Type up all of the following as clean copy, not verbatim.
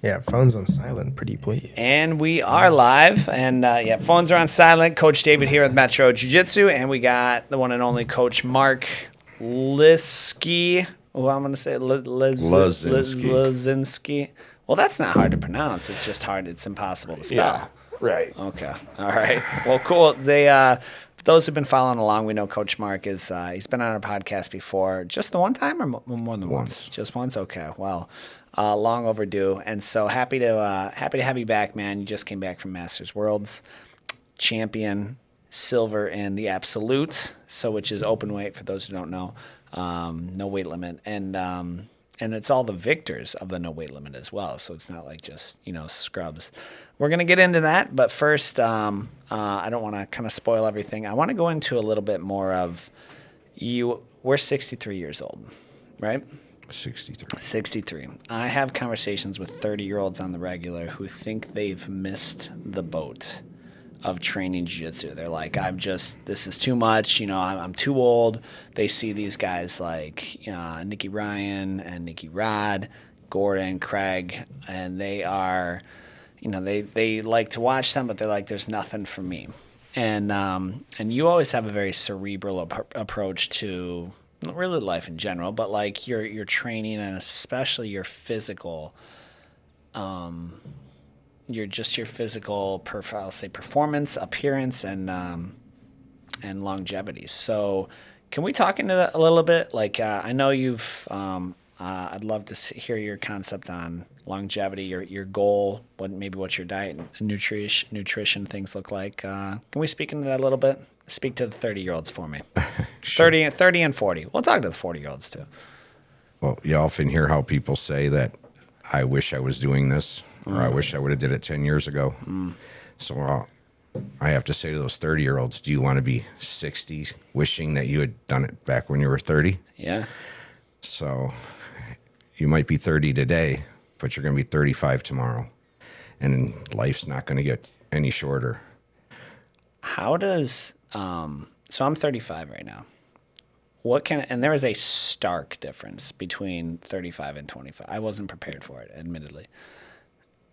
Yeah, phone's on silent, pretty please. And we are live. And yeah, phones are on silent. Coach David here with Metro Jiu-Jitsu. And we got the one and only Coach Mark Lski. Oh, I'm going to say Lazinski. Well, that's not hard to pronounce. It's just hard. It's impossible to spell. Yeah, right. Okay. All right. Well, cool. For those who've been following along, we know Coach Mark is, he's been on our podcast before. Just the one time or more than once? Just once? Okay. Well, long overdue. And so happy to have you back, man. You just came back from Masters Worlds, champion, silver in the absolute, so which is open weight for those who don't know, no weight limit. And it's all the victors of the no weight limit as well. So it's not like just, scrubs. We're going to get into that. But first, I don't want to kind of spoil everything. I want to go into a little bit more of you. We're 63 years old, right? 63. I have conversations with 30-year-olds on the regular who think they've missed the boat of training jiu-jitsu. They're like, this is too much. I'm too old. They see these guys like Nicky Ryan and Nicky Rod, Gordon, Craig, and they are, they like to watch them, but they're like, there's nothing for me. And you always have a very cerebral approach to really life in general, but like your training and especially your physical, your physical, I'll say performance, appearance, and longevity. So, can we talk into that a little bit? Like, I know you've. I'd love to hear your concept on longevity, your goal, what your diet and nutrition things look like. Can we speak into that a little bit? Speak to the 30-year-olds for me. Sure. 30 and 40. We'll talk to the 40-year-olds too. Well, you often hear how people say that I wish I was doing this, or I wish I would have did it 10 years ago. So I have to say to those 30-year-olds, do you want to be 60 wishing that you had done it back when you were 30? Yeah. So you might be 30 today, but you're going to be 35 tomorrow. And life's not going to get any shorter. How does... so I'm 35 right now. And there is a stark difference between 35 and 25. I wasn't prepared for it, admittedly.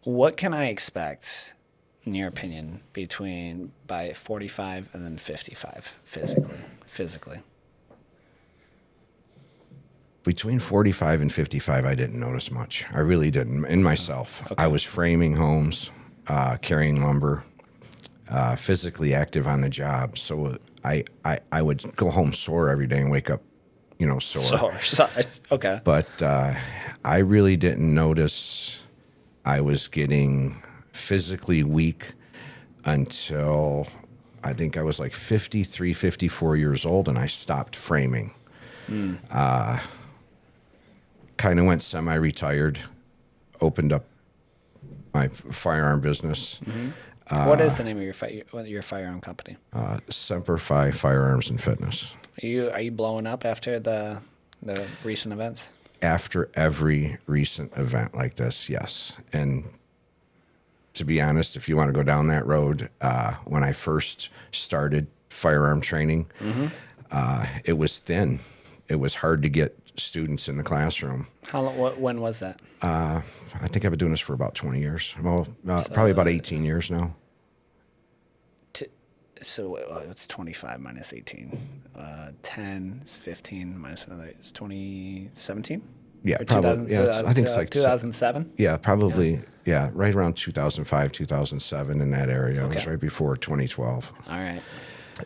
What can I expect, in your opinion, by 45 and then 55 physically? Between 45 and 55, I didn't notice much. I really didn't. In myself, okay. I was framing homes, carrying lumber, physically active on the job. So I would go home sore every day and wake up, sore. Okay. But I really didn't notice I was getting physically weak until I think I was like 53, 54 years old, and I stopped framing. Kind of went semi-retired, opened up my firearm business. Mm-hmm. What is the name of your firearm company? Semper Fi Firearms and Fitness. Are you blowing up after the recent events? After every recent event like this, yes. And to be honest, if you want to go down that road, when I first started firearm training, it was thin. It was hard to get students in the classroom. When was that? I think I've been doing this for about 20 years. Well, probably about 18 years now. So it's 25 minus 18. 10 is 15 minus another is 2017? Yeah, probably. I think it's like 2007? Yeah, probably. Yeah, right around 2005, 2007 in that area. Okay. It was right before 2012. All right.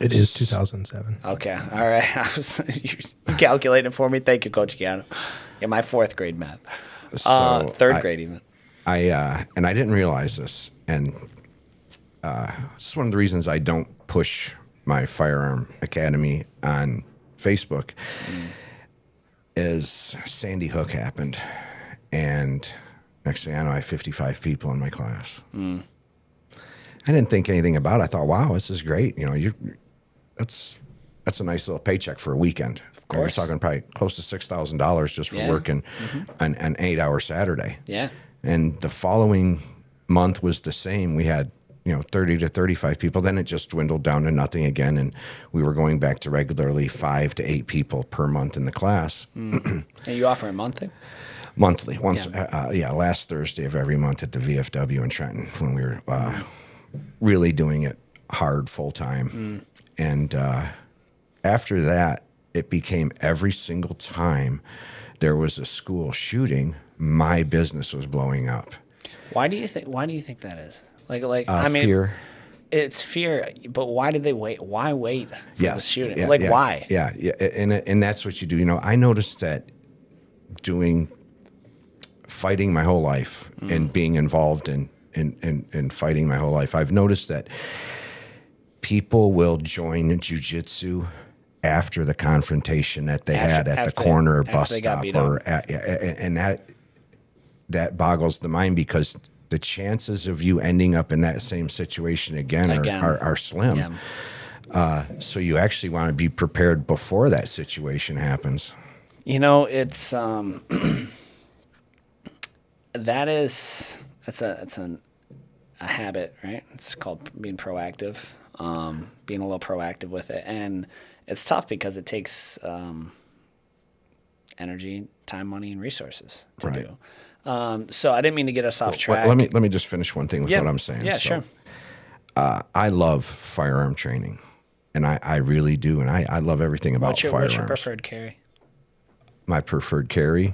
It is 2007. Okay. All right. You calculated for me. Thank you, Coach Keanu. Yeah, my fourth grade math. Third grade even. And I didn't realize this. And this is one of the reasons I don't push my firearm academy on Facebook is Sandy Hook happened. And next thing I know, I have 55 people in my class. I didn't think anything about it. I thought, wow, this is great. That's a nice little paycheck for a weekend. Of course. You're talking probably close to $6,000 just for working an 8-hour Saturday. Yeah. And the following month was the same. We had 30 to 35 people. Then it just dwindled down to nothing again, and we were going back to regularly 5 to 8 people per month in the class. And you offer a monthly? Monthly, once, last Thursday of every month at the VFW in Trenton when we were really doing it hard full time. And after that, it became every single time there was a school shooting, my business was blowing up. Why do you think that is? I mean, Fear. It's fear, but why did they wait? Why wait for the shooting? Yeah, why? Yeah, and that's what you do. You know, I noticed that fighting my whole life and being involved in fighting my whole life, I've noticed that people will join jiu-jitsu after the confrontation that they had at the corner bus stop, and that boggles the mind because the chances of you ending up in that same situation again. Are slim. Yeah. So you actually want to be prepared before that situation happens. You know, it's it's a habit, right? It's called being proactive, being a little proactive with it, and it's tough because it takes energy, time, money, and resources to do. So I didn't mean to get us off track. Let me just finish one thing with what I'm saying. Yeah, sure. I love firearm training, and I really do, and I love everything about firearms. What's your preferred carry? My preferred carry?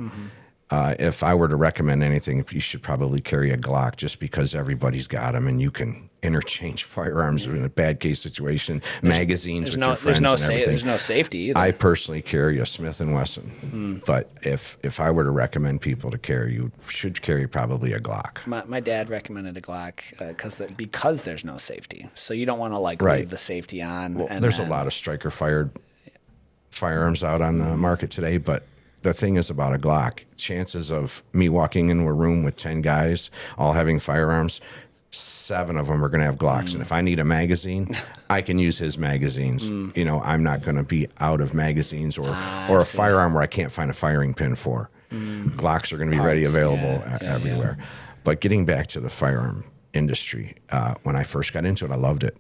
If I were to recommend anything, you should probably carry a Glock just because everybody's got them and you can interchange firearms in a bad case situation, magazines with your friends and everything. There's no safety either. I personally carry a Smith & Wesson. But if I were to recommend people to carry, you should carry probably a Glock. My dad recommended a Glock because there's no safety. So you don't want to leave the safety on. Well, there's a lot of striker-fired firearms out on the market today, but the thing is about a Glock, chances of me walking into a room with 10 guys all having firearms, 7 of them are going to have Glocks. And if I need a magazine, I can use his magazines. You know, I'm not going to be out of magazines or a firearm where I can't find a firing pin for. Glocks are going to be ready, available everywhere. Yeah. But getting back to the firearm industry, when I first got into it, I loved it.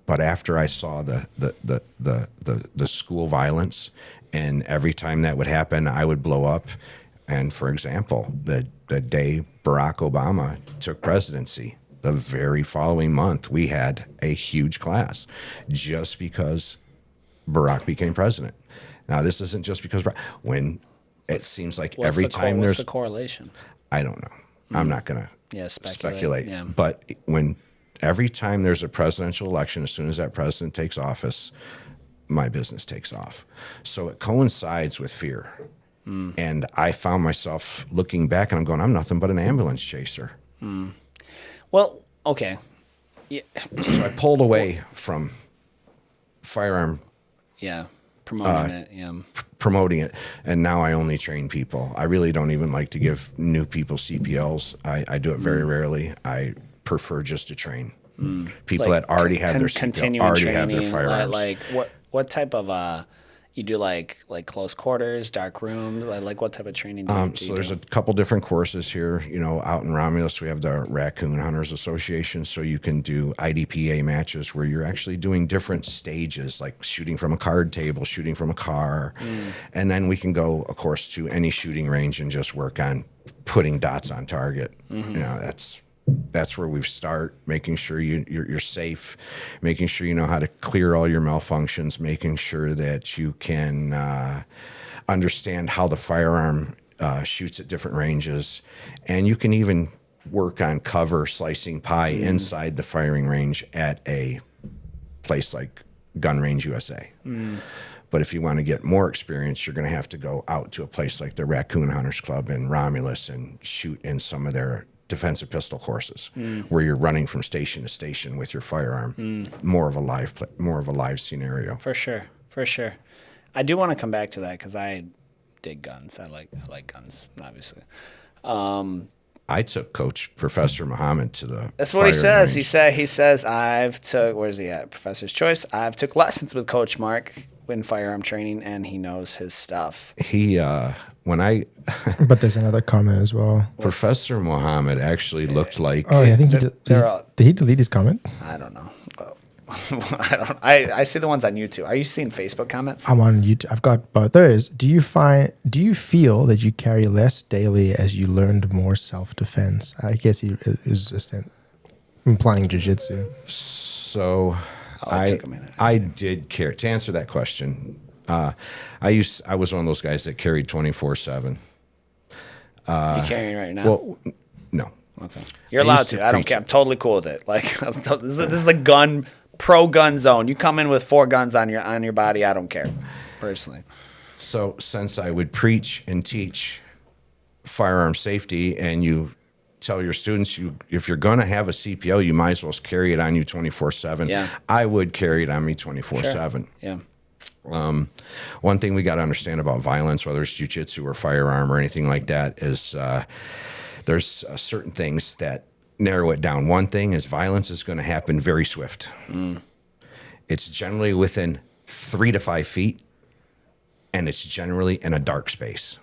But after I saw the school violence, and every time that would happen, I would blow up. And for example, the day Barack Obama took presidency, the very following month, we had a huge class just because Barack became president. Now, this isn't just because when it seems like what's the correlation? I don't know. I'm not going to speculate. Yeah. But every time there's a presidential election, as soon as that president takes office, my business takes off. So it coincides with fear. And I found myself looking back and I'm going, I'm nothing but an ambulance chaser. Well, okay. Yeah. So I pulled away from firearm. Yeah. Promoting it. Yeah. Promoting it. And now I only train people. I really don't even like to give new people CPLs. I do it very rarely. I prefer just to train. People that already have their CPL, already have their firearms. Like what type of you do like close quarters, dark rooms, like what type of training do you do? So there's a couple different courses here. You know, out in Romulus, we have the Raccoon Hunters Association, so you can do IDPA matches where you're actually doing different stages, like shooting from a card table, shooting from a car, and then we can go, of course, to any shooting range and just work on putting dots on target. You know, that's where we start, making sure you're safe, making sure you know how to clear all your malfunctions, making sure that you can understand how the firearm shoots at different ranges. And you can even work on cover, slicing pie inside the firing range at a place like Gun Range USA. But if you want to get more experience, you're going to have to go out to a place like the Raccoon Hunters Club in Romulus and shoot in some of their defensive pistol courses where you're running from station to station with your firearm. More of a live scenario. For sure. I do want to come back to that because I dig guns. I like guns, obviously. I took Coach Professor Muhammad to the. That's what he says. Range. He says I've took. Where's he at? Professor's Choice. I've took lessons with Coach Mark in firearm training, and he knows his stuff. But there's another comment as well. Professor Muhammad actually looked like. Oh, yeah, I think did he delete his comment? I don't know. I see the ones on YouTube. Are you seeing Facebook comments? I'm on YouTube. I've got both. There is. Do you feel that you carry less daily as you learned more self-defense? I guess he is implying jiu-jitsu. So it took a minute. I did carry, to answer that question. I was one of those guys that carried 24/7. You carrying right now? Well, no. Okay. You're allowed to. I don't care. I'm totally cool with it. Like this is the pro gun zone. You come in with 4 guns on your body, I don't care, personally. So since I would preach and teach firearm safety, and you tell your students, if you're going to have a CPO, you might as well carry it on you 24/7. Yeah. I would carry it on me 24/7. Yeah. One thing we got to understand about violence, whether it's jiu-jitsu or firearm or anything like that, is there's certain things that narrow it down. One thing is violence is going to happen very swift. It's generally within 3 to 5 feet, and it's generally in a dark space.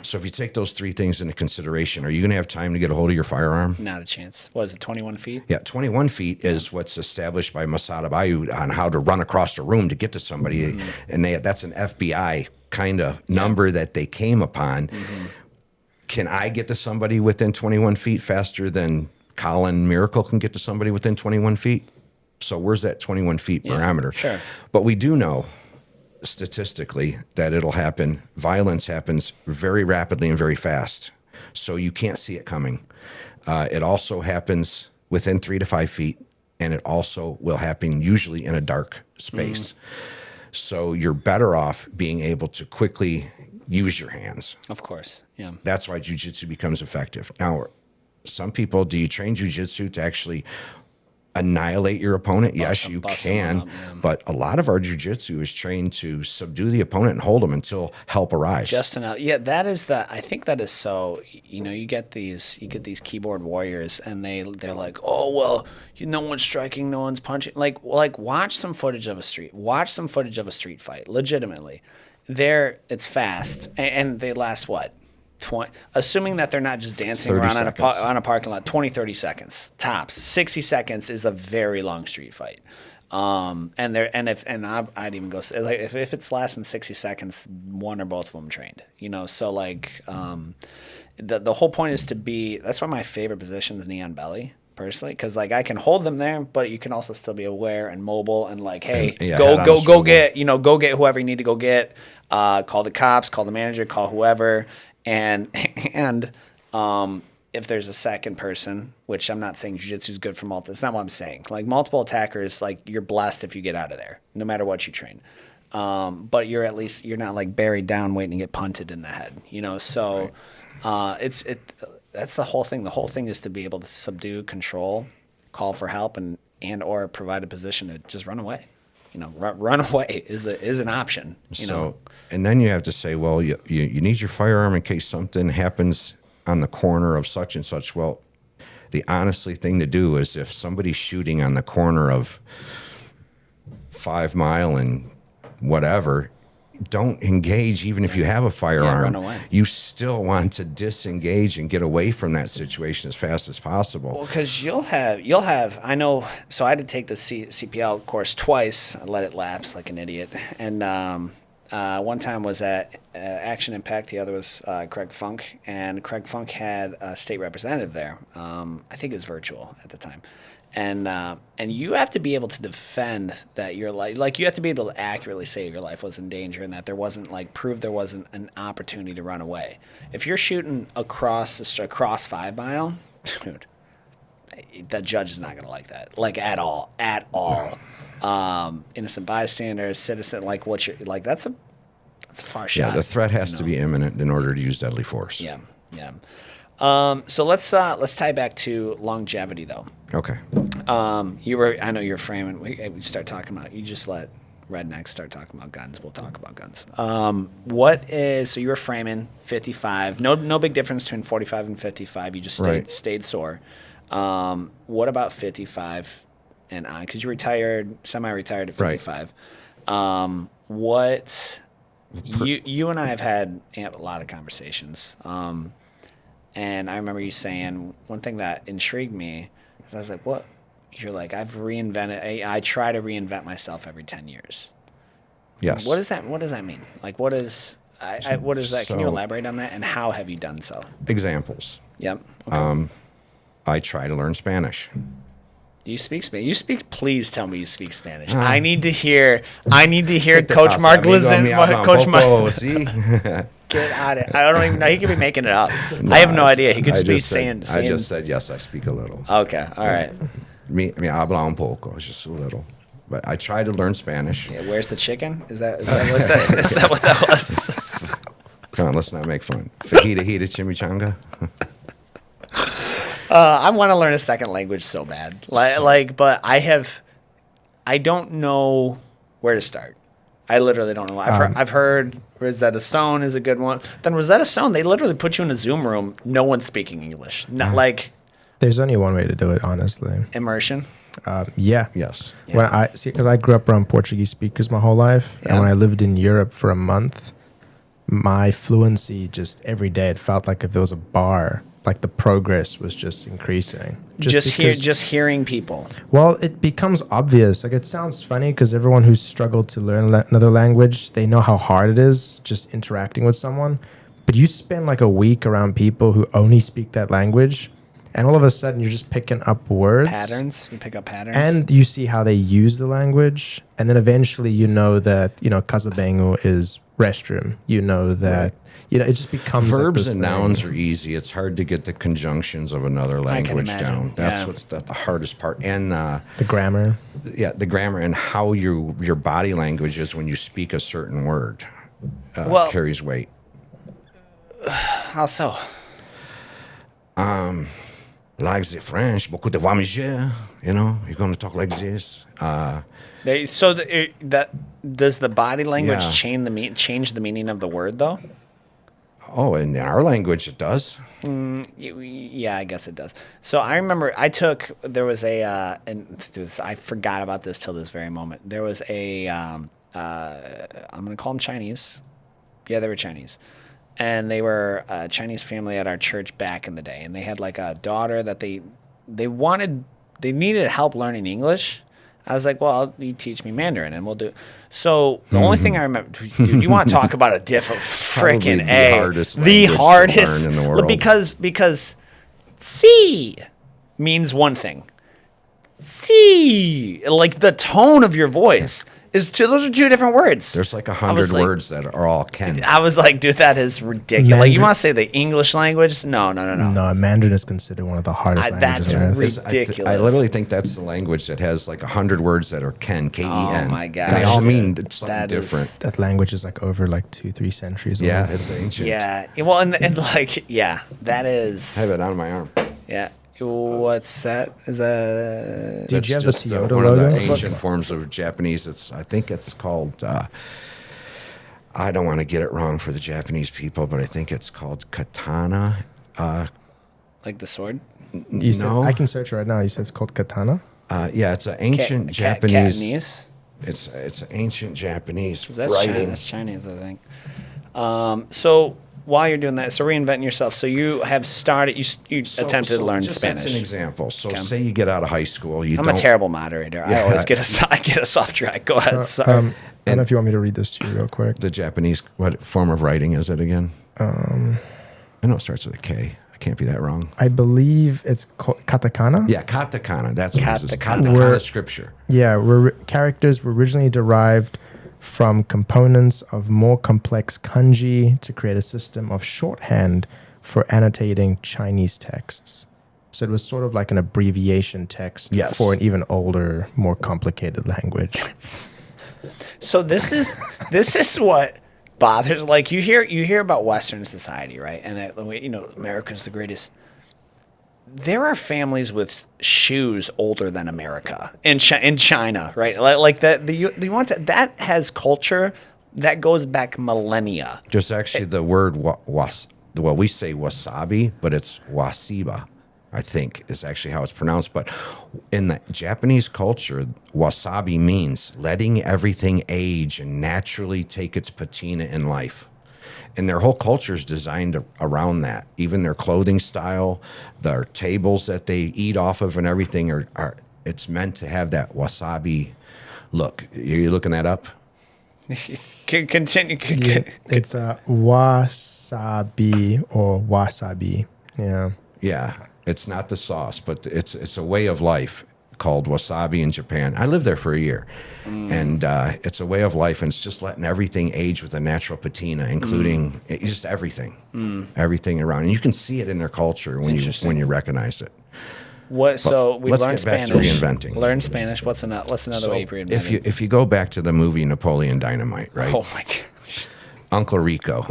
So if you take those 3 things into consideration, are you going to have time to get a hold of your firearm? Not a chance. What is it, 21 feet? Yeah, 21 feet is what's established by Masada Bayou on how to run across a room to get to somebody. And that's an FBI kind of number that they came upon. Can I get to somebody within 21 feet faster than Colin Miracle can get to somebody within 21 feet? So where's that 21 feet parameter? Sure. But we do know statistically that it'll happen. Violence happens very rapidly and very fast. So you can't see it coming. It also happens within 3 to 5 feet, and it also will happen usually in a dark space. So you're better off being able to quickly use your hands. Of course. Yeah. That's why jiu-jitsu becomes effective. Now, some people, do you train jiu-jitsu to actually annihilate your opponent? Yes, you can. But a lot of our jiu-jitsu is trained to subdue the opponent and hold them until help arrives. Just enough. Yeah, that is I think that is so. You get these keyboard warriors, and they're like, oh well, no one's striking, no one's punching. Like watch some footage of a street fight. Legitimately, it's fast, and they last what? 20, assuming that they're not just dancing around on a parking lot, 20, 30 seconds tops. 60 seconds is a very long street fight. I'd even go like if it's less than 60 seconds, one or both of them trained. So like the whole point is to be. That's why my favorite position is knee on belly. Personally, because like I can hold them there, but you can also still be aware and mobile and like, hey, go get whoever you need to go get. Call the cops, call the manager, call whoever. And if there's a second person, which I'm not saying jiu-jitsu is good for multiple, it's not what I'm saying. Like multiple attackers, like you're blessed if you get out of there, no matter what you train. But you're not like buried down waiting to get punted in the head, So that's the whole thing. The whole thing is to be able to subdue, control, call for help, and or provide a position to just run away. Run away is an option. And then you have to say, well, you need your firearm in case something happens on the corner of such and such. Well, the honestly thing to do is if somebody's shooting on the corner of 5 Mile and whatever, don't engage. Even if you have a firearm, run away. You still want to disengage and get away from that situation as fast as possible. Well, because you'll have. I know. So I had to take the CPL course twice. I let it lapse like an idiot. And one time was at Action Impact. The other was Craig Funk. And Craig Funk had a state representative there. I think it was virtual at the time. And you have to be able to defend that your life, like you have to be able to accurately say your life was in danger and that there wasn't prove there wasn't an opportunity to run away. If you're shooting across 5 Mile, dude, the judge is not going to like that, at all. Innocent bystander, citizen, that's a far shot. Yeah, the threat has to be imminent in order to use deadly force. Yeah. So let's tie back to longevity though. Okay. I know you're framing. We start talking about. You just let rednecks start talking about guns. We'll talk about guns. So you were framing 55. No big difference between 45 and 55. You just stayed sore. What about 55 and on? Because you retired, semi-retired at 55. Right. You and I have had a lot of conversations. And I remember you saying one thing that intrigued me is I was like, what? you're like, I've reinvented. I try to reinvent myself every 10 years. Yes. What does that mean? Like, what is that? Can you elaborate on that? And how have you done so? Examples. Yep. Okay. I try to learn Spanish. Do you speak Spanish? Please tell me you speak Spanish. I need to hear Coach Mark listen. Coach Mark. Get out of it. I don't even know. He could be making it up. No, I have no idea. He could just be saying. I just said, yes, I speak a little. Okay. All right. Me habla un poco, just a little. But I try to learn Spanish. Yeah, where's the chicken? Is that what that was? Come on, let's not make fun. Fajita, chimichanga. I want to learn a second language so bad. But I don't know where to start. I literally don't know. I've heard Rosetta Stone is a good one. Then Rosetta Stone, they literally put you in a Zoom room. No one's speaking English. Not like There's only one way to do it, honestly. immersion. Yeah. Yes. When because I grew up around Portuguese speakers my whole life, Yeah. and when I lived in Europe for a month, my fluency just every day it felt like if there was a bar, like the progress was just increasing. Just hearing people. Well, it becomes obvious. Like it sounds funny because everyone who's struggled to learn another language, they know how hard it is just interacting with someone. But you spend like a week around people who only speak that language, and all of a sudden you're just picking up words. Patterns. You pick up patterns. And you see how they use the language. And then eventually you know that, Casabengo is restroom. You know that, it just becomes Verbs like this and thing. nouns are easy. It's hard to get the conjunctions of another language imagine. down. That's Yeah. what's the hardest part. And The grammar. the grammar and how your body language is when you speak a certain word carries weight. How so? Like the French, beaucoup de voyager, you're going to talk like this. That does the body language Yeah. change the meaning of the word though? Oh, in our language, it does. Yeah, I guess it does. So I remember there was I forgot about this till this very moment. There was I'm going to call them Chinese. Yeah, they were Chinese. And they were a Chinese family at our church back in the day. And they had like a daughter that they needed help learning English. I was like, well, you teach me Mandarin and we'll do. So the only thing I remember, dude, you want to talk about a different freaking the hardest language to learn in the world. Because "si" means one thing. "Si," like the tone of your voice those are two different words. There's like 100 words that are all Ken. I was like, dude, that is ridiculous. Like, you want to say the English language? No. No, Mandarin is considered one of the hardest languages. That's on earth. ridiculous. I literally think that's the language that has like 100 words that are Ken, K-E-N. Oh my God. And they all mean something different. That language is like over like 2-3 centuries Yeah, old. it's ancient. Yeah. Well, and like, yeah, that is. I have it on my arm. Yeah. What's that? Is that? Did you have the Toyota one logo? of the ancient forms of Japanese. I think it's called. I don't want to get it wrong for the Japanese people, but I think it's called katana. Like the sword? You said, No. I can search right now. You said it's called katana. Yeah, it's an ancient Japanese. Cantonese? It's ancient Japanese That's writing. That's Chinese, I think. So while you're doing that, so reinventing yourself. So you have started. You attempted to learn just Spanish. That's an example. So say you get out of high school, I'm a terrible moderator. I always get us off track. Go ahead. Sorry. I don't know if you want me to read this to you real quick. The Japanese, what form of writing is it again? I know it starts with a K. I can't be that wrong. I believe it's called katakana. Yeah, katakana. That's what it is. Katakana. Katakana scripture. Yeah, characters were originally derived from components of more complex kanji to create a system of shorthand for annotating Chinese texts. So it was sort of like an abbreviation text for an even older, more complicated language. So this is what bothers. Like you hear about Western society, right? And America's the greatest. There are families with shoes older than America in China, right? Like that. You want to, that has culture that goes back millennia. Just actually the word we say wasabi, but it's wasiba, I think is actually how it's pronounced. But in the Japanese culture, wasabi means letting everything age and naturally take its patina in life. And their whole culture is designed around that. Even their clothing style, their tables that they eat off of and everything are it's meant to have that wasabi look. You looking that up? Continue. Yeah, it's wasabi or wasabi. Yeah. Yeah, it's not the sauce, but it's a way of life called wasabi in Japan. I lived there for a year, and it's a way of life, and it's just letting everything age with a natural patina, including just everything around. And you can see it in their culture when you recognize it. What? So we let's learned get back Spanish. to reinventing. Learn Spanish. What's another way of reinventing? If you go back to the movie Napoleon Dynamite, right? Oh my gosh. Uncle Rico.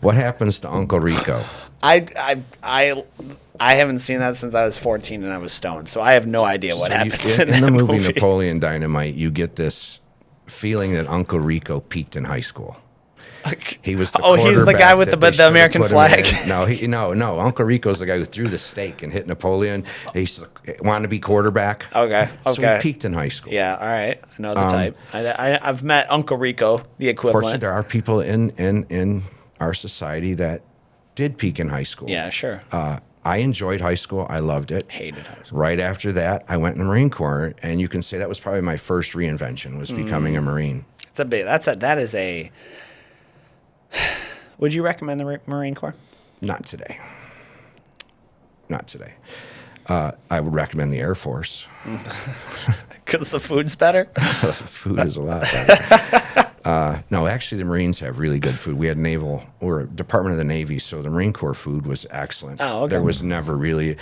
What happens to Uncle Rico? I haven't seen that since I was 14 and I was stoned, so I have no idea what happens in in the that movie Napoleon Dynamite. You get this feeling that Uncle Rico peaked in high school. He was the he's the guy with the American flag. No. Uncle Rico's the guy who threw the stake and hit Napoleon. He wanted to be quarterback. Okay. So he peaked in high school. Yeah. All right. I know the type. I've met Uncle Rico, the equivalent. Fortunately, there are people in our society that did peak in high school. Yeah. Sure. I enjoyed high school. I loved it. Hated high school. Right after that, I went in the Marine Corps, and you can say that was probably my first reinvention, was becoming a Marine. That is a. Would you recommend the Marine Corps? Not today. I would recommend the Air Force. Because the food's better? The food is a lot better. No, actually, the Marines have really good food. We had we're a Department of the Navy, so the Marine Corps food was excellent. Oh, okay. There was never really,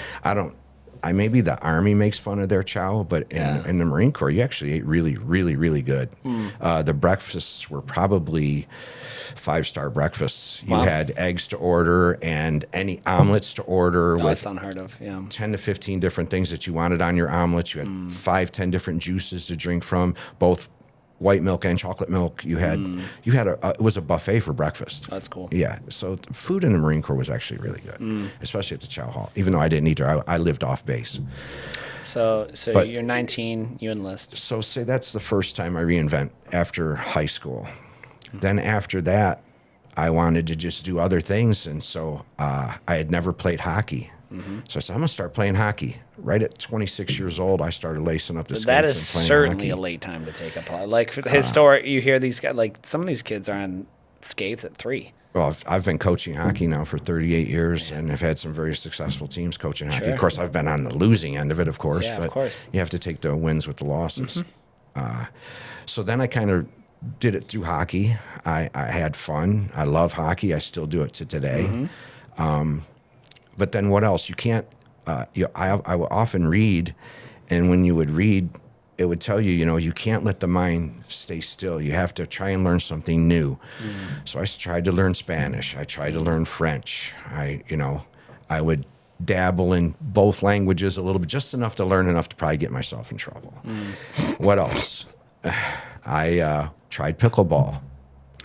maybe the Army makes fun of their chow, but in the Marine Corps, you actually ate really, really, really good. The breakfasts were probably 5-star breakfasts. You had eggs to order and any omelets to order with that's unheard of. Yeah. 10 to 15 different things that you wanted on your omelets. You had 5-10 different juices to drink from, both white milk and chocolate milk. You had it was a buffet for breakfast. That's cool. Yeah. So the food in the Marine Corps was actually really good, especially at the chow hall. Even though I didn't eat there, I lived off base. But you're 19, you enlist. So say that's the first time I reinvent after high school. Then after that, I wanted to just do other things, and so I had never played hockey. So I said, I'm going to start playing hockey. Right at 26 years old, I started lacing up the skates That is and playing certainly hockey. a late time to take up. Like historic, you hear these guys, like some of these kids are on skates at 3. Well, I've been coaching hockey now for 38 years and have had some very successful teams coaching hockey. Sure. Of course, I've been on the losing end of it, of course. Yeah, but of course. you have to take the wins with the losses. So then I kind of did it through hockey. I had fun. I love hockey. I still do it to today. But then what else? You can't, I would often read, and when you would read, it would tell you, you can't let the mind stay still. You have to try and learn something new. So I tried to learn Spanish. I tried to learn French. I would dabble in both languages a little bit, just enough to learn enough to probably get myself in trouble. What else? I tried pickleball.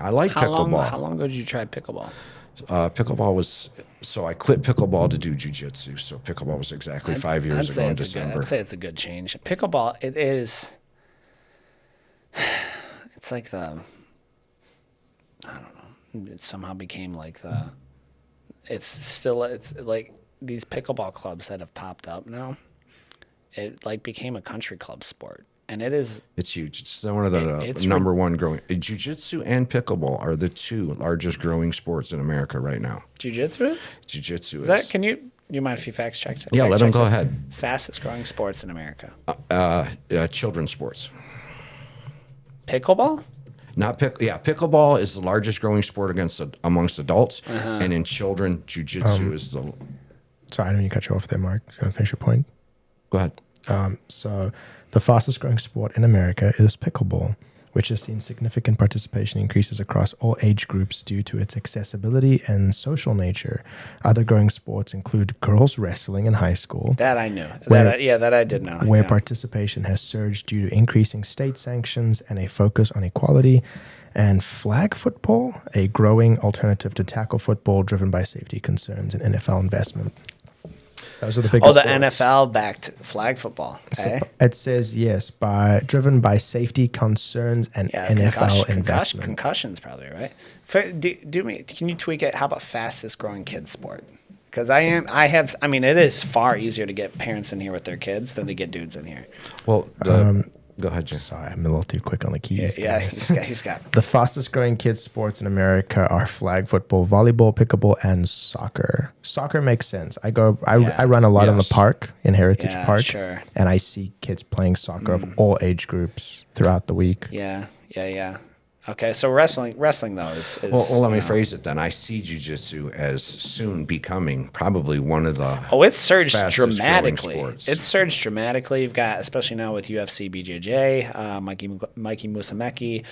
I like pickleball. How long ago did you try pickleball? Pickleball was, so I quit pickleball to do jiu-jitsu. So pickleball was exactly 5 years ago in December. I'd say it's a good change. Pickleball, it is, it's like I don't know, it somehow became like it's like these pickleball clubs that have popped up now, it like became a country club sport. And it's huge. It's one of the number one growing. Jiu-Jitsu and pickleball are the 2 largest growing sports in America right now. Jiu-Jitsu is? Jiu-Jitsu is. That, you mind if you fact check that? Yeah, let them go ahead. Fastest growing sports in America. Children's sports. Pickleball? Pickleball is the largest growing sport amongst adults, and in children, Jiu-Jitsu is the. Sorry, I didn't mean to cut you off there, Mark. You want to finish your point? Go ahead. So the fastest growing sport in America is pickleball, which has seen significant participation increases across all age groups due to its accessibility and social nature. Other growing sports include girls wrestling in high school. That I knew. That I did know. Where participation has surged due to increasing state sanctions and a focus on equality. And flag football, a growing alternative to tackle football driven by safety concerns and NFL investment. Those are the biggest sports. NFL backed flag football. Okay. So it says yes, driven by safety concerns and NFL investment. Concussions, probably right. Can you tweak it? How about fastest growing kids sport? Because I mean, it is far easier to get parents in here with their kids than to get dudes in here. Well, go ahead, Jim. Sorry, I'm a little too quick on the keys. Yeah, guys. he's got. The fastest growing kids sports in America are flag football, volleyball, pickleball, and soccer. Soccer makes sense. I run a lot in the Yes. park, in Heritage Park, sure. and I see kids playing soccer of all age groups throughout the week. Yeah. Okay, so wrestling though is Well, let me phrase it then. I see jiu-jitsu as soon becoming probably one of the It surged fastest growing dramatically. sports. It surged dramatically. You've got, especially now with UFC BJJ, Mikey Musumeci,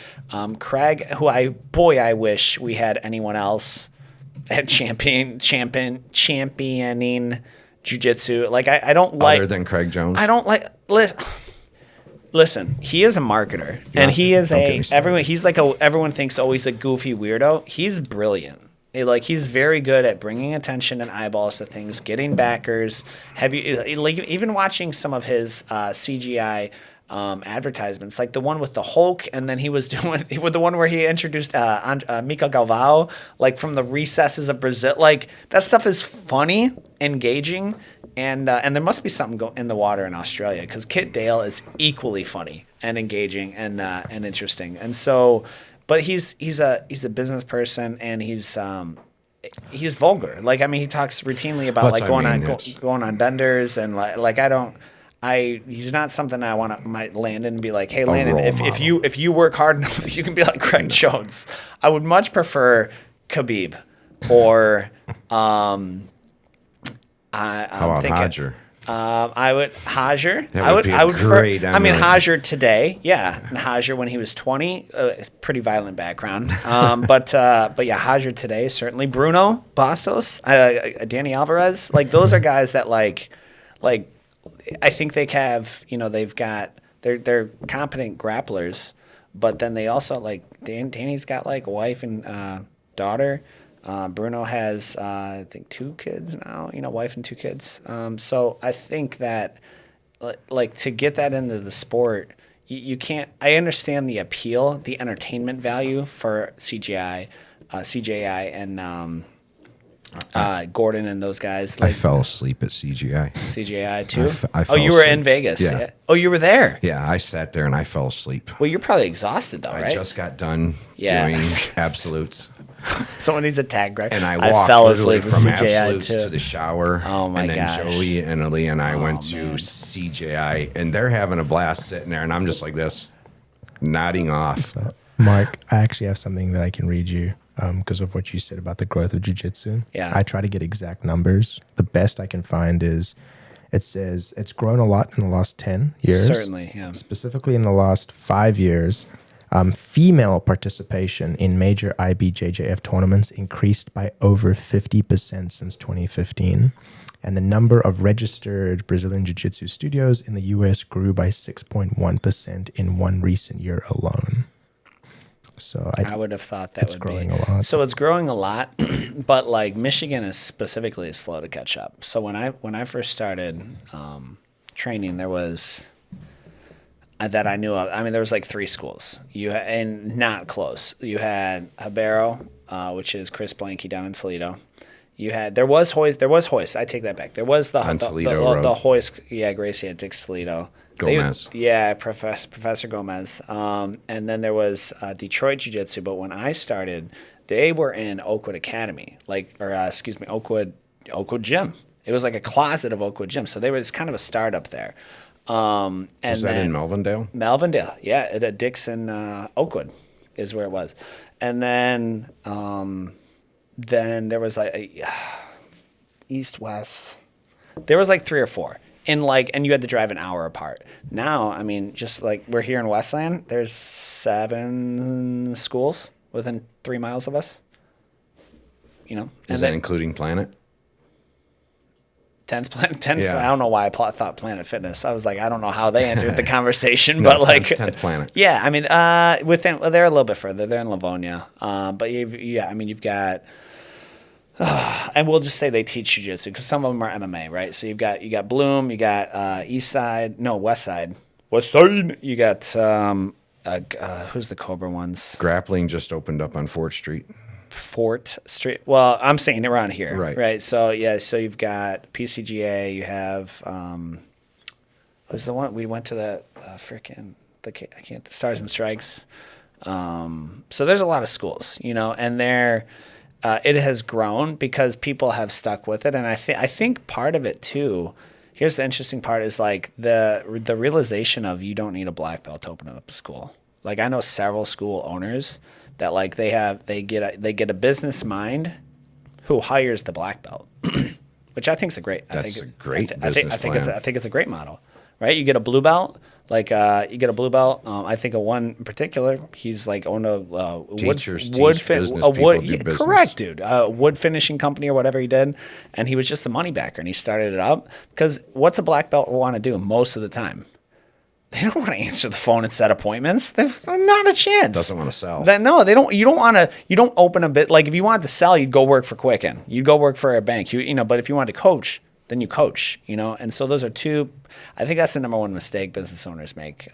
Craig, who I wish we had anyone else at championing jiu-jitsu. Like I don't like other than Craig Jones. I don't like Listen, he is a marketer, and he is don't get me started. he's like everyone thinks he's a goofy weirdo. He's brilliant. He's very good at bringing attention and eyeballs to things, getting backers. Have you like even watching some of his CGI advertisements, like the one with the Hulk, and then he was doing with the one where he introduced Mika Galvao, like from the recesses of Brazil. Like that stuff is funny, engaging. And there must be something in the water in Australia because Kit Dale is equally funny and engaging and interesting. And so, but he's a business person and he's vulgar. Like I mean, he talks routinely about What's like going on benders and he's not something I might Landon and be like, hey Landon, if you work hard enough, you can be like Craig Jones. I would much prefer Khabib or. How about Hodger? I would Hodger. That would be a great I mean MMA. Hodger today, yeah. And Hodger when he was 20, pretty violent background. But yeah, Hodger today certainly. Bruno Bastos, Danny Alvarez, like those are guys that like I think they have they're competent grapplers, but then they also like Danny's got like a wife and daughter. Bruno has, I think, 2 kids now, wife and 2 kids. So I think that, like, to get that into the sport, you can't. I understand the appeal, the entertainment value for CJI, and Gordon and those guys. I Like, fell asleep at CGI. CJI too. I fell You were asleep. in Vegas. Yeah. Oh, you were there. Yeah, I sat there and I fell asleep. Well, you're probably exhausted though, right? I just got done Yeah. doing absolutes. Someone needs a tag, right? And I walked fell literally asleep from at CJI absolutes too. to the shower. Oh, my and then gosh. Joey and Ali and I went to man. CJI, and they're having a blast sitting there, and I'm just like this, nodding off. So, Mark, I actually have something that I can read you because of what you said about the growth of jiu-jitsu. Yeah. I try to get exact numbers. The best I can find is it says it's grown a lot in the last 10 years. Certainly, yeah. Specifically in the last 5 years, female participation in major IBJJF tournaments increased by over 50% since 2015. And the number of registered Brazilian Jiu-Jitsu studios in the US grew by 6.1% in one recent year alone. So I would have thought that it's would growing be. a lot. So it's growing a lot, but like Michigan is specifically slow to catch up. So when I first started training, there was that I knew of. I mean, there was like 3 schools. And not close. You had Habero, which is Chris Blanky down in Toledo. There was Hoist. I take that back. There was the Toledo Road. the Hoist. Yeah, Gracie at Dick's Toledo. Gomez. Professor Gomez. And then there was Detroit Jiu-Jitsu. But when I started, they were in Oakwood Academy, Oakwood Gym. It was like a closet of Oakwood Gym. So it's kind of a startup there. And Was that in Melvindale? Melvindale, yeah, at Dick's in Oakwood is where it was. And then there was like east west. There was like 3 or 4. And you had to drive an hour apart. Now, I mean, just like we're here in Westland, there's 7 schools within 3 miles of us. Is that including Planet? 10th Planet. 10th. Yeah. I don't know why I thought Planet Fitness. I was like, I don't know how they entered the conversation, but like 10th Planet. Yeah, I mean, they're a little bit further. They're in Livonia, but you've got. And we'll just say they teach jiu-jitsu because some of them are MMA, right? So you got Bloom, you got West Side. You got who's the Cobra ones? Grappling just opened up on 4th Street. Fort Street. Well, I'm saying around here, Right. right? So yeah, so you've got PCGA. You have was the one we went to the the Stars and Strikes. So there's a lot of schools, and it has grown because people have stuck with it, and I think part of it too. Here's the interesting part: is like the realization of you don't need a black belt to open up a school. Like I know several school owners that like they get a business mind who hires the black belt, which I think is a great. That's a great business plan. I think it's a great model, right? You get a blue belt. Like you get a blue belt. I think of one in particular. He's like owned a Teachers wood teach business, people do business. Correct, dude. A wood finishing company or whatever he did, and he was just the money backer, and he started it up because what's a black belt want to do most of the time? They don't want to answer the phone and set appointments. There's not a chance. Doesn't want to sell. No, they don't. You don't want to. You don't open a bit. Like if you wanted to sell, you'd go work for Quicken. You'd go work for a bank. But if you wanted to coach, then you coach. And so those are two. I think that's the number one mistake business owners make,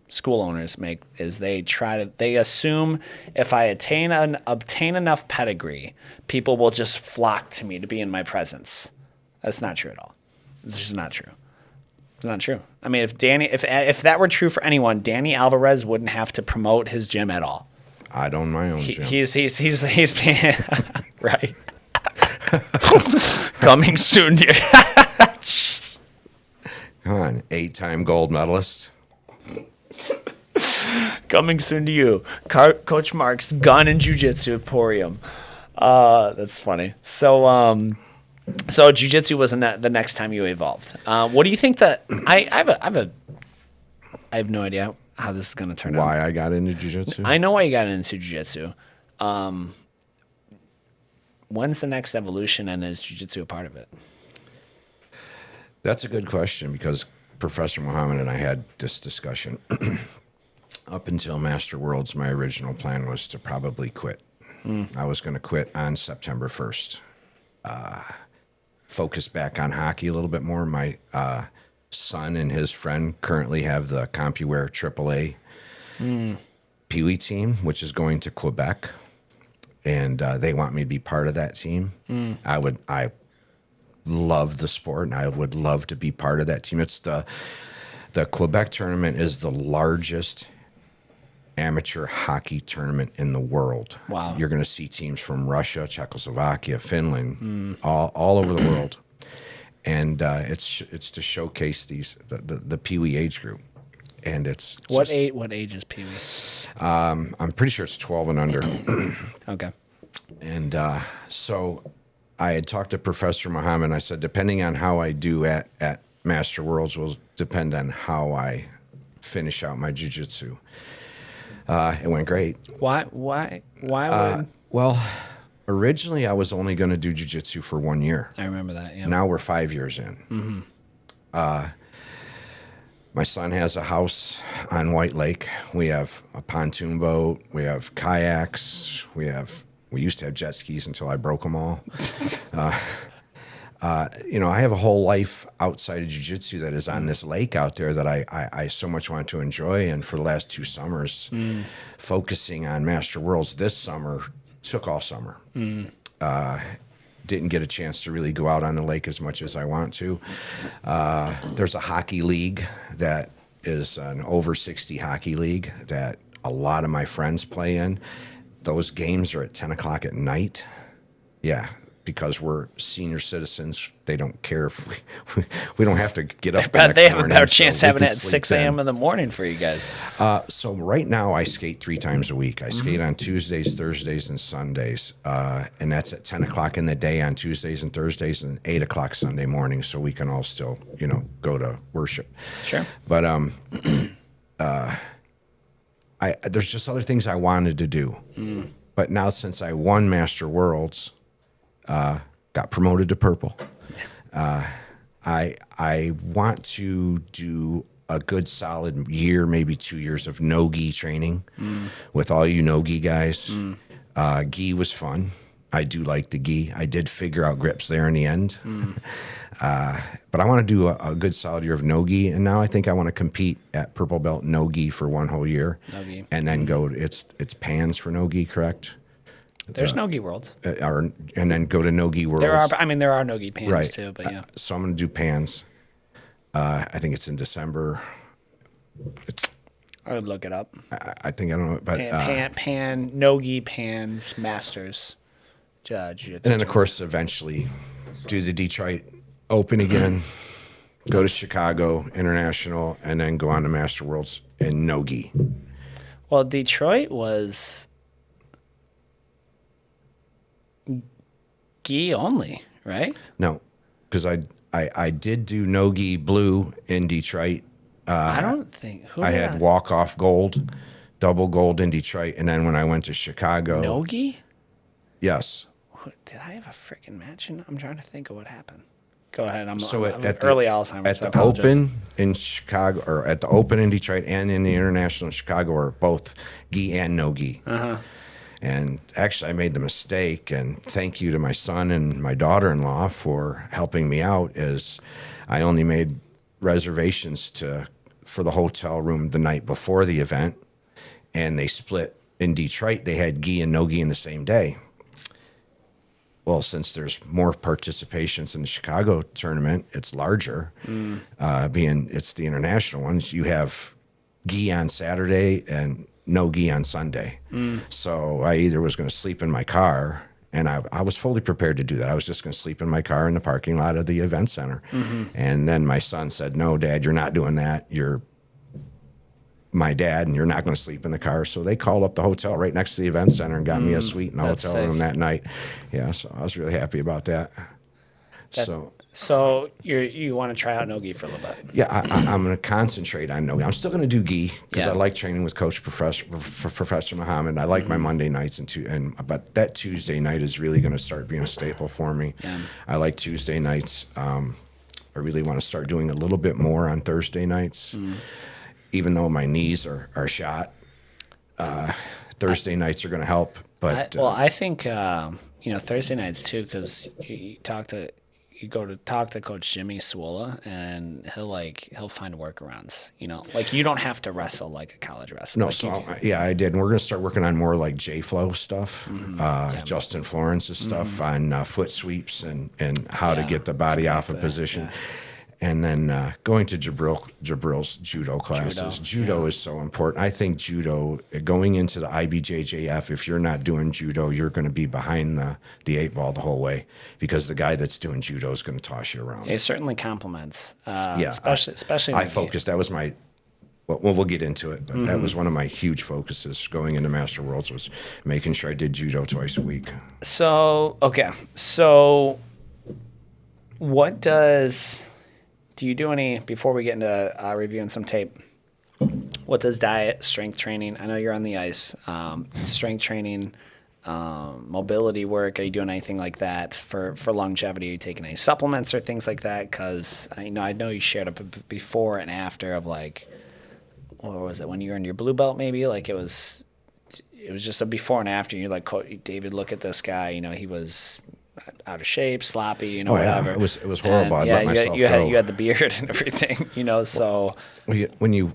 school owners make, is they assume if I obtain enough pedigree, people will just flock to me to be in my presence. That's not true at all. It's just not true. It's not true. I mean, if that were true for anyone, Danny Alvarez wouldn't have to promote his gym at all. I'd own my own gym. He's right. Coming soon, dear. Come on, 8-time gold medalist. Coming soon to you, Coach Mark's Gun and Jiu-Jitsu Emporium. That's funny. So Jiu-Jitsu was the next time you evolved. What do you think that I have no idea how this is going to turn out. Why I got into Jiu-Jitsu? I know why you got into Jiu-Jitsu. When's the next evolution, and is Jiu-Jitsu a part of it? That's a good question because Professor Muhammad and I had this discussion. Up until Master Worlds, my original plan was to probably quit. I was going to quit on September 1st. Focus back on hockey a little bit more. My son and his friend currently have the CompuWare AAA Pee Wee team, which is going to Quebec. And they want me to be part of that team. I love the sport, and I would love to be part of that team. It's the Quebec tournament is the largest amateur hockey tournament in the world. Wow. You're going to see teams from Russia, Czechoslovakia, Finland, all over the world. And it's to showcase the Pee Wee age group. And it's what age is Pee Wee? I'm pretty sure it's 12 and under. Okay. And so I had talked to Professor Muhammad, and I said, depending on how I do at Master Worlds will depend on how I finish out my jiu-jitsu. It went great. Why would... Well, originally I was only going to do jiu-jitsu for 1 year. I remember that, yeah. Now we're 5 years in. My son has a house on White Lake. We have a pontoon boat. We have kayaks. We used to have jet skis until I broke them all. I have a whole life outside of jiu-jitsu that is on this lake out there that I so much want to enjoy. And for the last 2 summers, focusing on Master Worlds this summer took all summer. Didn't get a chance to really go out on the lake as much as I want to. There's a hockey league that is an over 60 hockey league that a lot of my friends play in. Those games are at 10 o'clock at night. Yeah, because we're senior citizens. They don't care if we don't have to get up the next they have a morning, better chance so having it at sleep 6 a.m. in the morning for you guys. So right now I skate 3 times a week. I skate on Tuesdays, Thursdays, and Sundays. And that's at 10 o'clock in the day on Tuesdays and Thursdays and 8 o'clock Sunday morning, so we can all still, go to worship. Sure. But there's just other things I wanted to do. But now since I won Master Worlds, got promoted to purple, I want to do a good solid year, maybe 2 years of no-gi training with all you no-gi guys. Gi was fun. I do like the gi. I did figure out grips there in the end. But I want to do a good solid year of no-gi, and now I think I want to compete at purple belt no-gi for 1 whole year. No-gi. And then go, it's pans for no-gi, correct? There's no-gi worlds. And then go to no-gi worlds. There are no-gi pans Right. too, but yeah. So I'm going to do pans. I think it's in December. I would look it up. I think, I don't know, but no-gi pans masters. Jiu-Jitsu. and then of course eventually do the Detroit Open again, go to Chicago International, and then go on to Master Worlds in no-gi. Well, Detroit was gi only, right? No, because I did do no-gi blue in Detroit. I don't think. I had walk-off gold, double gold in Detroit, and then when I went to Chicago, no-gi. yes. Did I have a freaking match? I'm trying to think of what happened. Go ahead. I'm at early Alzheimer's. At so I the apologize. Open in Chicago, or at the Open in Detroit, and in the International in Chicago, are both gi and no gi. And actually, I made the mistake, and thank you to my son and my daughter-in-law for helping me out. Is I only made reservations for the hotel room the night before the event, and they split in Detroit. They had gi and no gi in the same day. Well, since there's more participations in the Chicago tournament, it's larger. Being it's the international ones, you have gi on Saturday and no gi on Sunday. So I either was going to sleep in my car, and I was fully prepared to do that. I was just going to sleep in my car in the parking lot of the event center. And then my son said, "No, Dad, you're not doing that. You're my dad, and you're not going to sleep in the car." So they called up the hotel right next to the event center and got me a suite in the That's hotel room sick. that night. Yeah, so I was really happy about that. So you want to try out no-gi for a little bit? Yeah, I'm going to concentrate on no-gi. I'm still going to do gi because Yeah. I like training with Professor Muhammad. I like my Monday nights but that Tuesday night is really going to start being a staple for me. Yeah. I like Tuesday nights. I really want to start doing a little bit more on Thursday nights, even though my knees are shot. Thursday nights are going to help. But I think Thursday nights too, because you go to talk to Coach Jimmy Swola, and he'll find workarounds. Like you don't have to wrestle like a college wrestler. No, Like so you do. I did. And we're going to start working on more like J-Flow stuff, Justin Florence's stuff on foot sweeps and how to get the body off of position. yeah. And then going to Jabril's judo classes. Judo is so important. I think judo, going into the IBJJF, if you're not doing judo, you're going to be behind the 8 ball the whole way, because the guy that's doing judo is going to toss you around. It certainly complements. Yeah, especially. I focused. That was my. Well, we'll get into it, but that was one of my huge focuses going into Master Worlds, was making sure I did judo twice a week. So okay, so what do you do any, before we get into reviewing some tape, what does diet, strength training, I know you're on the ice, strength training, mobility work, are you doing anything like that for longevity? Are you taking any supplements or things like that? Because I know you shared a before and after of like, what was it, when you were in your blue belt maybe? Like it was just a before and after, and you're like, David, look at this guy, he was out of shape, sloppy, whatever. It was horrible. And, I let myself go. You had the beard and everything, so. When you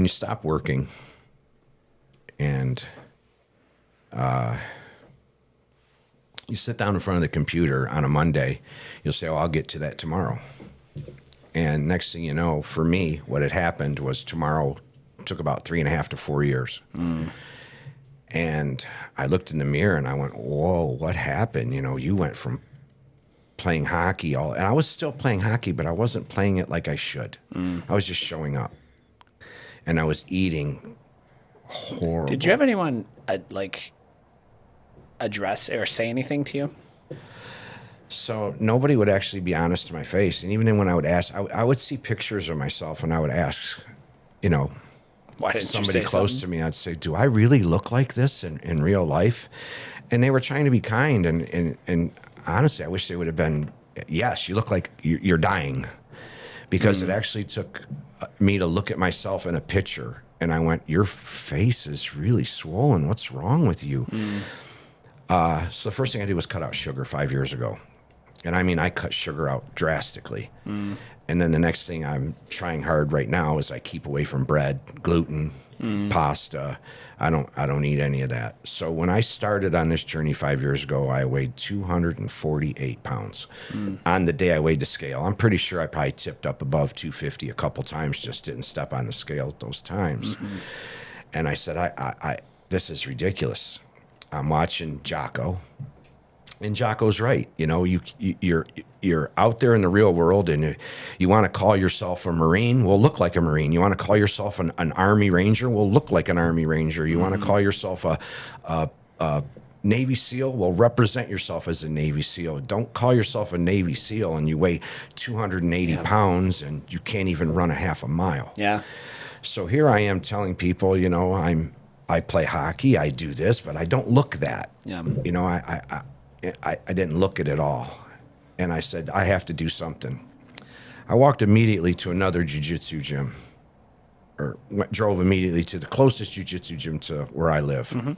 stop working and you sit down in front of the computer on a Monday, you'll say, "Oh, I'll get to that tomorrow." And next thing you know, for me, what had happened was tomorrow took about 3.5 to 4 years. And I looked in the mirror and I went, "Whoa, what happened? You went from playing hockey and I was still playing hockey, but I wasn't playing it like I should. I was just showing up, and I was eating horrible." Did you have anyone address or say anything to you? So nobody would actually be honest to my face, and even then when I would ask, I would see pictures of myself, and I would ask, Why didn't somebody you say close something? to me, I'd say, "Do I really look like this in real life?" And they were trying to be kind, and honestly, I wish they would have been, "Yes, you look like you're dying," because it actually took me to look at myself in a picture, and I went, "Your face is really swollen. What's wrong with you?" So the first thing I did was cut out sugar 5 years ago. And I mean, I cut sugar out drastically. And then the next thing I'm trying hard right now is I keep away from bread, gluten, pasta. I don't eat any of that. So when I started on this journey 5 years ago, I weighed 248 pounds. On the day I weighed the scale, I'm pretty sure I probably tipped up above 250 a couple times, just didn't step on the scale at those times. And I said, I this is ridiculous. I'm watching Jocko. And Jocko's right. You know, you're out there in the real world, and you want to call yourself a Marine. Well, look like a Marine. You want to call yourself an Army Ranger. Well, look like an Army Ranger. You want to call yourself a Navy SEAL. Well, represent yourself as a Navy SEAL. Don't call yourself a Navy SEAL and you weigh 280 pounds and you can't even run a half a mile. Yeah. So here I am telling people, you know, I play hockey. I do this, but I don't look that. Yeah. You know, I didn't look it at all. And I said, I have to do something. I walked immediately to another jiu-jitsu gym, or drove immediately to the closest jiu-jitsu gym to where I live.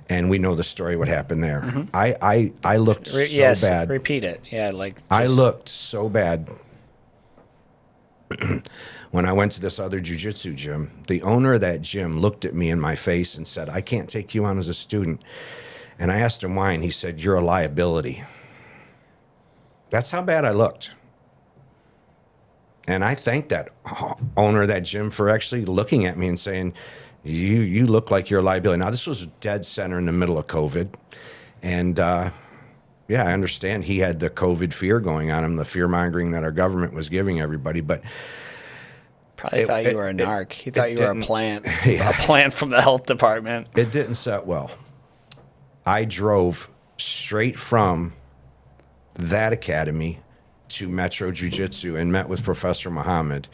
And we know the story, what happened there. I looked so bad. Repeat it. Yeah, like. I looked so bad when I went to this other jiu-jitsu gym. The owner of that gym looked at me in my face and said, I can't take you on as a student. And I asked him why, and he said, you're a liability. That's how bad I looked. And I thanked that owner of that gym for actually looking at me and saying, you look like you're a liability. Now, this was dead center in the middle of COVID. And, yeah, I understand he had the COVID fear going on him, the fear-mongering that our government was giving everybody. But probably thought you were a narc. He thought you were a plant. A plant from the health department. It didn't set well. I drove straight from that academy to Metro Jiu-Jitsu and met with Professor Muhammad.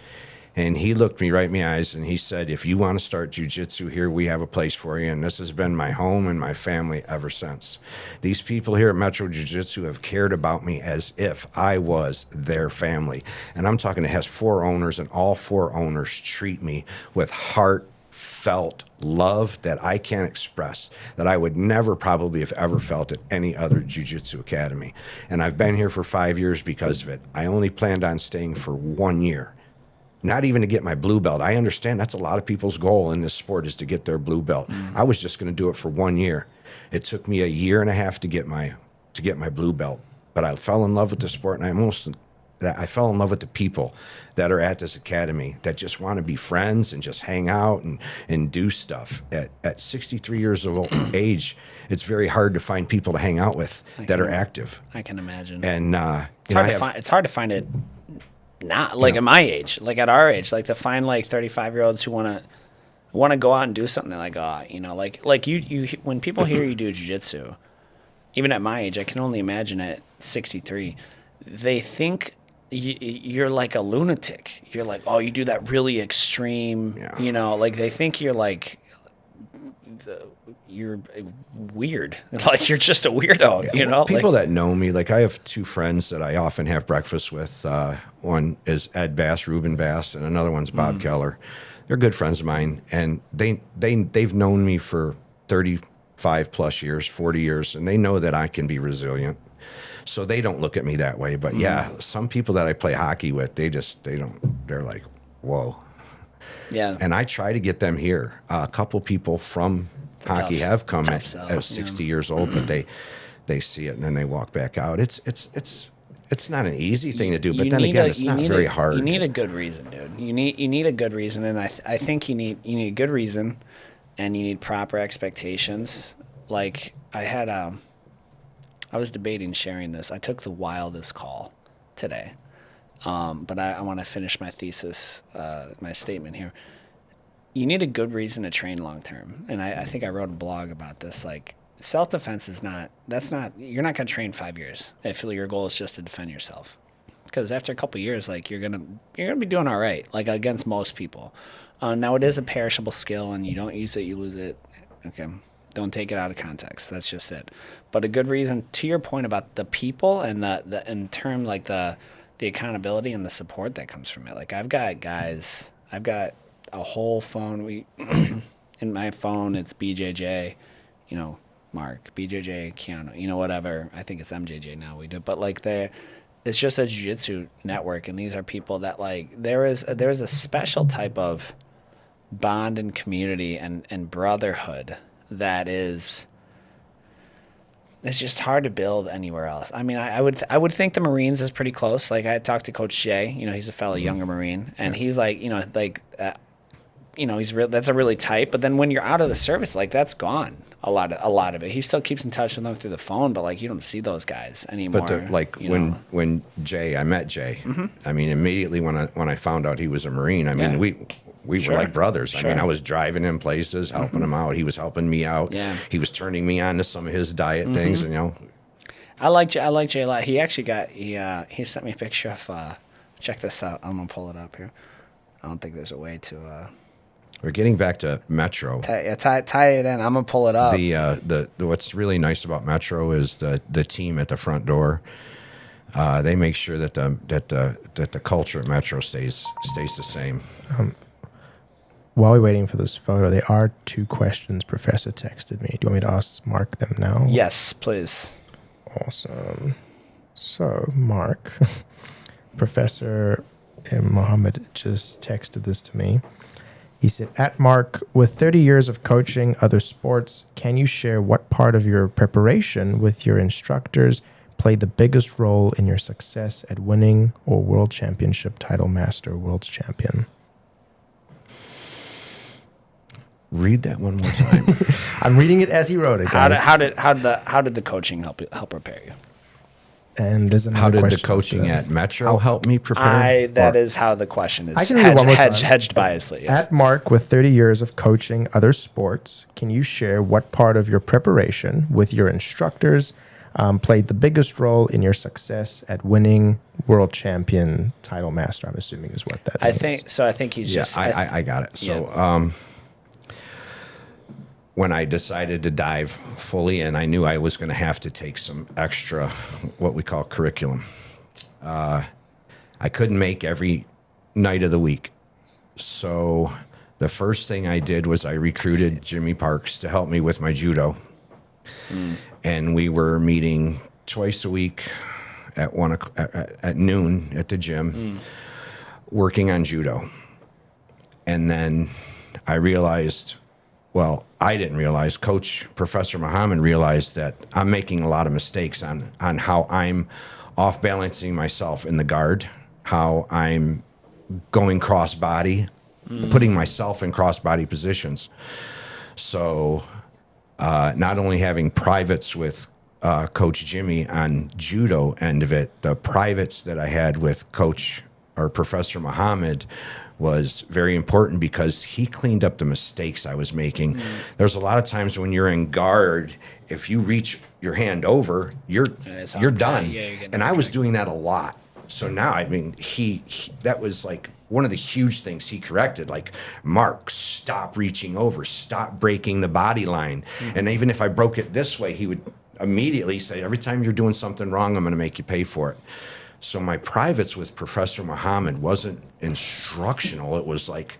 And he looked me right in the eyes and he said, if you want to start jiu-jitsu here, we have a place for you. And this has been my home and my family ever since. These people here at Metro Jiu-Jitsu have cared about me as if I was their family. And I'm talking, it has 4 owners, and all 4 owners treat me with heartfelt love that I can't express, that I would never probably have ever felt at any other jiu-jitsu academy. And I've been here for 5 years because of it. I only planned on staying for 1 year. Not even to get my blue belt. I understand that's a lot of people's goal in this sport, is to get their blue belt. I was just going to do it for 1 year. It took me a year and a half to get my blue belt. But I fell in love with the sport, and I fell in love with the people that are at this academy that just want to be friends and just hang out and do stuff. At 63 years of age, it's very hard to find people to hang out with that are active. I can imagine. And it's hard to find it. Not like at my age, like at our age, like to find like 35-year-olds who want to go out and do something. They're like, like you when people hear you do jiu-jitsu, even at my age, I can only imagine at 63, they think you're like a lunatic. You're like, oh, you do that really extreme, like they think you're like, you're weird. Like you're just a weirdo, Well, people that know me, like I have 2 friends that I often have breakfast with. One is Ed Bass, Ruben Bass, and another one's Bob Keller. They're good friends of mine, and they've known me for 35 plus years, 40 years, and they know that I can be resilient. So they don't look at me that way. But yeah, some people that I play hockey with, they're like, whoa. Yeah. And I try to get them here. A couple people from hockey have come at 60 years old, but they see it and then they walk back out. It's not an easy thing to do, but then again, it's not very hard. You need a good reason, dude. You need a good reason, and I think you need a good reason, and you need proper expectations. Like I was debating sharing this. I took the wildest call today. But I want to finish my thesis, my statement here. You need a good reason to train long term. And I think I wrote a blog about this. Like, self-defense you're not going to train 5 years if your goal is just to defend yourself. Because after a couple of years, like, you're gonna be doing all right, like, against most people. Now, it is a perishable skill, and you don't use it, you lose it. Okay. Don't take it out of context. That's just it. But a good reason, to your point about the people and the in term, like, the accountability and the support that comes from it. Like I've got a whole phone. In my phone, it's BJJ, Mark, BJJ, Keanu, whatever. I think it's MJJ now we do. But like it's just a jiu-jitsu network. And these are people that like, there is a special type of bond and community and brotherhood that is. It's just hard to build anywhere else. I mean, I would think the Marines is pretty close. Like I talked to Coach Shea, he's a fellow younger Marine, and he's like, he's that's a really tight. But then when you're out of the service, like that's gone. A lot of it. He still keeps in touch with them through the phone, but like you don't see those guys anymore. But when I met Jay, I mean, immediately when I found out he was a Marine, I mean, we were like brothers. Sure. I mean, I was driving him places, helping him out. He was helping me out. Yeah. He was turning me on to some of his diet things, I like Jay a lot. He actually he sent me a picture of check this out. I'm gonna pull it up here. I don't think there's a way to We're getting back to Metro. tie it in. I'm gonna pull it up. The what's really nice about Metro is the team at the front door. They make sure that the culture at Metro stays the same. While we're waiting for this photo, there are 2 questions Professor texted me. Do you want me to ask Mark them now? Yes, please. Awesome. So, Mark, Professor Mohammed just texted this to me. He said, at Mark, with 30 years of coaching other sports, can you share what part of your preparation with your instructors played the biggest role in your success at winning or world championship title master, world's champion? Read that one more time. I'm reading it as he wrote it, guys. How did the coaching help prepare you? And there's another How did the question coaching at Metro help me That prepare? is how the question is. I can read it one more time. Hedged biasly. Yes. At Mark, with 30 years of coaching other sports, can you share what part of your preparation with your instructors played the biggest role in your success at winning world champion title master? I'm assuming is what that means. I think he's just. I got it. So when I decided to dive fully in, I knew I was going to have to take some extra, what we call curriculum. I couldn't make every night of the week. So the first thing I did was I recruited Jimmy Parks to help me with my judo. And we were meeting twice a week at noon at the gym, working on judo. And then I realized, well, I didn't realize, Professor Muhammad realized that I'm making a lot of mistakes on how I'm off balancing myself in the guard, how I'm going cross body, putting myself in cross body positions. So not only having privates with Coach Jimmy on judo end of it, the privates that I had with Professor Muhammad was very important because he cleaned up the mistakes I was making. There's a lot of times when you're in guard, if you reach your hand over, you're done. And I was doing that a lot. So now, I mean, he that was like one of the huge things he corrected, like, Mark, stop reaching over, stop breaking the body line. And even if I broke it this way, he would immediately say, every time you're doing something wrong, I'm going to make you pay for it. So my privates with Professor Muhammad wasn't instructional. It was like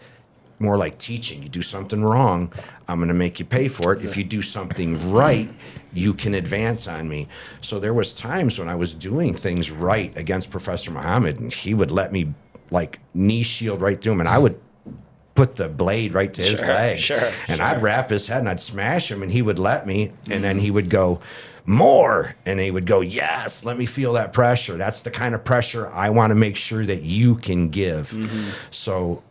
more like teaching. You do something wrong, I'm going to make you pay for it. If you do something right, you can advance on me. So there was times when I was doing things right against Professor Muhammad, and he would let me like knee shield right through him, and I would put the blade right to his leg. And I'd wrap his head and I'd smash him, and he would let me, and then he would go, more, and he would go, yes, let me feel that pressure. That's the kind of pressure I want to make sure that you can give. So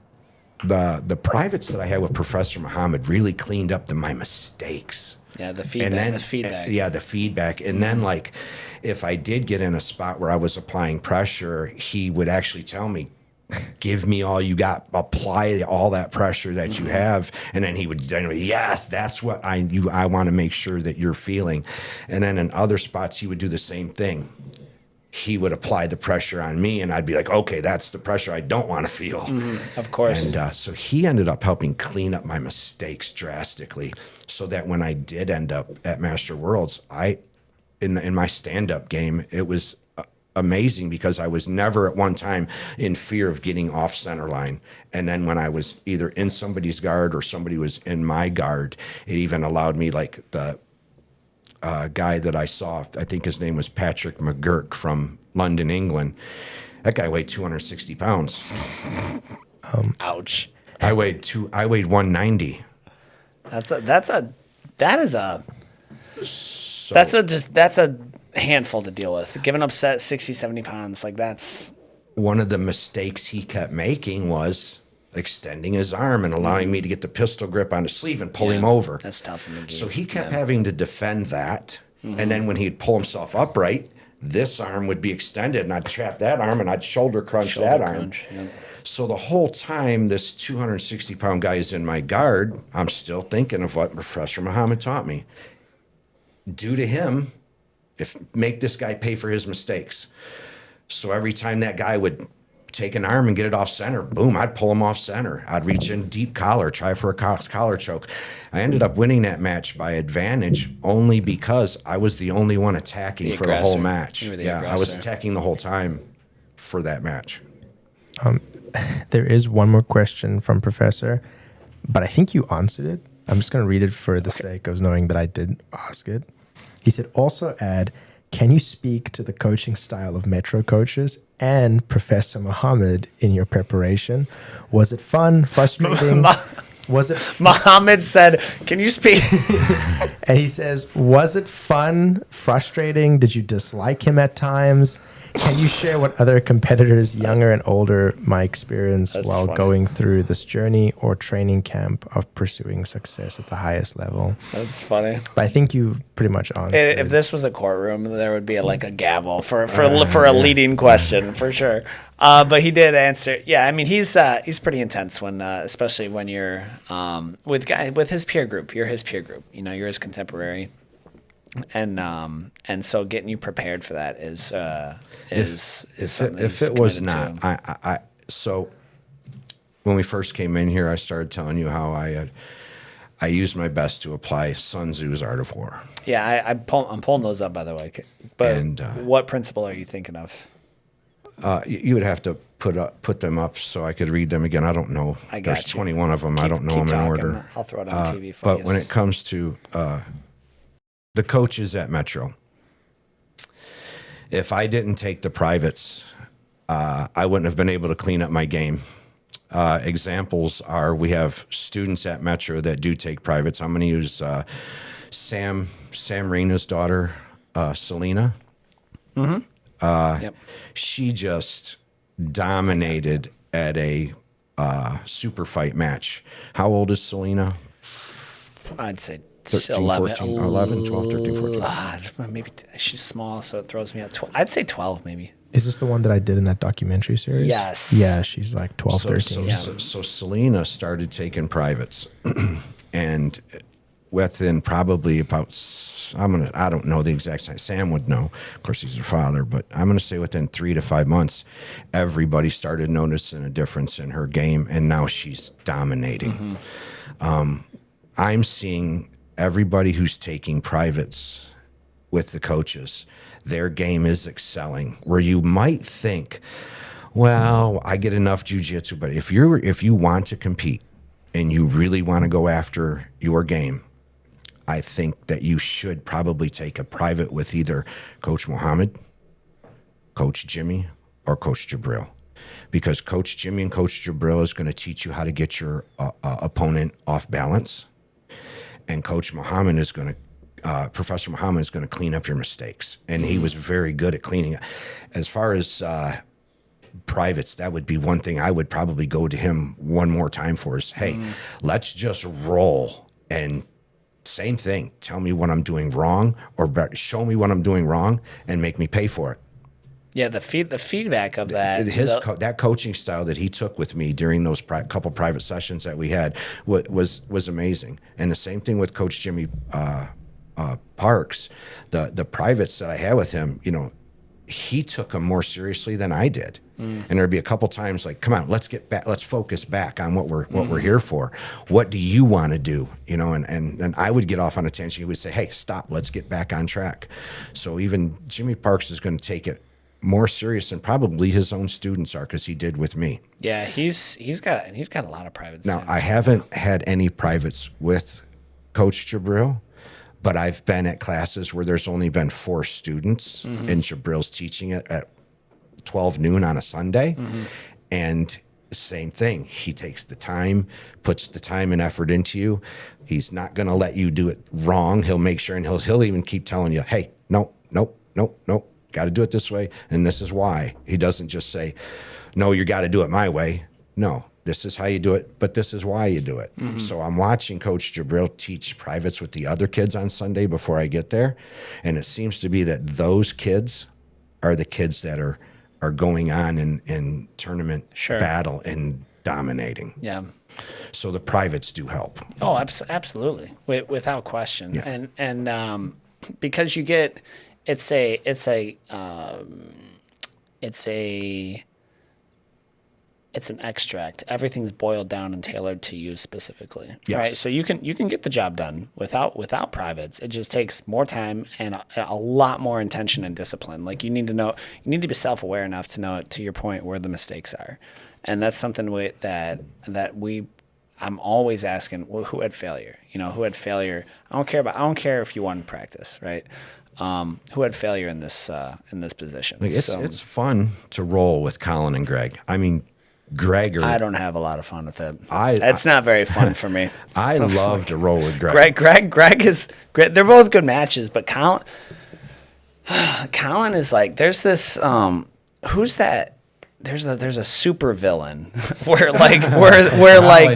the privates that I had with Professor Muhammad really cleaned up my mistakes. Yeah, the feedback. Yeah, the feedback. And then, like, if I did get in a spot where I was applying pressure, he would actually tell me, give me all you got, apply all that pressure that you have. And then he would generally, yes, that's what I want to make sure that you're feeling. And then in other spots, he would do the same thing. He would apply the pressure on me, and I'd be like, okay, that's the pressure I don't want to feel. Of course. And so he ended up helping clean up my mistakes drastically, so that when I did end up at Master Worlds, in my stand-up game, it was amazing because I was never at one time in fear of getting off center line. And then when I was either in somebody's guard or somebody was in my guard, it even allowed me, like the guy that I saw, I think his name was Patrick McGurk from London, England. That guy weighed 260 pounds. Ouch. I weighed 190. That's a handful to deal with. Giving up 60, 70 pounds, like that's one of the mistakes he kept making was extending his arm and allowing me to get the pistol grip on his sleeve and pull him over. That's tough. So he kept having to defend that. And then when he'd pull himself upright, this arm would be extended and I'd trap that arm and I'd shoulder crunch that arm. Yeah. So the whole time this 260-pound guy is in my guard, I'm still thinking of what Professor Muhammad taught me. Do to him, make this guy pay for his mistakes. So every time that guy would take an arm and get it off center, boom, I'd pull him off center. I'd reach in deep collar, try for a collar choke. I ended up winning that match by advantage only because I was the only one attacking for the whole match. Yeah, I was attacking the whole time for that match. There is one more question from Professor, but I think you answered it. I'm just going to read it for the sake of knowing that I did ask it. He said, also add, can you speak to the coaching style of Metro coaches and Professor Muhammad in your preparation? Was it fun, frustrating? Was it Muhammad said, can you speak? And he says, was it fun, frustrating? Did you dislike him at times? Can you share what other competitors, younger and older, might experience while going through this journey or training camp of pursuing success at the highest level? That's funny. But I think you pretty much answered. If this was a courtroom, there would be like a gavel for a leading question for sure. But he did answer. Yeah, I mean he's pretty intense when, especially when you're with his peer group. You're his peer group. You know, you're his contemporary. And so getting you prepared for that is if it was not so when we first came in here I started telling you how I used my best to apply Sun Tzu's Art of War. Yeah, I'm pulling those up by the way. But what principle are you thinking of? You would have to put them up so I could read them again. I don't know. There's 21 of them. I don't know them in order. I'll throw it on TV for you. But you. when it comes to the coaches at Metro, if I didn't take the privates, I wouldn't have been able to clean up my game. Examples are we have students at Metro that do take privates. I'm going to use Sam Rena's daughter, Selena. Mm-hmm. She just dominated at a super fight match. How old is Selena? I'd say 13, 11, 14, 11, 12, 13, 14. Maybe she's small, so it throws me out. I'd say 12, maybe. Is this the one that I did in that documentary series? Yes. Yeah, she's like 12, 13. So Selena started taking privates, and within probably about, I don't know the exact time. Sam would know. Of course, he's her father, but I'm going to say within 3 to 5 months, everybody started noticing a difference in her game, and now she's dominating. Mm-hmm. I'm seeing everybody who's taking privates with the coaches, their game is excelling. Where you might think, well, I get enough jiu-jitsu, but if you want to compete and you really want to go after your game, I think that you should probably take a private with either Coach Muhammad, Coach Jimmy, or Coach Jabril. Because Coach Jimmy and Coach Jabril is going to teach you how to get your opponent off balance. And Coach Muhammad is going to, Professor Muhammad is going to clean up your mistakes. And he was very good at cleaning up. As far as privates, that would be one thing I would probably go to him one more time for is, hey, let's just roll. And same thing, tell me what I'm doing wrong or show me what I'm doing wrong and make me pay for it. Yeah, the feedback of that. That coaching style that he took with me during those couple private sessions that we had was amazing. And the same thing with Coach Jimmy Parks. The privates that I had with him, you know, he took them more seriously than I did. And there'd be a couple times like, come on, let's get back, let's focus back on what we're here for. What do you want to do? You know, and I would get off on a tangent. He would say, hey, stop, let's get back on track. So even Jimmy Parks is going to take it more serious than probably his own students are, because he did with me. Yeah, he's got a lot of privates. Now, I haven't had any privates with Coach Jabril, but I've been at classes where there's only been 4 students, and Jabril's teaching it at 12 noon on a Sunday, and same thing. He takes the time, puts the time and effort into you. He's not going to let you do it wrong. He'll make sure, and he'll even keep telling you, hey, no, got to do it this way, and this is why. He doesn't just say, no, you got to do it my way. No, this is how you do it, but this is why you do it. So I'm watching Coach Jabril teach privates with the other kids on Sunday before I get there, and it seems to be that those kids are the kids that are going on in tournament battle and dominating. Yeah. So the privates do help. Oh, absolutely, without question. Yeah. And because you get, it's an extract. Everything's boiled down and tailored to you specifically, right? So you can get the job done without privates. It just takes more time and a lot more intention and discipline. Like you need to be self-aware enough to know, to your point, where the mistakes are, and that's something I'm always asking. Well, who had failure? Who had failure? I don't care if you won practice, right? Who had failure in this position? It's fun to roll with Colin and Greg. I mean, I don't have a lot of fun with it. It's not very fun for me. I love to roll with Greg. Greg is great. They're both good matches, but Colin is like, there's this who's that? There's a super villain where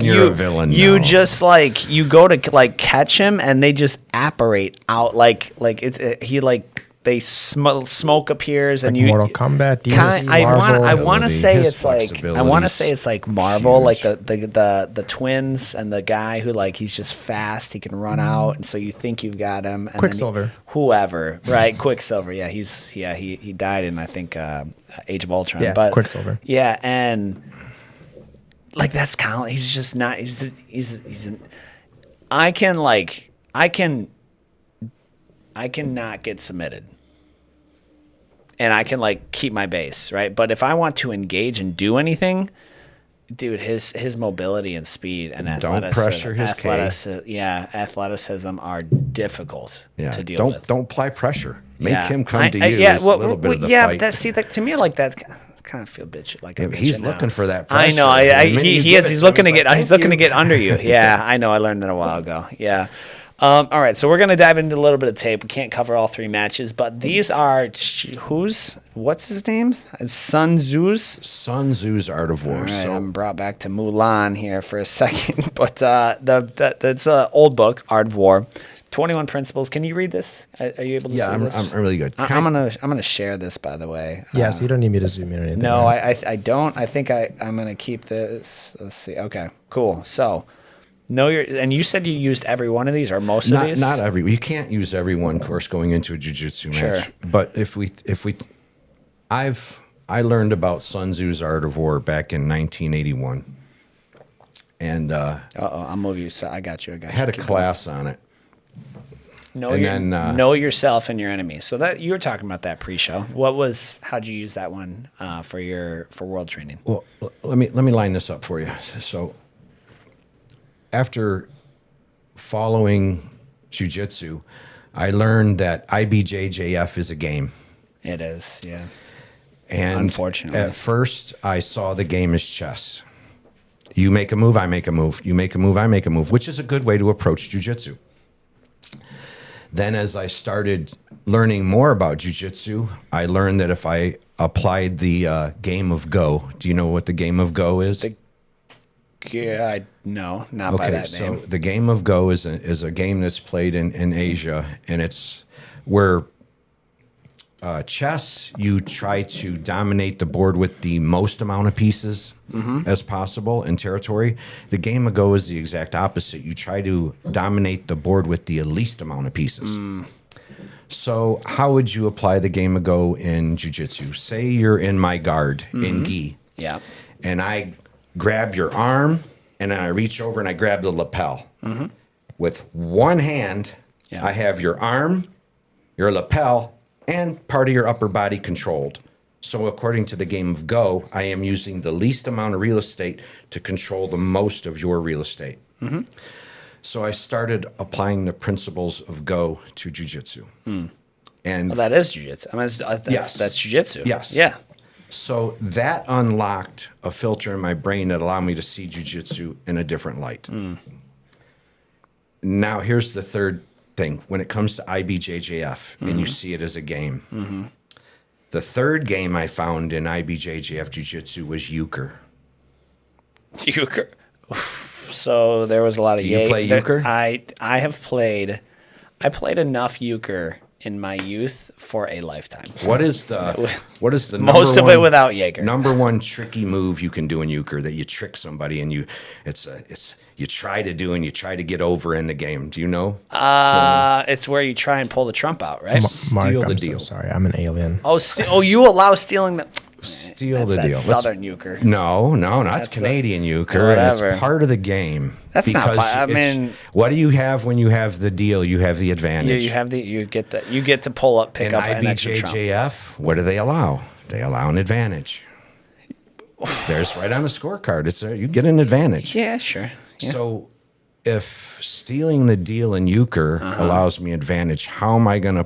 you're a villain, you just like you go to like catch him and they just apparate out they smoke appears and you Mortal Kombat. I want to say his it's like Marvel, like the twins and the guy who like he's just fast, he can run out, and so you think you've got him. And Quicksilver. Whoever, right? Quicksilver. Yeah, he died in I think Age of Ultron. Yeah, but Quicksilver. Yeah, and like that's kind of he's just not. I cannot get submitted. And I can like keep my base, right? But if I want to engage and do anything, dude, his mobility and speed and athleticism are difficult to deal with. Don't apply pressure. Make him come to you. A little bit of the fight. To me, like that kind of feel bitchy. Like he's looking for that pressure. I know. He is. He's looking to get under you. Yeah, I know. I learned that a while ago. Yeah. All right, so we're going to dive into a little bit of tape. We can't cover all three matches, but these are what's his name? It's Sun Tzu's? Sun Tzu's Art of War. All right, I'm brought back to Mulan here for a second, but that's an old book, Art of War. 21 Principles. Can you read this? Are you able to see this? Yeah, I'm really good. I'm gonna share this, by the way. Yeah, so you don't need me to zoom in or anything. No, right? I don't. I think I'm going to keep this. Let's see. Okay, cool. So... and you said you used every one of these or most of these? Not every. You can't use every one course going into a jiu-jitsu match. But I learned about Sun Tzu's Art of War back in 1981. And I'll move you. So I got you. I had a class on it. Know yourself and your enemy. So that you were talking about that pre-show. How'd you use that one for world training? Well, let me line this up for you. So after following jiu-jitsu, I learned that IBJJF is a game. It is, yeah. And unfortunately, at first, I saw the game as chess. You make a move, I make a move. You make a move, I make a move, which is a good way to approach jiu-jitsu. Then as I started learning more about jiu-jitsu, I learned that if I applied the game of Go, do you know what the game of Go is? No, not by that name. So the game of Go is a game that's played in Asia, and it's where chess, you try to dominate the board with the most amount of pieces as possible in territory. The game of Go is the exact opposite. You try to dominate the board with the least amount of pieces. So how would you apply the game of Go in jiu-jitsu? Say you're in my guard in gi. Yeah. And I grab your arm, and then I reach over and I grab the lapel. With one hand, I have your arm, your lapel, and part of your upper body controlled. So according to the game of Go, I am using the least amount of real estate to control the most of your real estate. So I started applying the principles of Go to jiu-jitsu. And that is jiu-jitsu. I mean, that's jiu-jitsu. Yes. Yeah. So that unlocked a filter in my brain that allowed me to see jiu-jitsu in a different light. Now, here's the third thing. When it comes to IBJJF and you see it as a game, the third game I found in IBJJF jiu-jitsu was euchre. Euchre. So there was a lot of Do you play euchre? I have played. I played enough euchre in my youth for a lifetime. What is the Most of it without Jaeger. number one tricky move you can do in euchre that you trick somebody and you try to do and you try to get over in the game? Do you know? It's where you try and pull the trump out, right? Mark, Steal the I'm deal. So sorry, I'm an alien. Oh, you allow stealing the. Steal That's the that deal. Southern euchre. No, not That's Canadian euchre. whatever. It's part of the game. That's not because I it's- mean- what do you have when you have the deal? You have the advantage. You get to pull up, pick In up an extra trump. IBJJF, what do they allow? They allow an advantage. There's right on the scorecard. It's there. You get an advantage. Yeah, sure. Yeah. So if stealing the deal in euchre allows me advantage, how am I going to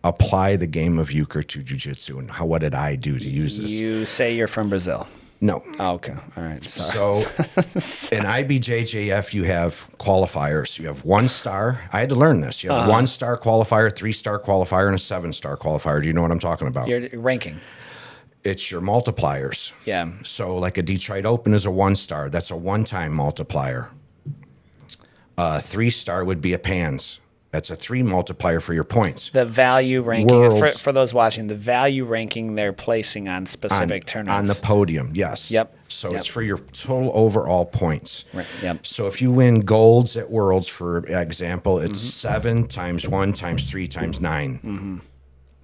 apply the game of euchre to jiu-jitsu, and what did I do to use this? You say you're from Brazil. No. Oh, okay. All right. Sorry. So in IBJJF, you have qualifiers. You have 1 star. I had to learn this. You have a 1-star qualifier, 3-star qualifier, and a 7-star qualifier. Do you know what I'm talking about? Your ranking. It's your multipliers. Yeah. So like a Detroit Open is a 1-star. That's a one-time multiplier. 3-star would be a PANS. That's a 3 multiplier for your points. The value ranking Worlds. for those watching, the value ranking they're placing on specific tournaments. On the podium, yes. Yep. So Yep. it's for your total overall points. Right, yep. So if you win golds at Worlds, for example, it's 7 times 1 times 3 times 9.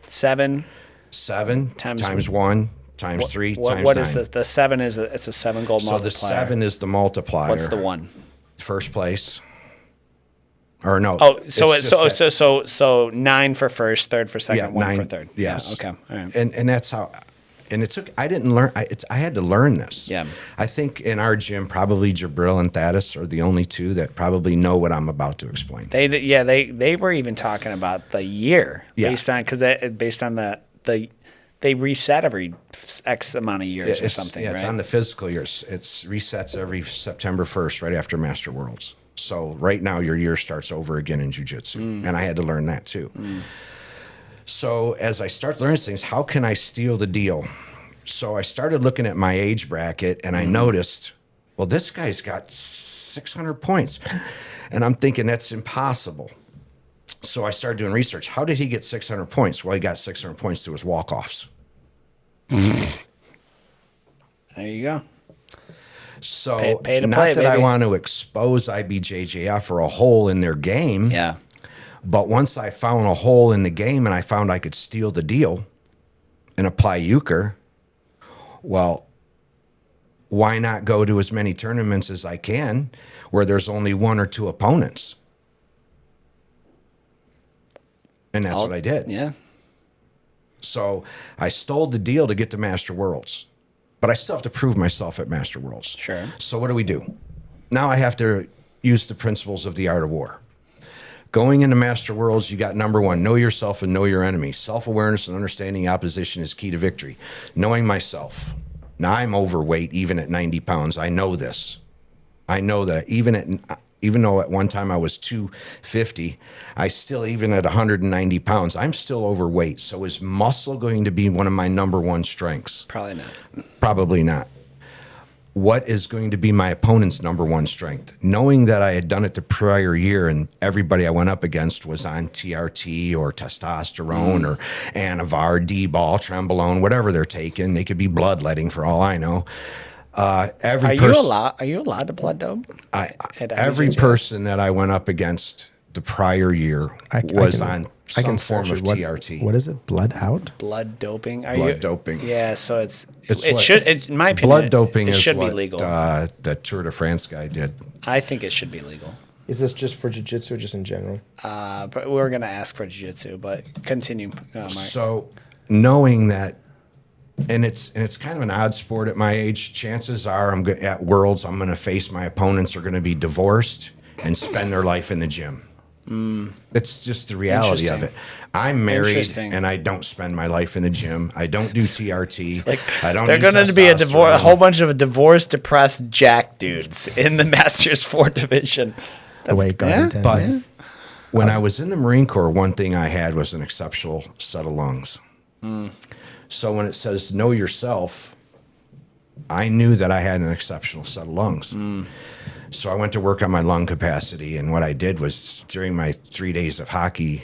7. 7 Times- times 1 times 3 times What 9. is the 7 it's a 7 gold So multiplier. the 7 is the multiplier. What's the 1? First place. Or no. Oh, so it's just that- so 9 for first, 3rd for second, Yeah, 1 for 9, third. yes. Yeah, okay. All right. And that's how. And it took. I didn't learn. I had to learn this. Yeah. I think in our gym, probably Jabril and Thaddeus are the only two that probably know what I'm about to explain. They were even talking about the year Yeah. based on the they reset every X amount of years or something. Yeah, it's right? on the physical years. It's resets every September 1st, right after Master Worlds. So right now your year starts over again in jiu-jitsu. And I had to learn that too. So as I start learning things, how can I steal the deal? So I started looking at my age bracket and I noticed, well, this guy's got 600 points. And I'm thinking that's impossible. So I started doing research. How did he get 600 points? Well, he got 600 points through his walk-offs. There you go. So Pay to not play, that I baby. want to expose IBJJF for a hole in their game. Yeah. But once I found a hole in the game and I found I could steal the deal and apply euchre, well, why not go to as many tournaments as I can where there's only 1 or 2 opponents? And that's what I did. Yeah. So I stole the deal to get to Master Worlds. But I still have to prove myself at Master Worlds. Sure. So what do? Now I have to use the principles of the art of war. Going into Master Worlds, you got number 1, know yourself and know your enemy. Self-awareness and understanding opposition is key to victory. Knowing myself. Now I'm overweight even at 90 pounds. I know this. I know that even though at one time I was 250, I still, even at 190 pounds, I'm still overweight. So is muscle going to be one of my number 1 strengths? Probably not. Probably not. What is going to be my opponent's number 1 strength? Knowing that I had done it the prior year and everybody I went up against was on TRT or testosterone or Anavar, D-ball, Trembolone, whatever they're taking. They could be bloodletting for all I know. Are you allowed to blood dope? Every person that I went up against the prior year was on some form of TRT. What is it? Blood out? Blood doping. Blood doping. Yeah, so It's should, in my opinion, Blood doping it is should what be legal. the Tour de France guy did. I think it should be legal. Is this just for jiu-jitsu or just in general? But we're gonna ask for jiu-jitsu, but continue, Mark. So knowing that, and it's kind of an odd sport at my age. Chances are at Worlds, I'm going to face my opponents are going to be divorced and spend their life in the gym. It's just the reality of it. I'm married Interesting. and I don't spend my life in the gym. I don't do TRT. Like, I don't. they're need going to be a testosterone. whole bunch of divorced, depressed jack dudes in the Masters 4 division. The way God intended. But when I was in the Marine Corps, one thing I had was an exceptional set of lungs. So when it says know yourself, I knew that I had an exceptional set of lungs. So I went to work on my lung capacity, and what I did was during my 3 days of hockey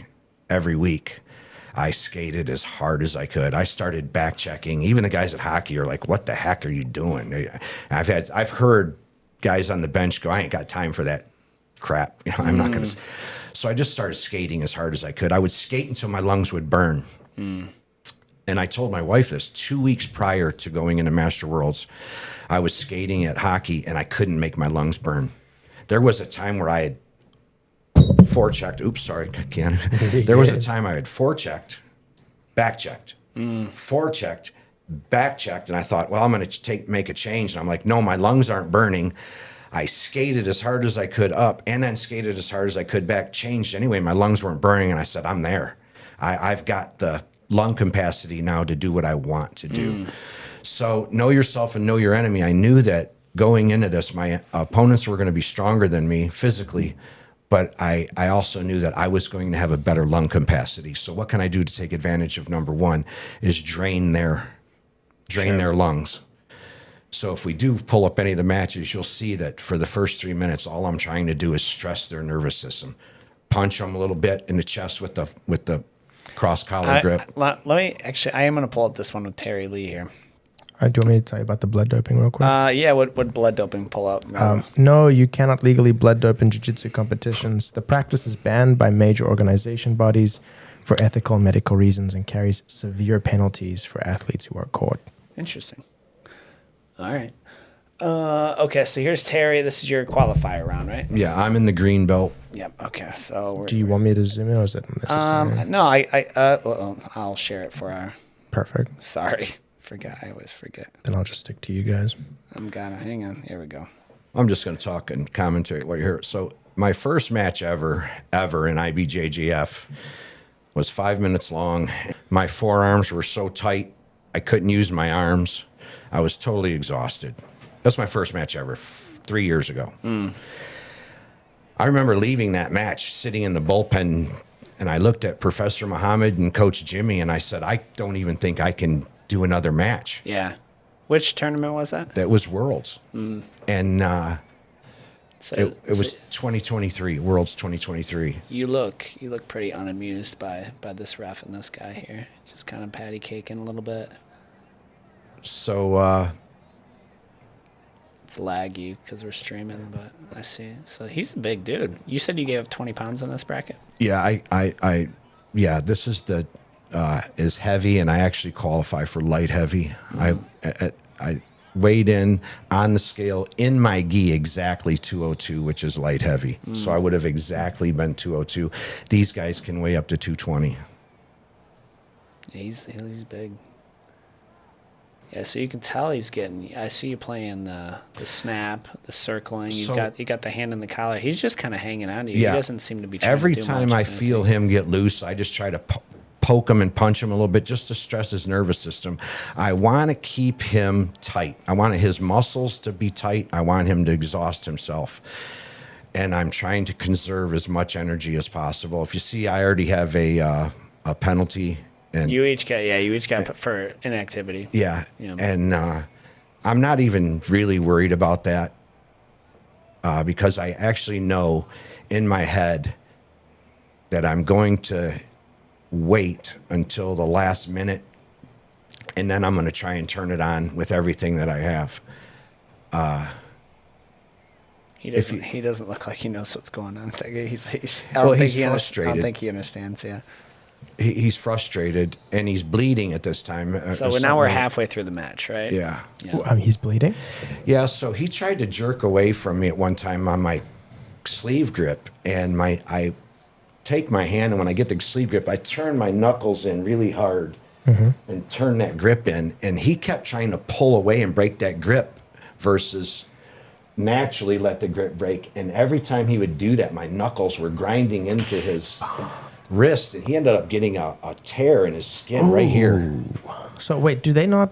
every week, I skated as hard as I could. I started back checking. Even the guys at hockey are like, "What the heck are you doing?" I've heard guys on the bench go, "I ain't got time for that crap. You know, I'm not gonna." So I just started skating as hard as I could. I would skate until my lungs would burn. And I told my wife this 2 weeks prior to going into Master Worlds. I was skating at hockey and I couldn't make my lungs burn. There was a time where I had forechecked. Oops, sorry, can't. There was a time I had forechecked, backchecked, forechecked, backchecked, and I thought, well, I'm going to make a change. And I'm like, no, my lungs aren't burning. I skated as hard as I could up and then skated as hard as I could back, changed anyway. My lungs weren't burning, and I said, I'm there. I've got the lung capacity now to do what I want to do. So know yourself and know your enemy. I knew that going into this, my opponents were going to be stronger than me physically, but I also knew that I was going to have a better lung capacity. So what can I do to take advantage of number one is drain their lungs. So if we do pull up any of the matches, you'll see that for the first 3 minutes, all I'm trying to do is stress their nervous system, punch them a little bit in the chest with the cross collar grip. Let me actually. I am going to pull up this one with Terry Lee here. Do you want me to tell you about the blood doping real quick? Yeah. What blood doping pull up? No, you cannot legally blood dope in jiu-jitsu competitions. The practice is banned by major organization bodies for ethical and medical reasons and carries severe penalties for athletes who are caught. Interesting. All right. Okay, so here's Terry. This is your qualifier round, right? Yeah, I'm in the green belt. Yep. Okay. So Do you want me to zoom in or is it necessary? no, well, I'll share it for our. Perfect. Sorry, I always forget. Then I'll just stick to you guys. Hang on. Here we go. I'm just going to talk and commentary what you hear. So my first match ever in IBJJF was 5 minutes long. My forearms were so tight, I couldn't use my arms. I was totally exhausted. That's my first match ever, 3 years ago. I remember leaving that match, sitting in the bullpen, and I looked at Professor Muhammad and Coach Jimmy, and I said, I don't even think I can do another match. Yeah. Which tournament was that? That was Worlds. And So it was 2023, Worlds 2023. You look pretty unamused by this ref and this guy here. Just kind of patty caking a little bit. So it's laggy because we're streaming, but I see. So he's a big dude. You said you gave up 20 pounds on this bracket? yeah, yeah, this is is heavy, and I actually qualify for light heavy. I weighed in on the scale in my gi exactly 202, which is light heavy. So I would have exactly been 202. These guys can weigh up to 220. He's big. Yeah, so you can tell he's getting. I see you playing the snap, the circling. You got the hand in the collar. He's just kind of hanging on to you. Yeah. He doesn't seem to be. Trying Every to do time much I of anything. feel him get loose, I just try to poke him and punch him a little bit just to stress his nervous system. I want to keep him tight. I want his muscles to be tight. I want him to exhaust himself. And I'm trying to conserve as much energy as possible. If you see, I already have a penalty. And You each got for inactivity. yeah. Yeah. And I'm not even really worried about that because I actually know in my head that I'm going to wait until the last minute, and then I'm going to try and turn it on with everything that I have. He doesn't look like he knows what's going on. He's frustrated. I don't think he understands. Yeah. He's frustrated, and he's bleeding at this time. So now we're halfway through the match, right? Yeah. He's bleeding? Yeah, so he tried to jerk away from me at one time on my sleeve grip, and I take my hand, and when I get the sleeve grip, I turn my knuckles in really hard and turn that grip in, and he kept trying to pull away and break that grip versus naturally let the grip break. And every time he would do that, my knuckles were grinding into his wrist, and he ended up getting a tear in his skin right here. So wait, do they not?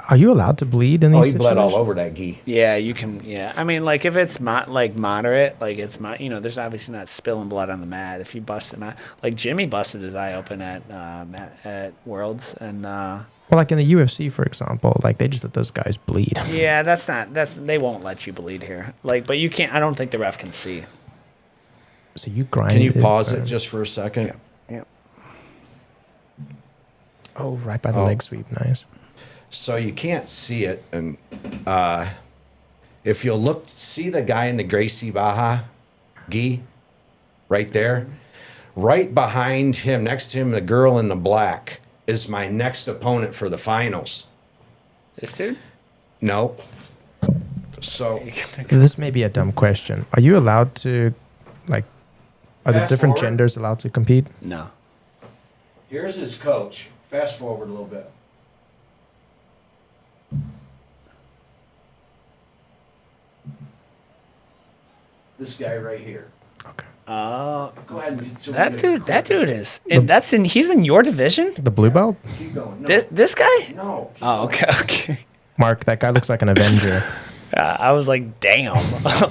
Are you allowed to bleed in these Oh, he situations? bled all over that gi. Yeah, you can. Yeah, I mean, like if it's moderate, like it's there's obviously not spilling blood on the mat. If you busted like Jimmy busted his eye open at Worlds, and Well, like in the UFC, for example, like they just let those guys bleed. yeah, they won't let you bleed here. Like, but you can't. I don't think the ref can see. So you grind. Can you pause it just for a second? Yeah. Oh, right by the leg sweep. Nice. So you can't see it, and if you'll see the guy in the Gracie Baja gi right there, right behind him, next to him, the girl in the black is my next opponent for the finals. This dude. No. So This may be a dumb question. Are you allowed to, like, are the Fast different forward. genders allowed to compete? No. here's his coach. Fast forward a little bit. This guy right here. Okay. Oh, Go ahead and that dude is. And he's in your division. The blue belt? Keep going. No. This guy. No. keep Oh, going. okay. Okay. Mark, that guy looks like an Avenger. I was like, damn.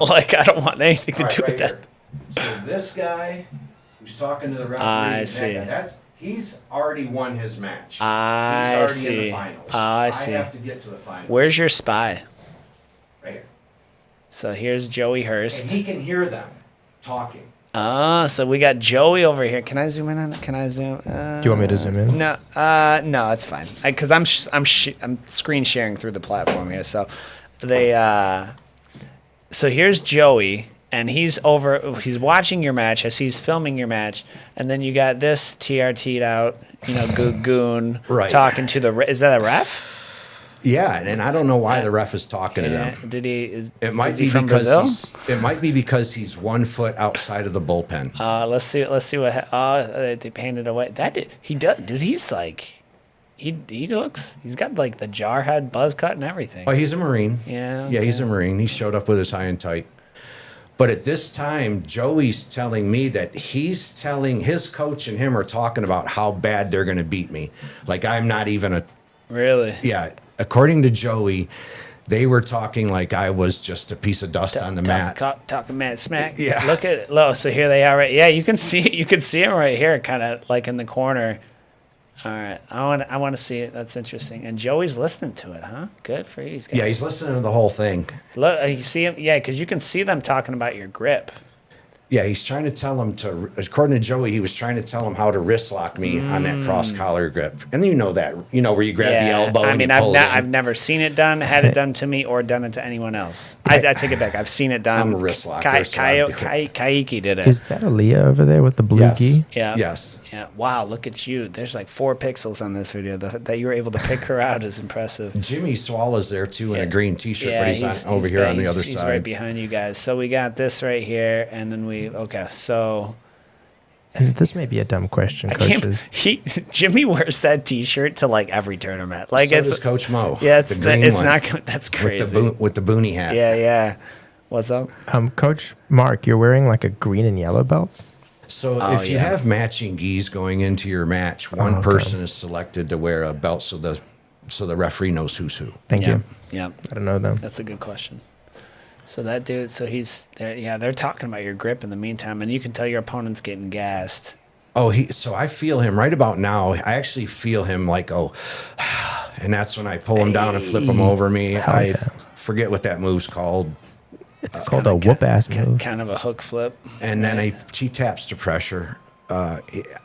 Like I don't want anything to All right, do right with that. here. So this guy who's talking to the referee, I that see. guy, he's already won his match. I he's already in see. the finals. I see. I have to get to the finals. Where's your spy? Right here. So here's Joey And Hurst. he can hear them talking. So we got Joey over here. Can I zoom in on it? Can I zoom? Do you want me to zoom in? No, it's fine. Because I'm screen sharing through the platform here. So so here's Joey, and he's watching your match as he's filming your match, and then you got this TRT'd out, goon Right. talking to is that a ref? Yeah, and I don't know why the ref is talking to them. Did he? It might is he be from because Brazil? it might be because he's 1 foot outside of the bullpen. Let's see what. They painted away. He does, dude. He's like, he's got like the jarhead buzz cut and everything. Oh, he's a Marine. Yeah, Yeah, he's okay. a Marine. He showed up with his high and tight. But at this time, Joey's telling me that he's telling his coach and him are talking about how bad they're going to beat me. Like I'm not even a. Really? Yeah, according to Joey, they were talking like I was just a piece of dust on the mat. Talking mad smack. Yeah. Look at so here they are. Right. Yeah, you can see him right here, kind of like in the corner. All right, I want to see it. That's interesting. And Joey's listening to it, huh? Good for you. Yeah, he's listening to the whole thing. Look, you see him. Yeah, because you can see them talking about your grip. Yeah, he's trying to tell him to, according to Joey, he was trying to tell him how to wrist lock me on that cross collar grip. And you know that, where you grab the elbow I and mean, you pull it in. I've never seen it done, had it done to me, or done it to anyone else. I take it back. I've seen it done. I'm a wrist locker, so I have to Kaiki did it. Is that Aaliyah over there with the blue Yes. gi? Yeah. Yes. Yeah. Wow. Look at you. There's like 4 pixels on this video. That you were able to pick her out is impressive. Jimmy Swallow's there too in a green T-shirt, Yeah, but he's over here on the other he's side. right behind you guys. So we got this right here, and then so And this may be a dumb question, coaches. Jimmy wears that T-shirt to like every tournament. Like So it's does Coach Mo. yeah, the green one, that's crazy. with the boonie hat. Yeah. What's up? Coach Mark, you're wearing like a green and yellow belt? So Oh, if you yeah. have matching gis going into your match, one okay. person is selected to wear a belt so the referee knows who's who. Thank you. Yeah. I don't know them. That's a good question. So that dude, he's there. Yeah, they're talking about your grip in the meantime, and you can tell your opponent's getting gassed. Oh, so I feel him right about now. I actually feel him like, and that's when I pull him down and flip him over me. Hell I yeah. forget what that move's called. It's called a whoop ass move. Kind of a hook flip. And then he taps to pressure.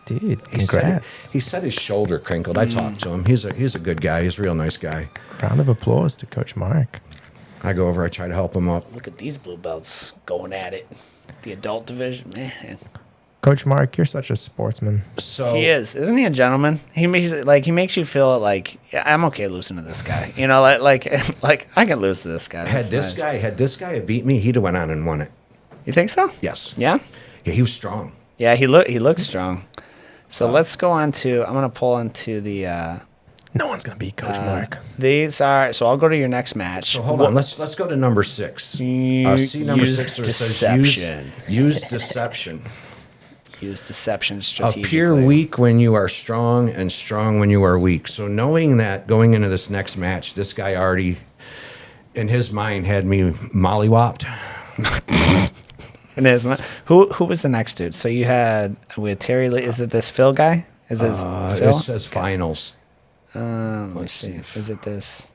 Dude, He said, congrats. he said his shoulder crinkled. I talked to him. He's a good guy. He's a real nice guy. Round of applause to Coach Mark. I go over. I try to help him up. Look at these blue belts going at it. The adult division, man. Coach Mark, you're such a sportsman. So He is, isn't he a gentleman? He makes you feel like I'm okay losing to this guy. Like I can lose to this guy. had That's this guy had beat me, he'd have went on and won it. You think so? Yes. Yeah. Yeah, he was strong. Yeah, he looks strong. So let's go on to. I'm gonna pull into the No one's gonna beat Coach Mark. These are so. I'll go to your next match. So hold on. Let's go to number 6. See number Use 6 where it says deception. use deception. Use deception strategically. Appear weak when you are strong and strong when you are weak. So knowing that going into this next match, this guy already, in his mind, had me mollywopped. It is. Who was the next dude? So you had with Terry Lee. Is it this Phil guy? Is it Phil? It says finals. Let's see. Is it this?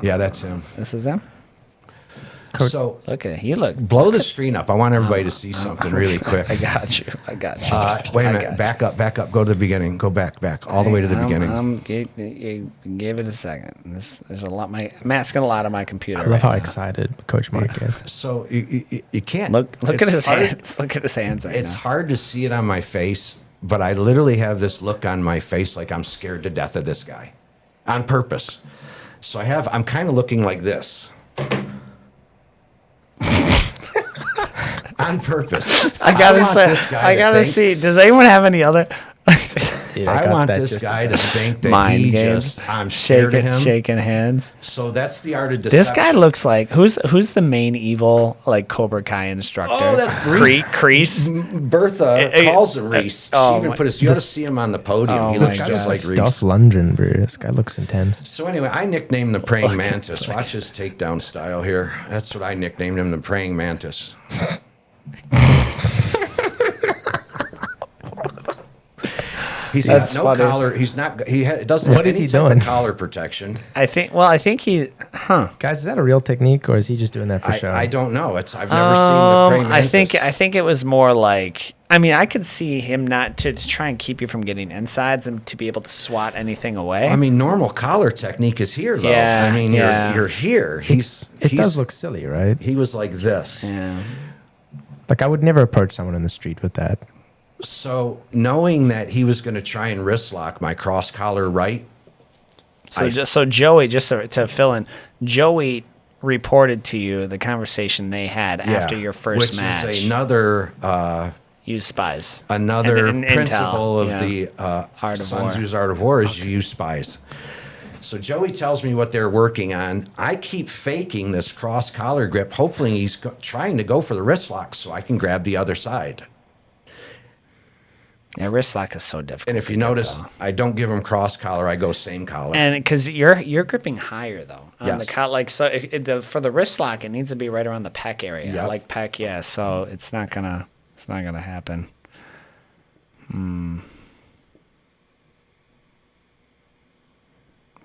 Yeah, that's him. This is him? So Look at you. Look. blow the screen up. I want everybody to see something really quick. I got you. Wait a minute. Back up. Go to the beginning. Go back. All the way to the beginning. Give it a second. There's a lot. I'm asking a lot of my computer. I love how excited Coach Mark gets. So you can't Look at it's his hard- hands. Look at his hands right It's now. hard to see it on my face, but I literally have this look on my face like I'm scared to death of this guy, on purpose. So I'm kind of looking like this. On purpose. I gotta want say. this guy I to gotta think- see. Does anyone have any other? Dude, I got want that this just guy in to time. think that Mind he games. I'm scared of him. Shaking hands. So that's the art of deception. This guy looks like who's the main evil like Cobra Kai instructor? Oh, that's Reese. Crease. Bertha calls him Reese. oh She even my- put his. You ought to see him on the podium. Oh he my looks just God. like Reese. Duff Lundgren, bro. This guy looks intense. So anyway, I nicknamed the praying mantis. Watch his takedown style here. That's what I nicknamed him, the praying mantis. He's got That's no funny. collar. He's not. Doesn't have What is any he type doing? of collar protection. I think he. Guys, is that a real technique or is he just doing that for show? I don't know. I've never seen the praying mantis. I think it was more like. I mean, I could see him not to try and keep you from getting insides and to be able to swat anything away. I mean, normal collar technique is here, though. Yeah, I mean, yeah. you're here. It does look silly, right? He was like this. yeah. Like I would never approach someone in the street with that. So knowing that he was going to try and wrist lock my cross collar right. So Joey, just to fill in, Joey reported to you the conversation they had after your first match. Which is another Use spies. another And principle intel, of the Art of Sun War. Tzu's Art of War is you use spies. So Joey tells me what they're working on. I keep faking this cross collar grip. Hopefully he's trying to go for the wrist lock so I can grab the other side. Yeah, wrist lock is so difficult. And if you notice, I don't give him cross collar. I go same collar. And because you're gripping higher though on the Yes. collar, like so for the wrist lock, it needs to be right around the pec area, Yep. like pec. Yeah, so it's not gonna happen.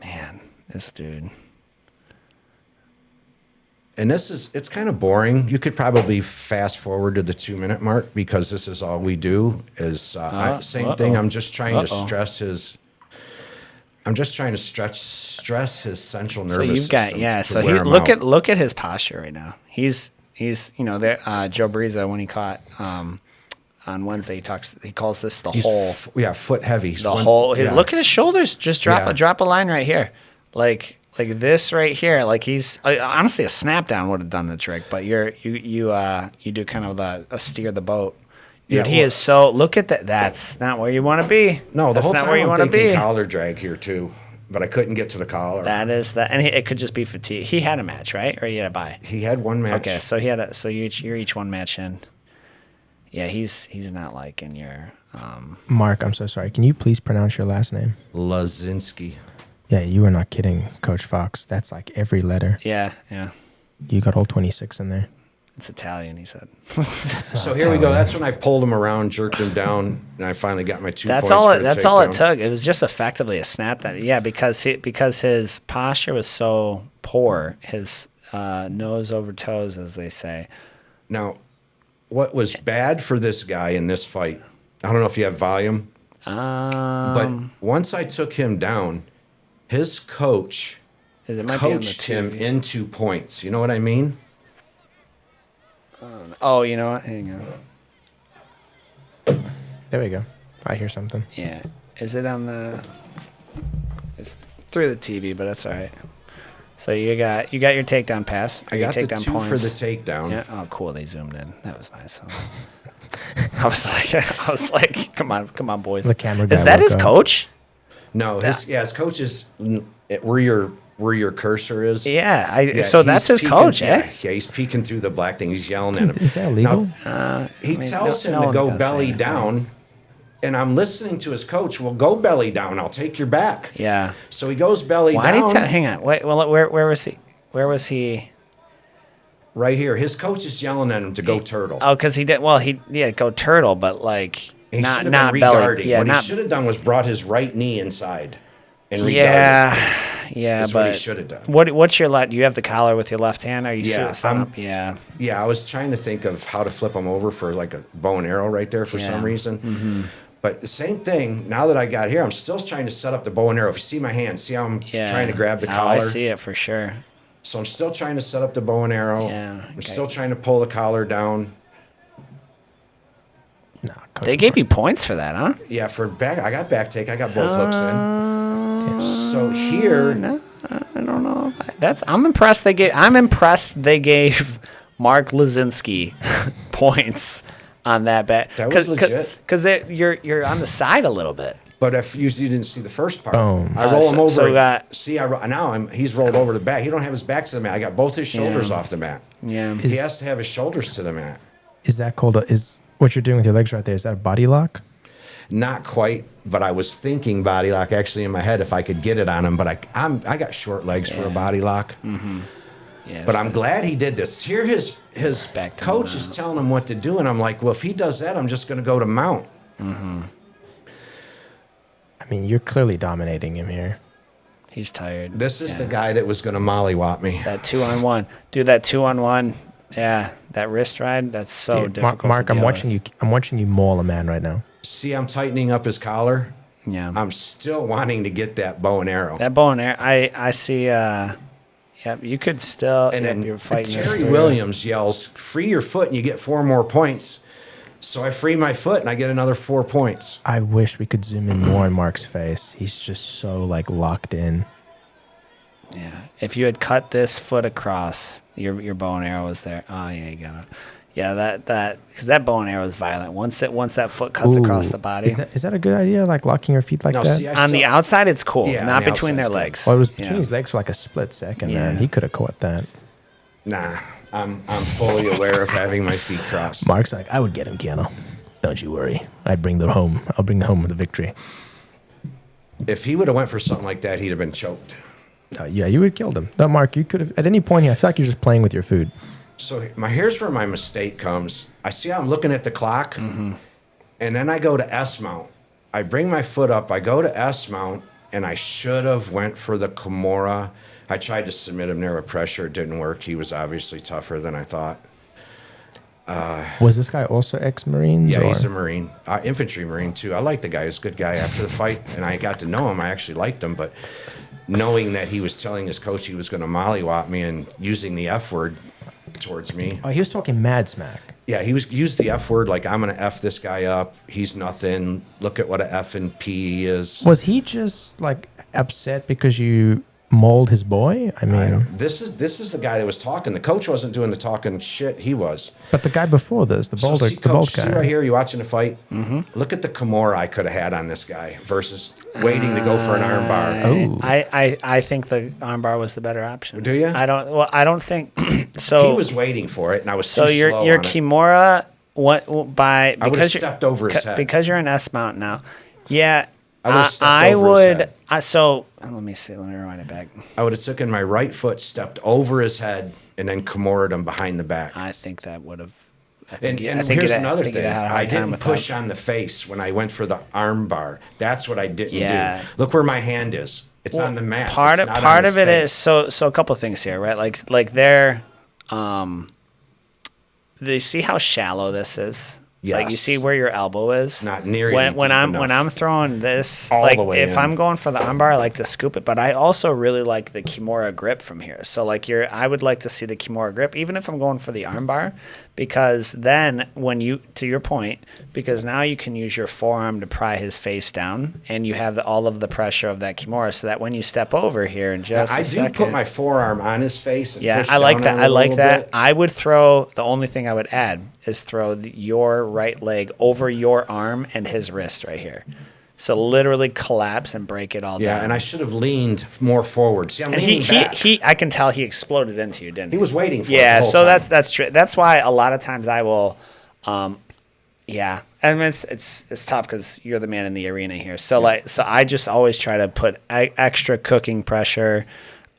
Man, this dude. And it's kind of boring. You could probably fast forward to the 2-minute mark because this is all we do is same thing. I'm just trying to stress his. I'm just trying to stress his central nervous So you've got system. yeah. to So wear he him out. look at his posture right now. He's there. Joe Breeza when he caught on Wednesday he calls this the He's whole foot heavy. the whole. Yeah. Look at his shoulders. Just drop Yeah. a line right here, like this right here. Like he's honestly a snap down would have done the trick, but you do kind of a steer the boat. Dude, Yeah, he is so. Look at that. That's not where you want to be. No, the That's whole not time where you I'm want to thinking be. collar drag here too, but I couldn't get to the collar. That is that, and it could just be fatigue. He had a match, right, or he had a bye. He had one match. Okay, so you're each one match in. Yeah, he's not liking your. Mark, I'm so sorry. Can you please pronounce your last name? Lazinski. Yeah, you were not kidding, Coach Fox. That's like every letter. Yeah, You got all 26 in there. it's Italian. He said. So here we go. That's when I pulled him around, jerked him down, and I finally got my 2 That's points. all. for the That's all it takedown. took. It was just effectively a snap. That yeah, because his posture was so poor. His nose over toes, as they say. Now, what was bad for this guy in this fight? I don't know if you have volume, but once I took him down, his coach It might be on the coached him TV. into points. You know what I mean? Oh, you know what? Hang on. There we go. I hear something. Yeah. Is it on the? It's through the TV, but that's all right. So you got your takedown pass. I your got the takedown 2 for the takedown. Yeah. Oh, cool. They zoomed in. That was nice. I was like, come on, boys. The camera guy Is that woke his up. coach? No, his coach is where your cursor is. Yeah, so that's his peeking, coach, yeah, eh? Yeah, he's peeking through the black thing. He's yelling at him. Is that illegal? Now, he I mean, tells no him to one's go gonna say belly anything. down, and I'm listening to his coach. Well, go belly down. I'll take your back. Yeah. So he goes belly Why down. did he hang on? Wait, well, where was he? Where was he? Right here. His coach is yelling at him to go turtle. Oh, because he did. Well, go turtle, but like He not should have not been belly. regarding. Yeah, what he not. should have done was brought his right knee inside and regarded. Yeah, That's but what he should have done. What's your left? You have the collar with your left hand? Are you Yeah, set up? Yeah. Yeah, I was trying to think of how to flip him over for like a bow and arrow right there for Yeah. some reason. But the same thing, now that I got here, I'm still trying to set up the bow and arrow. If you see my hand, see how I'm trying to grab the Oh, collar? I see it for sure. So I'm still trying to set up the bow and arrow. Yeah, I'm okay. still trying to pull the collar down. No, Coach They gave you points for that, huh? Yeah, for back, I got back take. I got both hooks in. So here, No, I don't know. I'm impressed. I'm impressed they gave Mark Lazinski points on that bet. That was legit. Because you're on the side a little bit. but if you didn't see the first part, Boom. I roll him over. so he's rolled over the back. He don't have his back to the mat. I got both his shoulders off the mat. Yeah. He has to have his shoulders to the mat. Is that called is what you're doing with your legs right there? Is that a body lock? Not quite, but I was thinking body lock actually in my head if I could get it on him. But I got short legs for a body lock. Yeah, But I'm glad he did this. Here his Back to coach the is telling him what to do, and I'm like, well, if he does that, I'm just going to go to mount. I mean, you're clearly dominating him here. he's tired. This is the guy that was going to mollywop me. That 2-on-1. Dude, that 2-on-1. Yeah, that wrist ride. That's so Dude, difficult. Mark, to I'm deal watching with. you. I'm watching you maul a man right now. See, I'm tightening up his collar. Yeah. I'm still wanting to get that bow and arrow. That bow and arrow. I see. Yep, you could still. And then you're fighting this Terry through. Williams yells, free your foot and you get 4 more points. So I free my foot and I get another 4 points. I wish we could zoom in more on Mark's face. He's just so like locked in. Yeah. If you had cut this foot across, your bow and arrow was there. Oh yeah, you got it. Yeah, that because that bow and arrow is violent. Once that foot cuts across Ooh, the body. Is that a good idea? Like locking your feet like No, that? see, I On the still- outside, it's cool. Yeah, Not on the between their outside's good. legs. Well, it was between Yeah. his legs for like a split second, Yeah. man. He could have caught that. Nah, I'm fully aware of having my feet crossed. Mark's like, I would get him, Keanu. Don't you worry. I'd bring the home. I'll bring the home with the victory. If he would have went for something like that, he'd have been choked. Yeah, you would have killed him. No, Mark, you could have at any point here. I feel like you're just playing with your food. So here's where my mistake comes. I see I'm looking at the clock, and then I go to S mount. I bring my foot up. I go to S mount, and I should have went for the Kimura. I tried to submit him there with pressure. It didn't work. He was obviously tougher than I thought. Was this guy also ex-Marines? Yeah, or? he's a Marine, infantry Marine too. I like the guy. He's a good guy. After the fight, and I got to know him, I actually liked him. But knowing that he was telling his coach he was going to mollywop me and using the F word towards me. Oh, he was talking mad smack. Yeah, he used the F word like I'm gonna F this guy up. He's nothing. Look at what a F and P is. Was he just like upset because you mauled his boy? I mean, This is the guy that was talking. The coach wasn't doing the talking shit. He was. but the guy before this, the bald, see, the bald coach, guy. see right here. You watching the fight? Look at the Kimura I could have had on this guy versus waiting to go for an armbar. Oh. I think the armbar was the better option. Do ya? I don't think so. He was waiting for it, and I was So too your slow your on it. Kimura I would've because you're stepped over his head. because you're an S mount now. Yeah, I would've stepped I over his would. head. Let me see. Let me rewind it back. I would have taken my right foot, stepped over his head, and then Kimura'd him behind the back. I think that would have. And here's another thing. I didn't push on the face when I went for the arm bar. That's what I didn't Yeah. do. Look where my hand is. It's on the mat. Part It's not on of his it face. is so a couple things here, right? Like they're they see how shallow this is. Like you Yes. see where your elbow is. Not near when deep I'm enough. throwing this All like the way if in. I'm going for the armbar, I like to scoop it, but I also really like the Kimura grip from here. So like I would like to see the Kimura grip even if I'm going for the armbar, because then when you, to your point, because now you can use your forearm to pry his face down and you have all of the pressure of that Kimura, so that when you step over here in just I a do second, put my forearm on his face. And yeah, push I like down that. on I it a like little that. bit. I would throw, the only thing I would add is throw your right leg over your arm and his wrist right here. So literally collapse and break it all down. Yeah, and I should have leaned more forward. See, I'm leaning back. I can tell he exploded into you, didn't he? He was waiting for it Yeah, the whole so time. that's true. That's why a lot of times I will, yeah. I mean, it's tough because you're the man in the arena here. So so I just always try to put extra cooking pressure,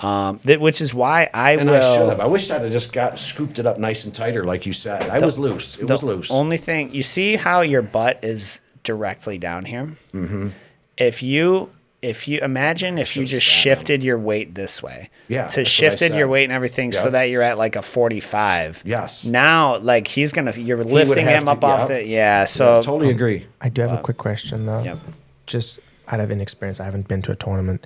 which is why I should have. I wish I'd have just scooped it up nice and tighter, like you said. I was loose. It was loose. Only thing, you see how your butt is directly down here? Mm-hmm. If you imagine if you just shifted your weight this way, shifted your weight and everything so that you're at like a 45. Yes. Now, like you're lifting him up off the, so. Totally agree. I do have a quick question though. Yep. Just out of inexperience, I haven't been to a tournament.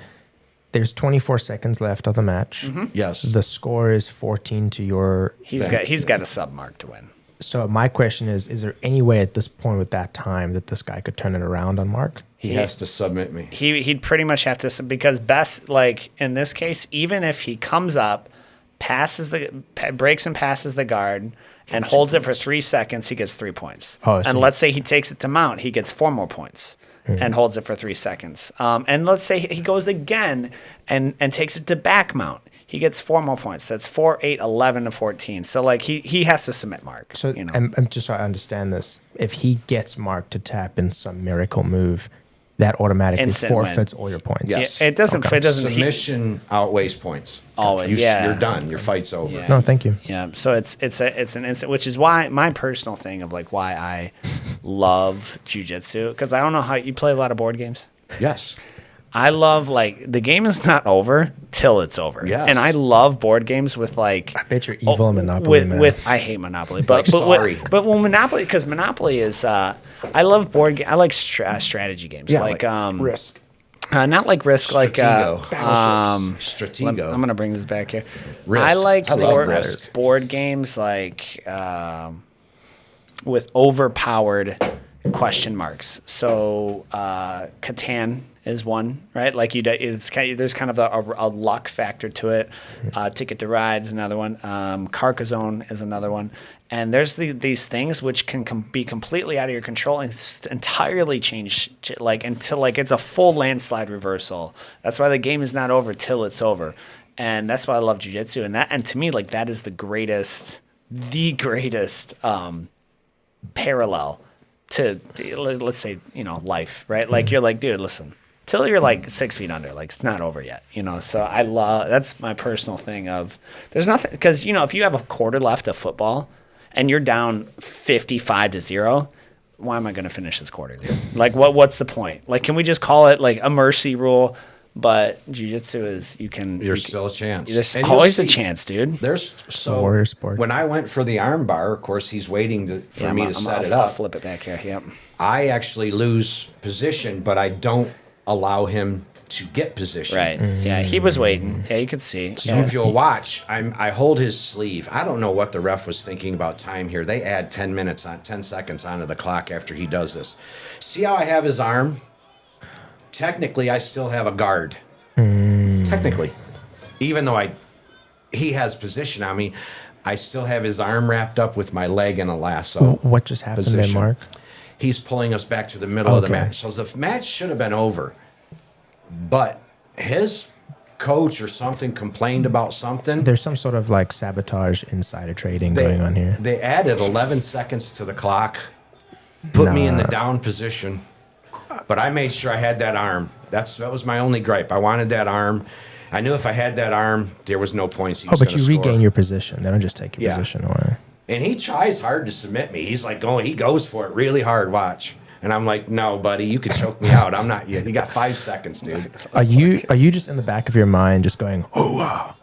There's 24 seconds left of the match. Mm-hmm. Yes. The score is 14 to your. He's got a sub mark to win. So my question is there any way at this point with that time that this guy could turn it around on Mark? He has to submit me. He'd pretty much have to, because best, like in this case, even if he comes up, breaks and passes the guard, and holds it for 3 seconds, he gets 3 points. Oh, and let's say he takes it to mount, he gets 4 more points and holds it for 3 seconds. And let's say he goes again and takes it to back mount. He gets 4 more points. That's 4, 8, 11 to 14. So like he has to submit Mark. So I'm just so I understand this. If he gets Mark to tap in some miracle move, that automatically forfeits all your points. Yes. Yeah, it doesn't. Okay. It doesn't. Submission outweighs points. Always. You're done. Your fight's over. Yeah. No, thank you. Yeah. So it's an instant, which is why my personal thing of like why I love jiu-jitsu, because I don't know how you play a lot of board games. Yes. I love, like, the game is not over till it's over. Yes. And I love board games with, like... I bet you're evil in Monopoly, man. I hate Monopoly. Like, sorry. But Monopoly, because Monopoly is... I love board games. I like strategy games. Yeah, like Risk. not like Risk, Stratego. like... Stratego. I'm going to bring this back here. Risk. I like I love Risk. board games like... with overpowered question marks. So Catan is one, right? Like there's kind of a luck factor to it. Ticket to Ride is another one. Carcassonne is another one. And there's these things which can be completely out of your control and entirely change, until it's a full landslide reversal. That's why the game is not over till it's over, and that's why I love jiu-jitsu. And to me, like, that is the greatest parallel to, let's say, life, right? Like, you're like, dude, listen, till you're like 6 feet under, like, it's not over yet, So I love, that's my personal thing of, there's nothing, because, if you have a quarter left of football and you're down 55-0, why am I going to finish this quarter, dude? Like, what's the point? Like, can we just call it like a mercy rule? But jiu-jitsu is, There's still a chance. There's always a chance, dude. There's warrior sport. When I went for the arm bar, of course, he's waiting for me to set it I'll up. flip it back here. Yep. I actually lose position, but I don't allow him to get position. Right. Yeah, he was waiting. Yeah, you could see. So if you'll watch, I hold his sleeve. I don't know what the ref was thinking about time here. They add 10 seconds onto the clock after he does this. See how I have his arm? Technically, I still have a guard. Technically. Even though he has position on me, I still have his arm wrapped up with my leg in a lasso. What just happened there, Mark? He's pulling us back to the middle of the match. So the match should have been over. But his coach or something complained about something. There's some sort of like sabotage insider trading going on here. They added 11 seconds to the clock, put me in the down position. But I made sure I had that arm. That was my only gripe. I wanted that arm. I knew if I had that arm, there was no points he was but you gonna score. regain your position. They don't just take your position away. And he tries hard to submit me. He's like he goes for it really hard. Watch. And I'm like, no, buddy, you can choke me out. I'm not yet. You got 5 seconds, dude. Are you just in the back of your mind just going, oh,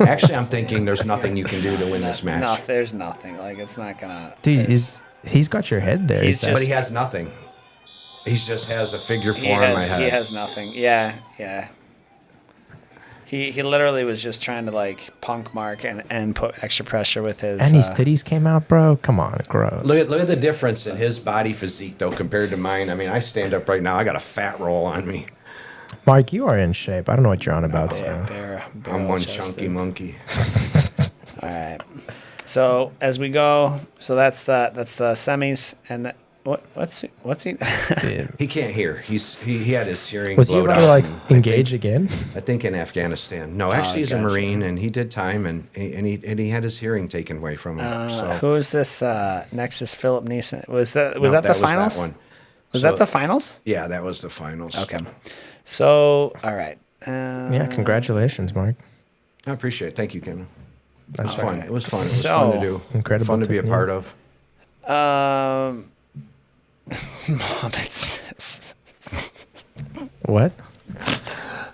Actually, I'm thinking there's nothing you can do to win this match. No, there's nothing. Like, it's not gonna. Dude, he's got your head there. But he has nothing. He just has a figure 4 in my head. He has nothing. Yeah. He literally was just trying to like punk Mark and put extra pressure with his. And his titties came out, bro. Come on, gross. Look at the difference in his body physique though compared to mine. I mean, I stand up right now. I got a fat roll on me. Mark, you are in shape. I don't know what you're on about. I'm one chunky monkey. All right. So as we go, so that's the semis, and What's he? He can't hear. He had his hearing Was he blowed about to out. like and engage again? I think in Afghanistan. No, actually, he's a gotcha. Marine, and he did time, and he had his hearing taken away from him. So Who is this? Next is Philip Neeson. Was that no, the finals? That one. Was So- that the finals? Yeah, that was the finals. Okay. So all right. Yeah, congratulations, Mark. I appreciate it. Thank you, Ken. That's Fun. right. It was fun. It was So- fun to do. Incredible Fun to be a technique. part of. Mohammed says. What?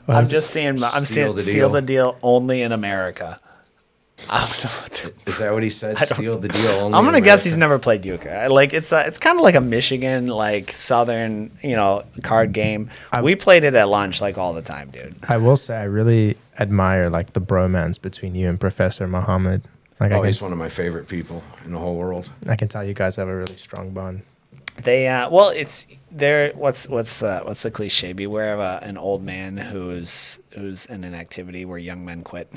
I'm just seeing. I'm Seal seeing the steal deal. the deal only in America. I don't know what to- Is that what he said? Steal the deal. Only I'm in gonna guess he's America? never played euchre. Like it's kind of like a Michigan like Southern card game. We played it at lunch like all the time, dude. I will say I really admire like the bromance between you and Professor Muhammad. Like Oh, he's one of my favorite people in the whole world. I can tell you guys have a really strong bond. They well, it's there. What's the cliche? Beware of an old man who's in an activity where young men quit.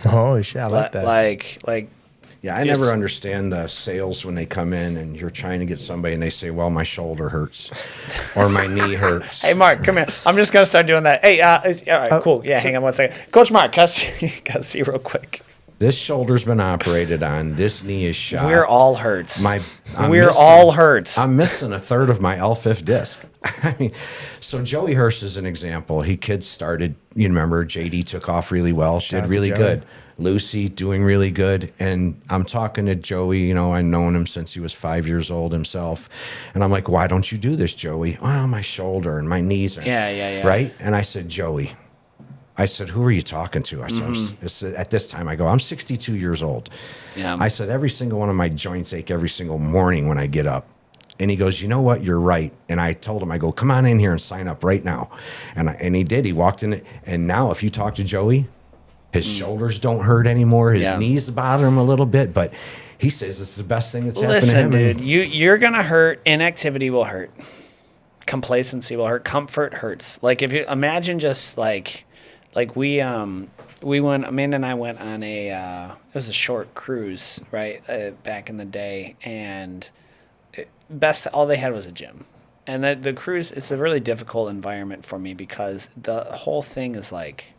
Oh shit, I like that. Like Yeah, I Just- never understand the sales when they come in and you're trying to get somebody and they say, "Well, my shoulder hurts," or "My knee hurts." Hey, Mark, come here. I'm just gonna start doing that. Hey, all right, cool. Yeah, hang on one second, Coach Mark. Can I see real quick? This shoulder's been operated on. This knee is shot. We're all hurt. I'm We're missing- all hurt. I'm missing a third of my L5 disc. I mean, so Joey Hurst is an example. Kids started, you remember, JD took off really well, Shout out did to really Joey. good. Lucy doing really good. And I'm talking to Joey, I've known him since he was 5 years old himself. And I'm like, why don't you do this, Joey? Oh, my shoulder and my knees are. Yeah. Right? And I said, Joey, who are you talking to? I said, at this time, I go, I'm 62 years old. Yeah. I said, every single one of my joints ache every single morning when I get up. And he goes, you know what? You're right. And I told him, I go, come on in here and sign up right now. And he did. He walked in. And now if you talk to Joey, his shoulders don't hurt anymore. His Yeah. knees bother him a little bit. But he says this is the best thing that's happened to Listen, him. dude, you're gonna hurt. Inactivity will hurt. Complacency will hurt. Comfort hurts. Like if you imagine just like we went. Amanda and I went on it was a short cruise, right, back in the day, and all they had was a gym. And the cruise, it's a really difficult environment for me because the whole thing is like,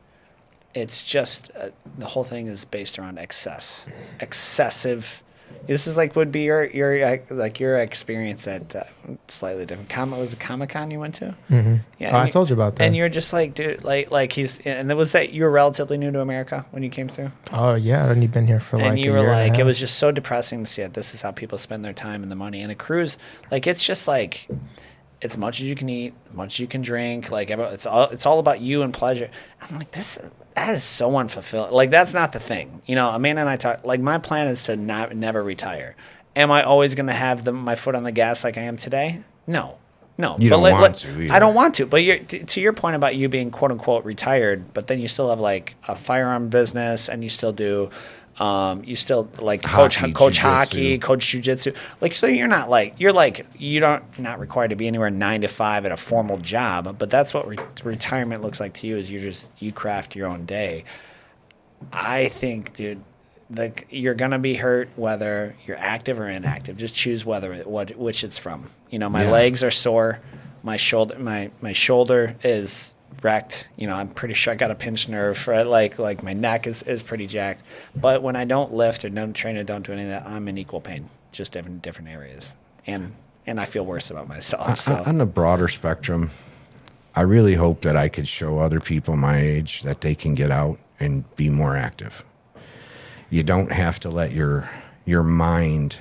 it's just the whole thing is based around excessive. This is like would be your experience at slightly different. Was it Comic-Con you went to? Mm-hmm. Yeah, Oh, I told you about that. And you're just like, dude, like he's, and it was that you were relatively new to America when you came through. Oh yeah, I've only been here for like And you a were year and a like, it half. was just so depressing to see it. This is how people spend their time and the money. And a cruise, like it's just like, as much as you can eat, as much as you can drink. Like it's all about you and pleasure. I'm like, that is so unfulfilling. Like that's not the thing. Amanda and I talk. Like my plan is to never retire. Am I always going to have my foot on the gas like I am today? No. You don't want to either. I don't want to. But to your point about you being quote unquote retired, but then you still have like a firearm business, and you still do. You still like coach hockey, coach jiu-jitsu. Like, so you're not like, not required to be anywhere 9 to 5 at a formal job, but that's what retirement looks like to you is you craft your own day. I think, dude, like you're going to be hurt whether you're active or inactive. Just choose which it's from. My legs are sore. My shoulder is wrecked. I'm pretty sure I got a pinched nerve, right? Like my neck is pretty jacked. But when I don't lift or don't train or don't do any of that, I'm in equal pain, just different areas. And I feel worse about myself. So On the broader spectrum, I really hope that I could show other people my age that they can get out and be more active. You don't have to let your mind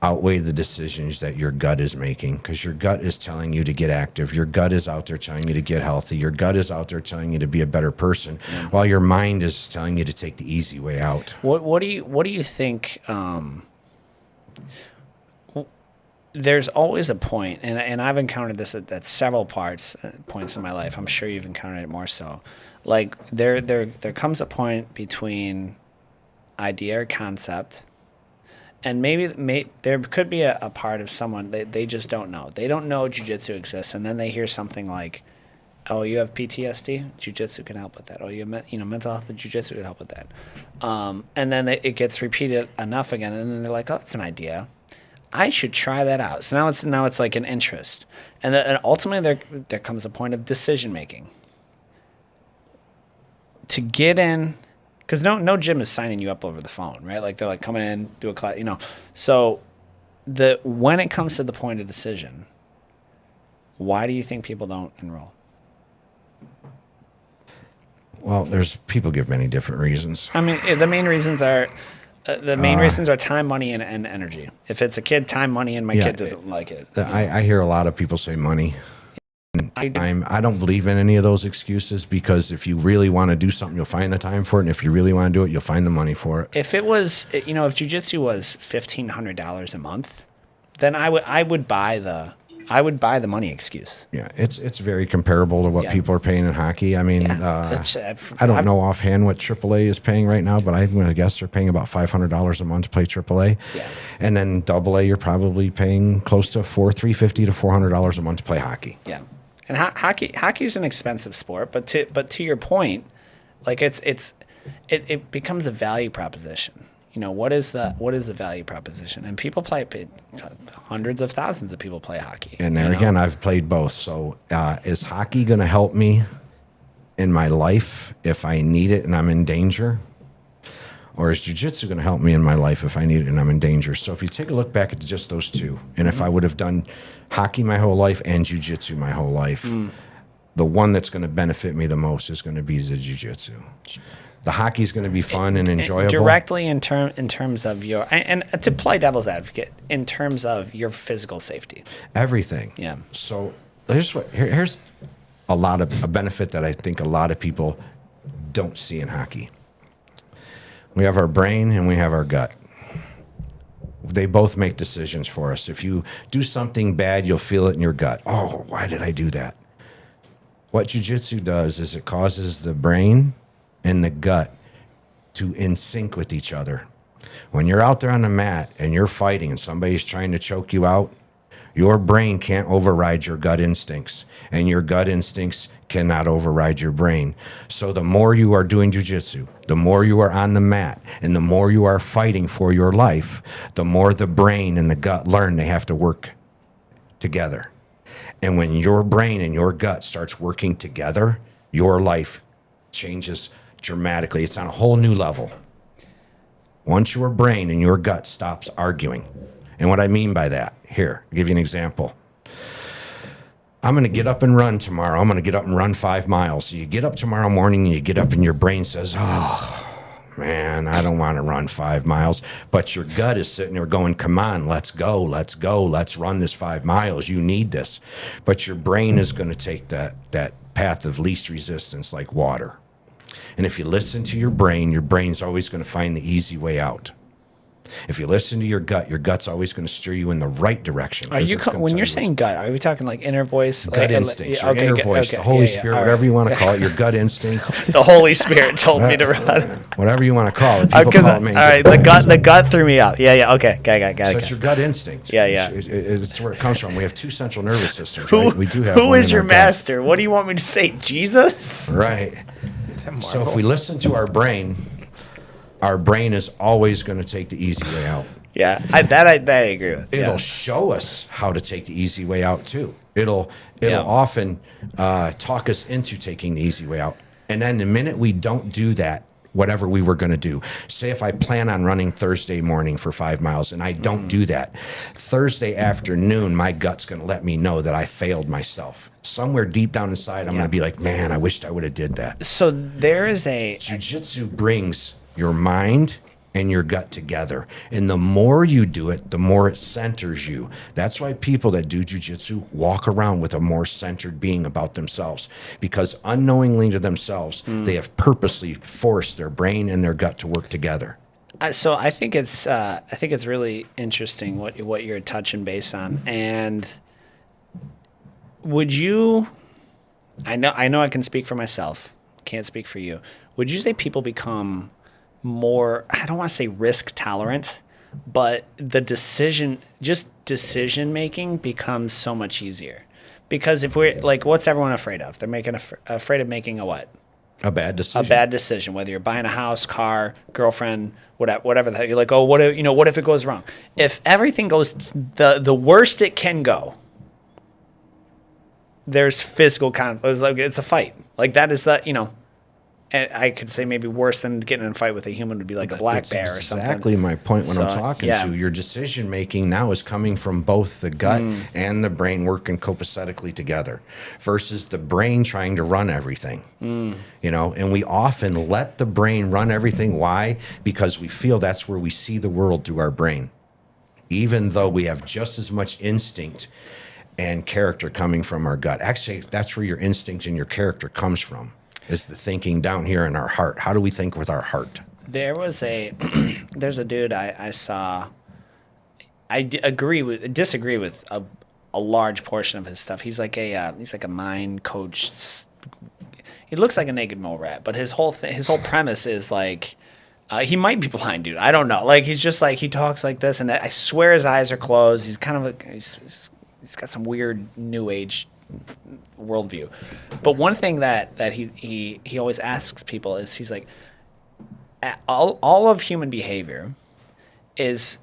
outweigh the decisions that your gut is making, because your gut is telling you to get active. Your gut is out there telling you to get healthy. Your gut is out there telling you to be a better person, while your mind is telling you to take the easy way out. what do you think? There's always a point, and I've encountered this at several points in my life. I'm sure you've encountered it more so. Like there comes a point between idea or concept, and maybe there could be a part of someone they just don't know. They don't know jiu-jitsu exists, and then they hear something like, "Oh, you have PTSD? Jiu-jitsu can help with that. Oh, you have mental health, and jiu-jitsu can help with that." And then it gets repeated enough again, and then they're like, "Oh, that's an idea." I should try that out. So now it's like an interest, and ultimately there comes a point of decision making. To get in, because no gym is signing you up over the phone, right? Like they're like coming in, do a class, So when it comes to the point of decision, why do you think people don't enroll? Well, people give many different reasons. I mean, the main reasons are time, money, and energy. If it's a kid, time, money, and my kid doesn't like it. I hear a lot of people say money. I don't believe in any of those excuses, because if you really want to do something, you'll find the time for it. And if you really want to do it, you'll find the money for it. If it was, if jiu-jitsu was $1,500 a month, then I would buy the money excuse. Yeah, it's very comparable to what people are paying in hockey. I mean, I don't know offhand what AAA is paying right now, but I'm going to guess they're paying about $500 a month to play AAA. Yeah. And then AA, you're probably paying close to $350 to $400 a month to play hockey. Yeah. And hockey is an expensive sport, but to your point, like it becomes a value proposition. What is the value proposition? And people play, hundreds of thousands of people play hockey. And there again, I've played both. So is hockey going to help me in my life if I need it and I'm in danger? Or is jiu-jitsu going to help me in my life if I need it and I'm in danger? So if you take a look back at just those two, and if I would have done hockey my whole life and jiu-jitsu my whole life, the one that's going to benefit me the most is going to be the jiu-jitsu. The hockey's going to be fun and enjoyable. Directly in terms of your, and to play devil's advocate, in terms of your physical safety. Everything. Yeah. So here's a benefit that I think a lot of people don't see in hockey. We have our brain and we have our gut. They both make decisions for us. If you do something bad, you'll feel it in your gut. Oh, why did I do that? What jiu-jitsu does is it causes the brain and the gut to in sync with each other. When you're out there on the mat and you're fighting and somebody's trying to choke you out, your brain can't override your gut instincts, and your gut instincts cannot override your brain. So the more you are doing jiu-jitsu, the more you are on the mat, and the more you are fighting for your life, the more the brain and the gut learn they have to work together. And when your brain and your gut starts working together, your life changes dramatically. It's on a whole new level. Once your brain and your gut stops arguing. And what I mean by that, here, I'll give you an example. I'm going to get up and run tomorrow. I'm going to get up and run 5 miles. So you get up tomorrow morning and you get up and your brain says, oh, man, I don't want to run 5 miles. But your gut is sitting there going, come on, let's go, let's run this 5 miles. You need this. But your brain is going to take that path of least resistance like water. And if you listen to your brain's always going to find the easy way out. If you listen to your gut's always going to steer you in the right direction. When you're saying gut, are we talking like inner voice? Gut instinct, your inner voice, the Holy Spirit, whatever you want to call it, your gut instinct. The Holy Spirit told me to run. Whatever you want to call it. People call it all right, the gut threw me out. Yeah, okay, got it. So it's your gut instinct. Yeah. It's where it comes from. We have 2 central nervous systems, right? We do have Who one is in your our master? What do you want me to say? Jesus? Right. So if we listen to our brain is always going to take the easy way out. Yeah, that I agree with. It'll show us how to take the easy way out too. It'll often talk us into taking the easy way out. And then the minute we don't do that, whatever we were going to do, say if I plan on running Thursday morning for 5 miles and I don't do that, Thursday afternoon, my gut's going to let me know that I failed myself. Somewhere deep down inside, I'm going to be like, man, I wished I would have did that. So there is Jiu-jitsu brings your mind and your gut together. And the more you do it, the more it centers you. That's why people that do jiu-jitsu walk around with a more centered being about themselves, because unknowingly to themselves, they have purposely forced their brain and their gut to work together. So I think it's really interesting what you're touching base on. And would you, I know I can speak for myself, can't speak for you. Would you say people become more, I don't want to say risk tolerant, but the decision making becomes so much easier? Because if we're like, what's everyone afraid of? They're afraid of making a what? A bad decision. A bad decision, whether you're buying a house, car, girlfriend, whatever the heck. You're like, oh, what if it goes wrong? If everything goes the worst it can go, there's physical conflict. Like, it's a fight. Like, that is the, and I could say maybe worse than getting in a fight with a human would be like a black bear or something. Exactly my point when I'm talking to. Your decision making now is coming from both the gut and the brain working copacetically together versus the brain trying to run everything. And we often let the brain run everything. Why? Because we feel that's where we see the world through our brain, even though we have just as much instinct and character coming from our gut. Actually, that's where your instinct and your character comes from. Is the thinking down here in our heart. How do we think with our heart? There's a dude I saw. I disagree with a large portion of his stuff. He's like a mind coach. He looks like a naked mole rat, but his whole premise is like, he might be blind, dude. I don't know. Like, he's just like, he talks like this, and I swear his eyes are closed. He's kind of he's got some weird new age worldview. But one thing that he always asks people is, he's like, all of human behavior is,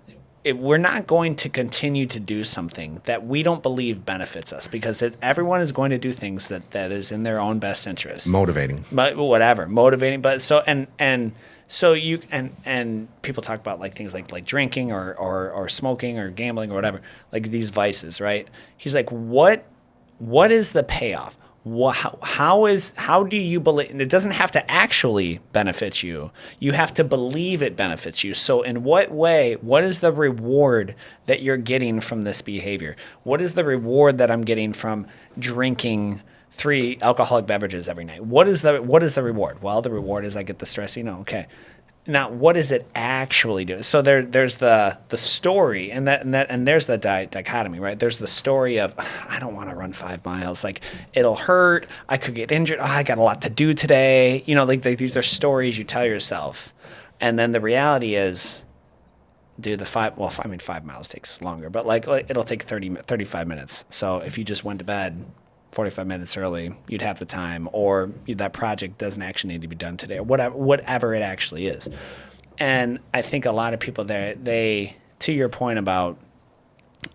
we're not going to continue to do something that we don't believe benefits us, because everyone is going to do things that is in their own best interest. Motivating. But whatever, motivating. But so so you and people talk about like things like drinking or smoking or gambling or whatever, like these vices, right? He's like, what is the payoff? How do you believe? It doesn't have to actually benefit you. You have to believe it benefits you. So in what way, what is the reward that you're getting from this behavior? What is the reward that I'm getting from drinking 3 alcoholic beverages every night? What is the reward? Well, the reward is I get the stress, okay. Now, what does it actually do? So there's the story, and there's the dichotomy, right? There's the story of, I don't want to run 5 miles. Like, it'll hurt. I could get injured. Oh, I got a lot to do today. Like these are stories you tell yourself. And then the reality is, dude, 5 miles takes longer, but like it'll take 35 minutes. So if you just went to bed 45 minutes early, you'd have the time, or that project doesn't actually need to be done today, or whatever it actually is. And I think a lot of people there, to your point about,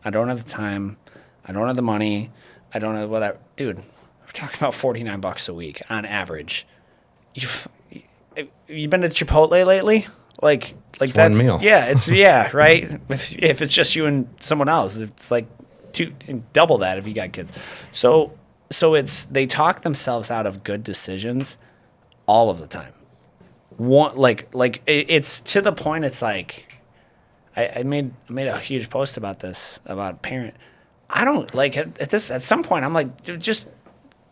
I don't have the time, I don't have the money, I don't have whatever. Dude, we're talking about $49 a week on average. You've been to Chipotle lately? Like it's that's one meal. Yeah, right. If it's just you and someone else, it's like double that if you got kids. So they talk themselves out of good decisions all of the time. It's to the point. It's like, I made a huge post about this, about parent. I don't like at some point. I'm like, dude, just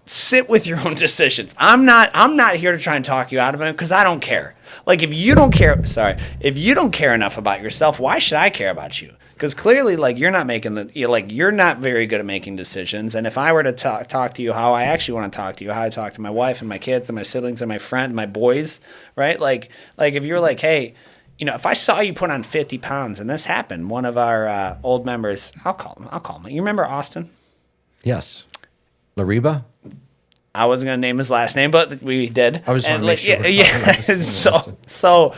sit with your own decisions. I'm not here to try and talk you out of it, because I don't care. Like, if you don't care enough about yourself, why should I care about you? Because clearly, like, you're not very good at making decisions. And if I were to talk to you how I actually want to talk to you, how I talk to my wife and my kids and my siblings and my friend, my boys, right? Like if you're like, hey, if I saw you put on 50 pounds, and this happened, one of our old members, I'll call him. You remember Austin? Yes. Lariba? I wasn't going to name his last name, but we did. I was want to make sure we're talking about the same so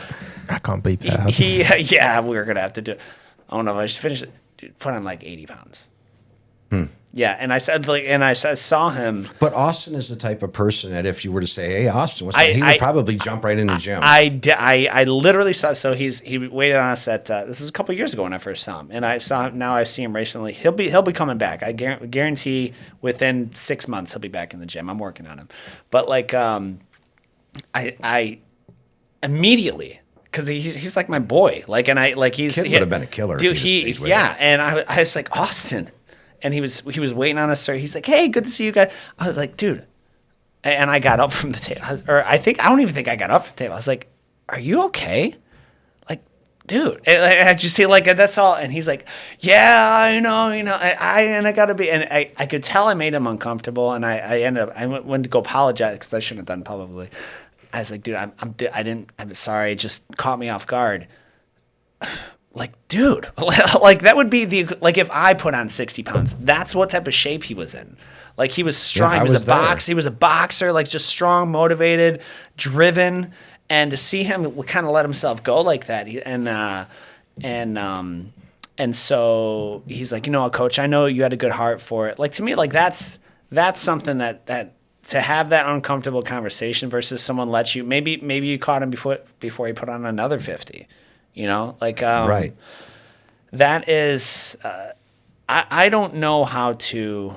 I can't beat that. We were going to have to do it. I don't know if I should finish it. Dude, put on like 80 pounds. Yeah, and I saw him. But Austin is the type of person that if you were to say, "Hey, Austin, what's up?" He would probably jump right in the gym. I literally saw. So he waited on us at. This was a couple years ago when I first saw him, and I saw him. Now I see him recently. He'll be coming back. I guarantee within 6 months he'll be back in the gym. I'm working on him, but like I immediately. Because he's like my boy, like, and he would have been a killer. Dude, if he stayed with yeah, him. and I was like, Austin, and he was waiting on us, sir. He's like, hey, good to see you guys. I was like, dude, and I got up from the table, I don't even think I got up from the table. I was like, are you okay? Like, dude, and I just feel like that's all. And he's like, yeah, I know, I gotta be, and I could tell I made him uncomfortable, and I ended up I went to go apologize because I shouldn't have done publicly. I was like, dude, I'm sorry. It just caught me off guard. Like, dude, like that would be like if I put on 60 pounds, that's what type of shape he was in. Like he was strong. Yeah, he was there. He was a boxer, like just strong, motivated, driven. And to see him kind of let himself go like that, and so he's like, you know what, coach, I know you had a good heart for it. Like to me, like that's something that to have that uncomfortable conversation versus someone lets you, maybe you caught him before he put on another 50, you know, like Right. That is, I don't know how to.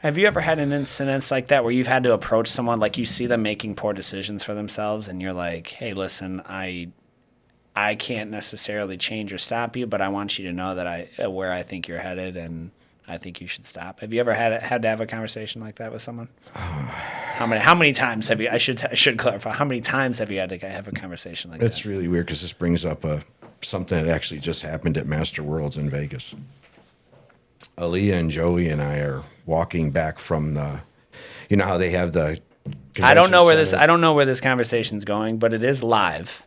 Have you ever had an incident like that where you've had to approach someone, like you see them making poor decisions for themselves and you're like, hey, listen, I can't necessarily change or stop you, but I want you to know that where I think you're headed and I think you should stop. Have you ever had to have a conversation like that with someone? How many times have you, I should clarify, how many times have you had to have a conversation like that? It's really weird because this brings up something that actually just happened at Master Worlds in Vegas. Aaliyah and Joey and I are walking back from you know how they have the I don't know convention where this conversation's going, but it is live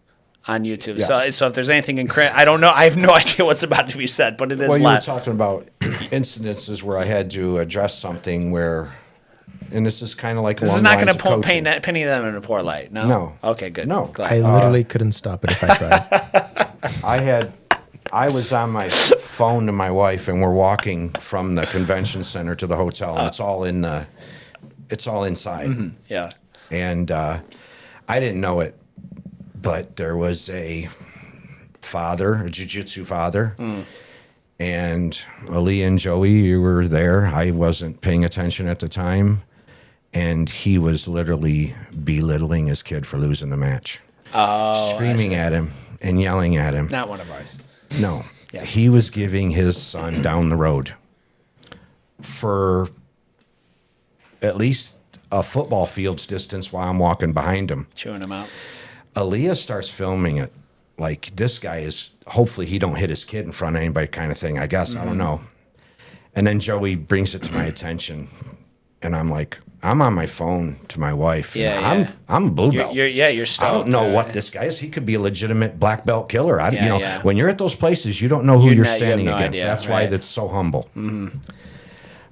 on YouTube. Yes. So if there's anything I don't know. I have no idea what's about to be said, but it is Well, you were live. talking about incidences where I had to address something where, and this is kind of like This is not going to paint them in a poor light. No. No. Okay. Good. No. Glad. I literally couldn't stop it if I tried. I was on my phone to my wife, and we're walking from the convention center to the hotel, and it's all inside. Mm-hmm. Yeah. And I didn't know it, but there was a Jiu-Jitsu father, and Ali and Joey were there. I wasn't paying attention at the time, and he was literally belittling his kid for losing the match. Oh, Screaming at him and yelling at him. not one of ours. No. Yeah. He was giving his son down the road for at least a football field's distance while I'm walking behind him. Chewing him out. Aaliyah starts filming it. Like, this guy is, hopefully he don't hit his kid in front of anybody kind of thing, I guess. I don't know. And then Joey brings it to my attention. And I'm like, I'm on my phone to my wife. Yeah, and yeah. I'm a blue belt. You're stoked. I don't know what this guy is. He could be a legitimate black belt killer. Yeah. When you're at those places, you don't know who you're You have standing no against. idea, That's why right. that's so humble.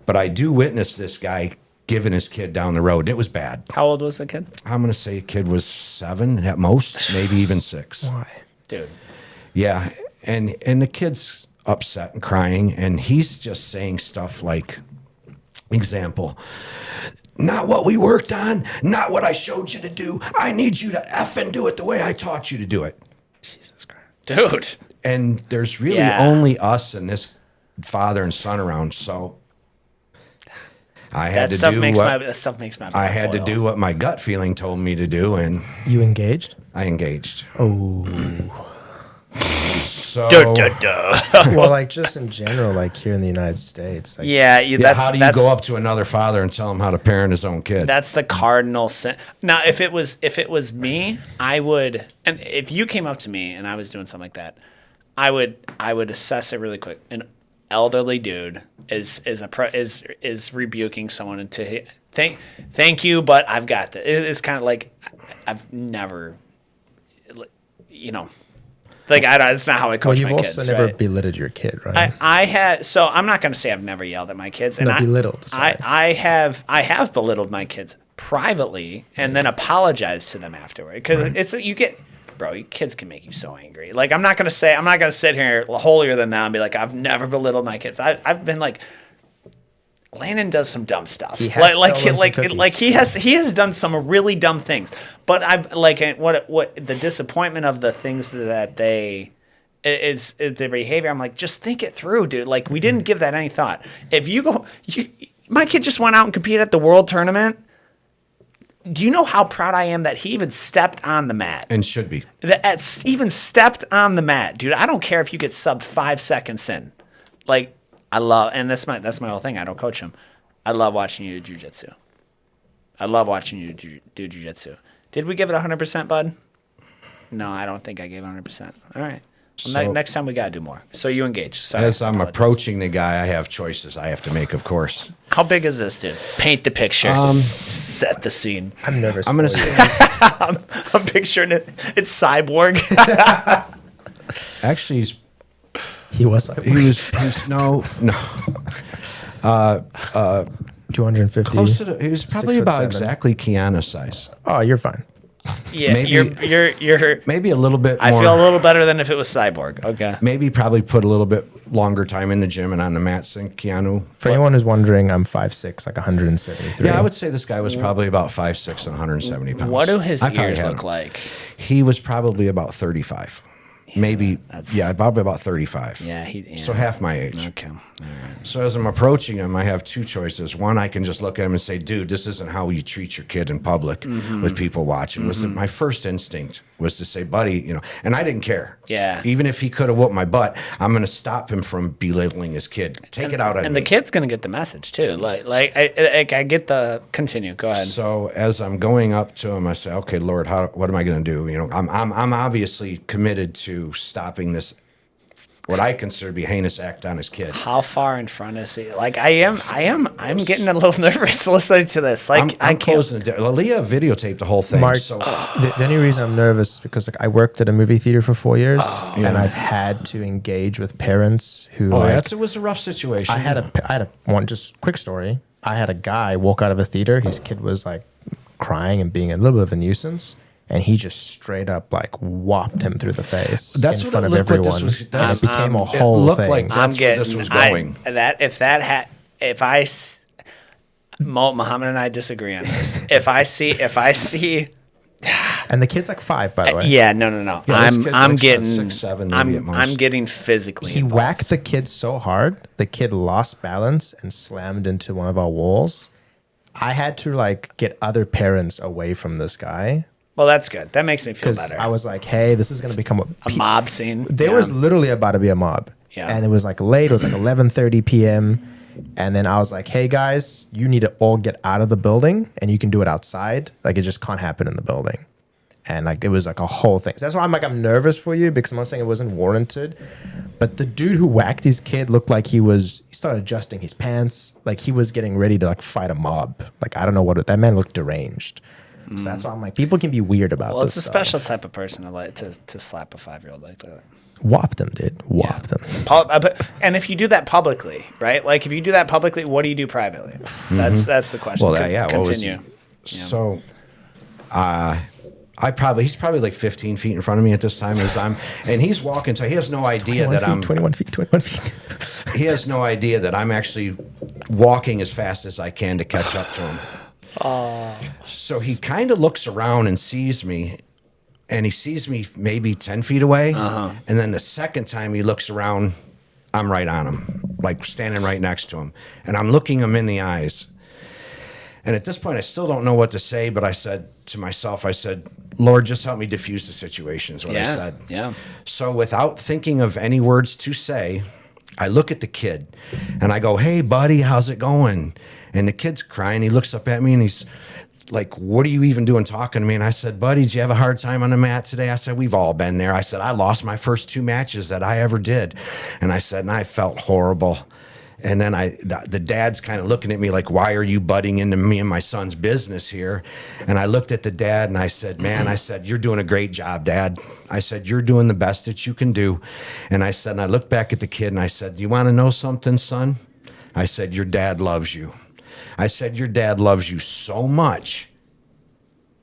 But I do witness this guy giving his kid down the road. It was bad. How old was the kid? I'm going to say a kid was 7 at most, maybe even 6. Why? Dude. Yeah, and the kid's upset and crying, and he's just saying stuff like, example, not what we worked on, not what I showed you to do. I need you to effing do it the way I taught you to do it. Jesus Christ. Dude. And there's really Yeah. only us and this father and son around, so I had That to stuff do makes what that stuff makes my I blood had to boil. do what my gut feeling told me to do, and You engaged? I engaged. Oh. So Well, like just in general, like here in the United States. Like, Yeah, yeah, how do you go up to another father and tell him how to parent his own kid? That's the cardinal sin. Now, if it was me, I would. And if you came up to me and I was doing something like that, I would assess it really quick. An elderly dude is rebuking someone into thank you, but I've got this. It's kind of like I've never, you know. Like it's not how I coach well, you've my also kids. never Right? belittled your kid, right? I had, so I'm not going to say I've never yelled at my kids. And No, belittled, sorry. I have belittled my kids privately and then apologized to them afterward because kids can make you so angry. Like I'm not going to sit here holier than thou and be like I've never belittled my kids. I've been like, Landon does some dumb stuff. He has stolen some cookies. He has done some really dumb things. But I've like what the disappointment of the things that they is their behavior. I'm like, just think it through, dude. Like we didn't give that any thought. If my kid just went out and competed at the world tournament. Do you know how proud I am that he even stepped on the mat? and should be. Even stepped on the mat, dude. I don't care if you get subbed 5 seconds in. Like I love, and that's my whole thing. I don't coach him. I love watching you do jiu-jitsu. I love watching you do jiu-jitsu. Did we give it 100%, bud? No, I don't think I gave 100%. All right. Well, So- next time we gotta do more. So you engage. Sorry. As I'm Apologies. approaching the guy, I have choices I have to make, of course. How big is this, dude? Paint the picture. Set the scene. I'm nervous. I'm going to for you. say, I'm picturing it. It's Cyborg. actually, He was like, he's no. 250. Close to he was probably about 6'7". exactly Keanu's size. Oh, you're fine. Yeah, Maybe- you're. Maybe a little bit more. I feel a little better than if it was Cyborg. Okay. Maybe probably put a little bit longer time in the gym and on the mats than Keanu. For anyone who's wondering, I'm 5'6", like 173. Yeah, I would say this guy was probably about 5'6" and 170 pounds. What do his I probably ears had look him. like? He was probably about 35. Maybe, that's- probably about 35. Yeah, yeah. So half my age. Okay. All right. So as I'm approaching him, I have two choices. One, I can just look at him and say, dude, this isn't how you treat your kid in public with people watching. My first instinct was to say, buddy, and I didn't care. Yeah. Even if he could have whooped my butt, I'm going to stop him from belittling his kid. Take it out on me. And the kid's gonna get the message too. I get the continue. Go ahead. So as I'm going up to him, I say, okay, Lord, what am I going to do? I'm obviously committed to stopping this, what I consider to be a heinous act on his kid. How far in front is he? Like I'm getting a little nervous listening to this. Like I'm I can't. closing it. Aaliyah videotaped the whole thing. Mark, So the only reason I'm nervous is because I worked at a movie theater for 4 years, and I've had to engage with parents who it was a rough situation. I had a one just quick story. I had a guy walk out of a theater. His kid was like crying and being a little bit of a nuisance, and he just straight up like whopped him through the face That's in what front it of looked like everyone. this was- And that's- it became a it whole looked thing. like I'm that's where getting this was going. Muhammad and I disagree on this. If I see. And the kid's like 5, by the way. Yeah, no. Yeah, this I'm kid I'm looks getting 6'7" maybe at most. I'm getting physically. He involved. whacked the kid so hard, the kid lost balance and slammed into one of our walls. I had to like get other parents away from this guy Well, that's good. That makes me feel because better. I was like, hey, this is going to become A mob scene. There Yeah. was literally about to be a mob. Yeah. And it was like late. It was like 11:30 p.m. And then I was like, hey, guys, you need to all get out of the building and you can do it outside. Like, it just can't happen in the building. And like, it was like a whole thing. So that's why I'm nervous for you because I'm not saying it wasn't warranted. But the dude who whacked his kid looked like he started adjusting his pants. Like he was getting ready to like fight a mob. Like, I don't know that man looked deranged. So that's why I'm like, people can be weird about Well, this it's a stuff. special type of person to like to slap a 5-year-old like that. Whopped him, dude. Whopped him. And if you do that publicly, right? Like if you do that publicly, what do you do privately? That's the question. Well, yeah. What was Continue. So, he's probably like 15 feet in front of me at this time and he's walking. So he has no idea that I'm 21 feet. He has no idea that I'm actually walking as fast as I can to catch up to him. So he kind of looks around and sees me, and he sees me maybe 10 feet away. And then the second time he looks around, I'm right on him, like standing right next to him. And I'm looking him in the eyes. And at this point, I still don't know what to say, but I said to myself, Lord, just help me diffuse the situation, is what I said. Yeah. So without thinking of any words to say, I look at the kid and I go, hey, buddy, how's it going? And the kid's crying. He looks up at me and he's like, what are you even doing talking to me? And I said, buddy, did you have a hard time on the mat today? I said, we've all been there. I said, I lost my first 2 matches that I ever did. And I said, and I felt horrible. And then the dad's kind of looking at me like, why are you butting into me and my son's business here? And I looked at the dad and I said, man, you're doing a great job, Dad. I said, you're doing the best that you can do. And I looked back at the kid and I said, you want to know something, son? I said, your dad loves you. I said, your dad loves you so much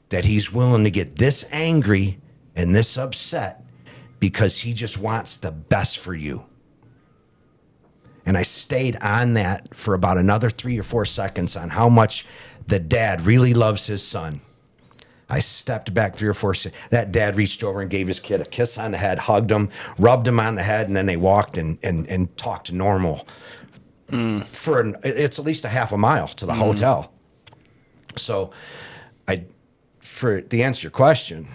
that he's willing to get this angry and this upset because he just wants the best for you. And I stayed on that for about another 3 or 4 seconds on how much the dad really loves his son. I stepped back 3 or 4 seconds. That dad reached over and gave his kid a kiss on the head, hugged him, rubbed him on the head, and then they walked and talked normal. It's at least a half a mile to the hotel. So to answer your question,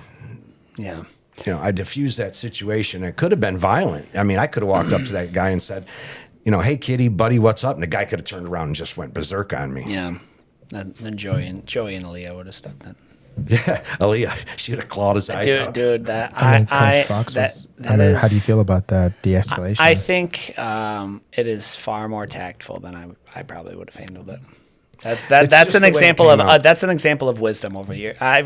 Yeah. I diffused that situation. It could have been violent. I mean, I could have walked up to that guy and said, hey, kitty, buddy, what's up? And the guy could have turned around and just went berserk on me. Yeah. Then Joey and Aaliyah would have stepped that. Yeah, Aaliyah, she would have clawed his eyes out. Dude, that Coach Fox how do you feel about that de-escalation? I think it is far more tactful than I probably would have handled it. That's just an the way it example came of out. that's an example of wisdom over here. I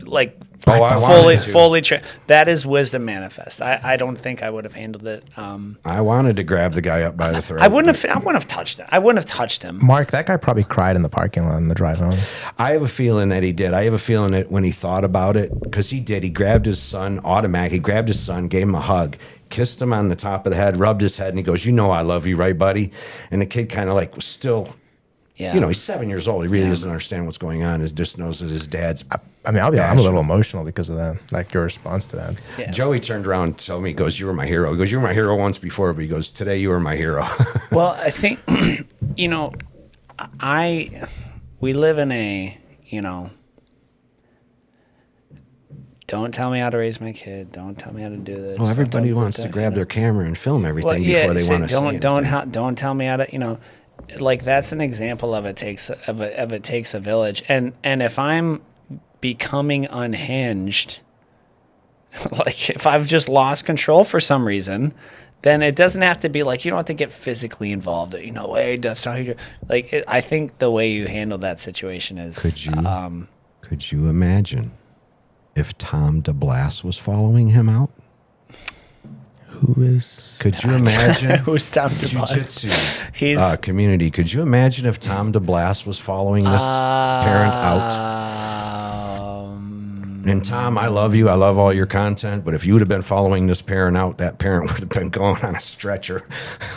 like Oh, I wanted to. fully that is wisdom manifest. I don't think I would have handled it. I wanted to grab the guy up by the throat. I wouldn't have touched it. I wouldn't have touched him. Mark, that guy probably cried in the parking lot on the drive home. I have a feeling that he did. I have a feeling that when he thought about it, because he did, he grabbed his son automatically. He grabbed his son, gave him a hug, kissed him on the top of the head, rubbed his head, and he goes, "You know I love you, right, buddy?" And the kid kind of like was still, Yeah. you know, he's 7 years old. He really doesn't understand what's going on. He just knows that his dad's. I mean, I'm a little emotional because of that, like your response to that. Yeah. Joey turned around and told me, he goes, "You were my hero." He goes, "You were my hero once before," but he goes, "Today you were my hero." Well, I think, you know, we live in a, you know, don't tell me how to raise my kid. Don't tell me how to do this. Well, everybody Don't- wants to grab their camera and film everything yeah, before they so want to see anything. don't tell me how to, you know, like that's an example of it takes a village. And if I'm becoming unhinged, like if I've just lost control for some reason, then it doesn't have to be like, you don't have to get physically involved. You know, hey, that's not how you do. Like I think the way you handle that situation is. Could you imagine if Tom DeBlas was following him out? Who is? Could you imagine? Who's Tom DeBlas? Jiu-Jitsu He's community. Could you imagine if Tom DeBlas was following this parent out? And Tom, I love you. I love all your content. But if you would have been following this parent out, that parent would have been going on a stretcher.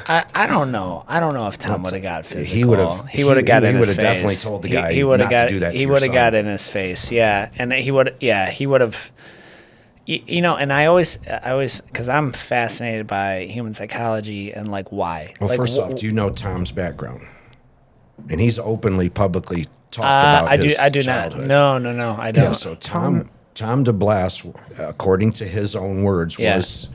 I don't know. I don't know if Tom would have got physical. He would have. He would have got in He his would face. have definitely told the guy He would not have got. to do that. He would have got in his face. Yeah, and he would. Yeah, he would have. You know, and I always, because I'm fascinated by human psychology and like why. Well, like, first off, do you know Tom's background? And he's openly, publicly talked about his I do childhood. not. No, I don't. Yeah, so Tom DeBlas, according to his own words, Yeah. was,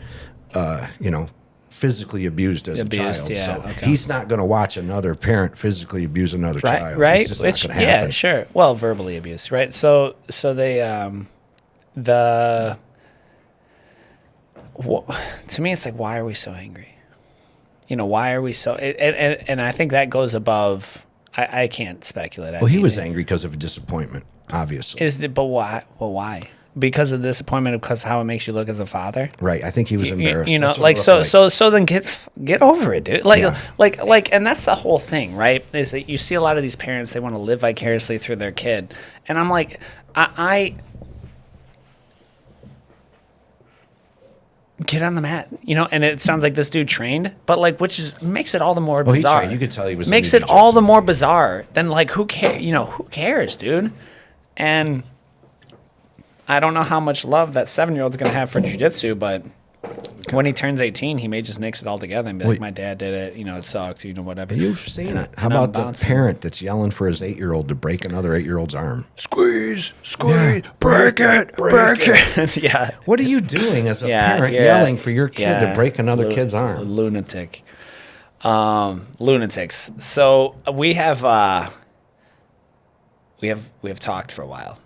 you know, physically abused as Abused, a child. yeah, So okay. he's not going to watch another parent physically abuse another child. Right. It's just not Which, going to happen. yeah, sure. Well, verbally abused, right? So they, to me, it's like, why are we so angry? You know, why are we so? And I think that goes above. I can't speculate. Well, he was angry because of disappointment, obviously. But why? Well, why? Because of disappointment, because how it makes you look as a father. Right. I think he was embarrassed. You know, That's what like it so, looked like. so then get over it, dude. Like, Yeah. like, and that's the whole thing, right? Is that you see a lot of these parents, they want to live vicariously through their kid, and I'm like, I get on the mat, you know. And it sounds like this dude trained, but like, which is makes it all the more Oh, he bizarre. trained. You could tell he was makes into it all the jiu-jitsu. more bizarre. Than like, who cares? You know, who cares, dude? And I don't know how much love that 7-year-old's gonna have for jiu-jitsu, but when he turns 18, he may just nix it all together and be like, Wait. "My dad did it. You know, it sucks. You know, whatever." You've seen And it. I- How and I'm about the bouncing. parent that's yelling for his 8-year-old to break another 8-year-old's arm? Squeeze, Yeah. break it. Yeah. What are you doing as a Yeah, parent yeah, yelling for your kid to yeah. break another kid's arm? Lunatic. Lunatics. So we have talked for a while.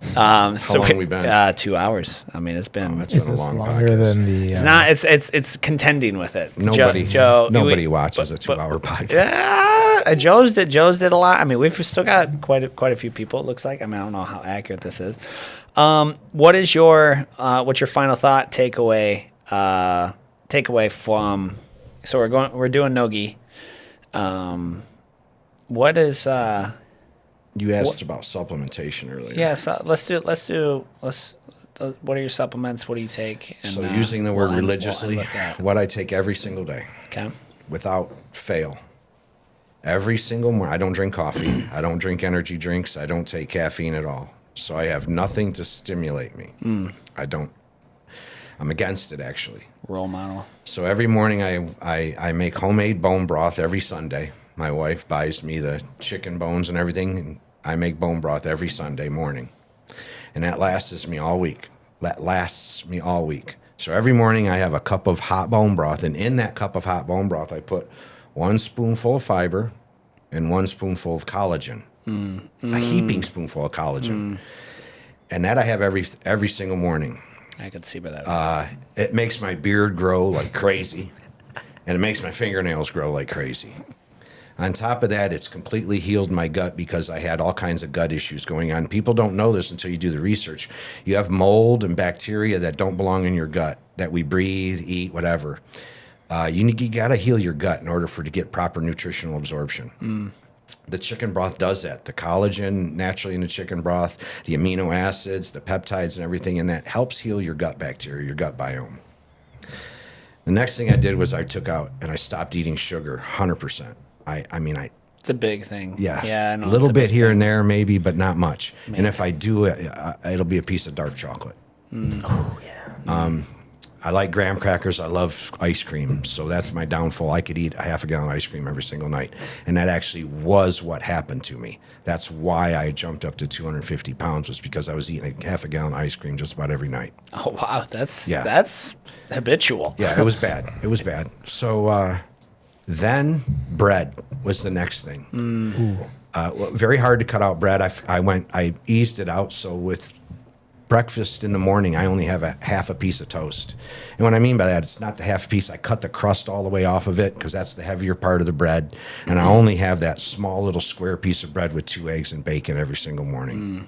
So long we been? 2 hours. I mean, it's been. That's Is been a this long longer podcast. than the? it's not. It's contending with it. Nobody, Joe, nobody watches a 2-hour podcast. Yeah, Joe's did a lot. I mean, we've still got quite a few people. It looks like. I mean, I don't know how accurate this is. What is your what's your final thought takeaway from? So we're doing nogi. What is You asked about supplementation earlier. yeah? So let's what are your supplements? What do you take? And, So using the word we'll end religiously, with that. what I take every single day, Okay. without fail. Every single morning. I don't drink coffee. I don't drink energy drinks. I don't take caffeine at all. So I have nothing to stimulate me. I don't. I'm against it, actually. Role model. So every morning I make homemade bone broth every Sunday. My wife buys me the chicken bones and everything, and I make bone broth every Sunday morning. And that lasts me all week. So every morning I have a cup of hot bone broth, and in that cup of hot bone broth I put 1 spoonful of fiber and 1 spoonful of collagen. A heaping spoonful of collagen. And that I have every single morning. I could see by that. It makes my beard grow like crazy, and it makes my fingernails grow like crazy. On top of that, it's completely healed my gut because I had all kinds of gut issues going on. People don't know this until you do the research. You have mold and bacteria that don't belong in your gut, that we breathe, eat, whatever. You got to heal your gut in order to get proper nutritional absorption. The chicken broth does that. The collagen naturally in the chicken broth, the amino acids, the peptides and everything in that helps heal your gut bacteria, your gut biome. The next thing I did was I took out and I stopped eating sugar 100%. It's a big thing. Yeah. No, a little it's bit big here thing. and there maybe, but not much. Maybe. And if I do it, it'll be a piece of dark chocolate. Oh yeah. I like graham crackers. I love ice cream. So that's my downfall. I could eat a half a gallon of ice cream every single night. And that actually was what happened to me. That's why I jumped up to 250 pounds, was because I was eating a half a gallon of ice cream just about every night. Oh, wow. That's habitual. Yeah, it was bad. It was bad. So then bread was the next thing. Well, very hard to cut out bread. I eased it out. So with breakfast in the morning, I only have a half a piece of toast. And what I mean by that, it's not the half piece. I cut the crust all the way off of it because that's the heavier part of the bread. And I only have that small little square piece of bread with 2 eggs and bacon every single morning.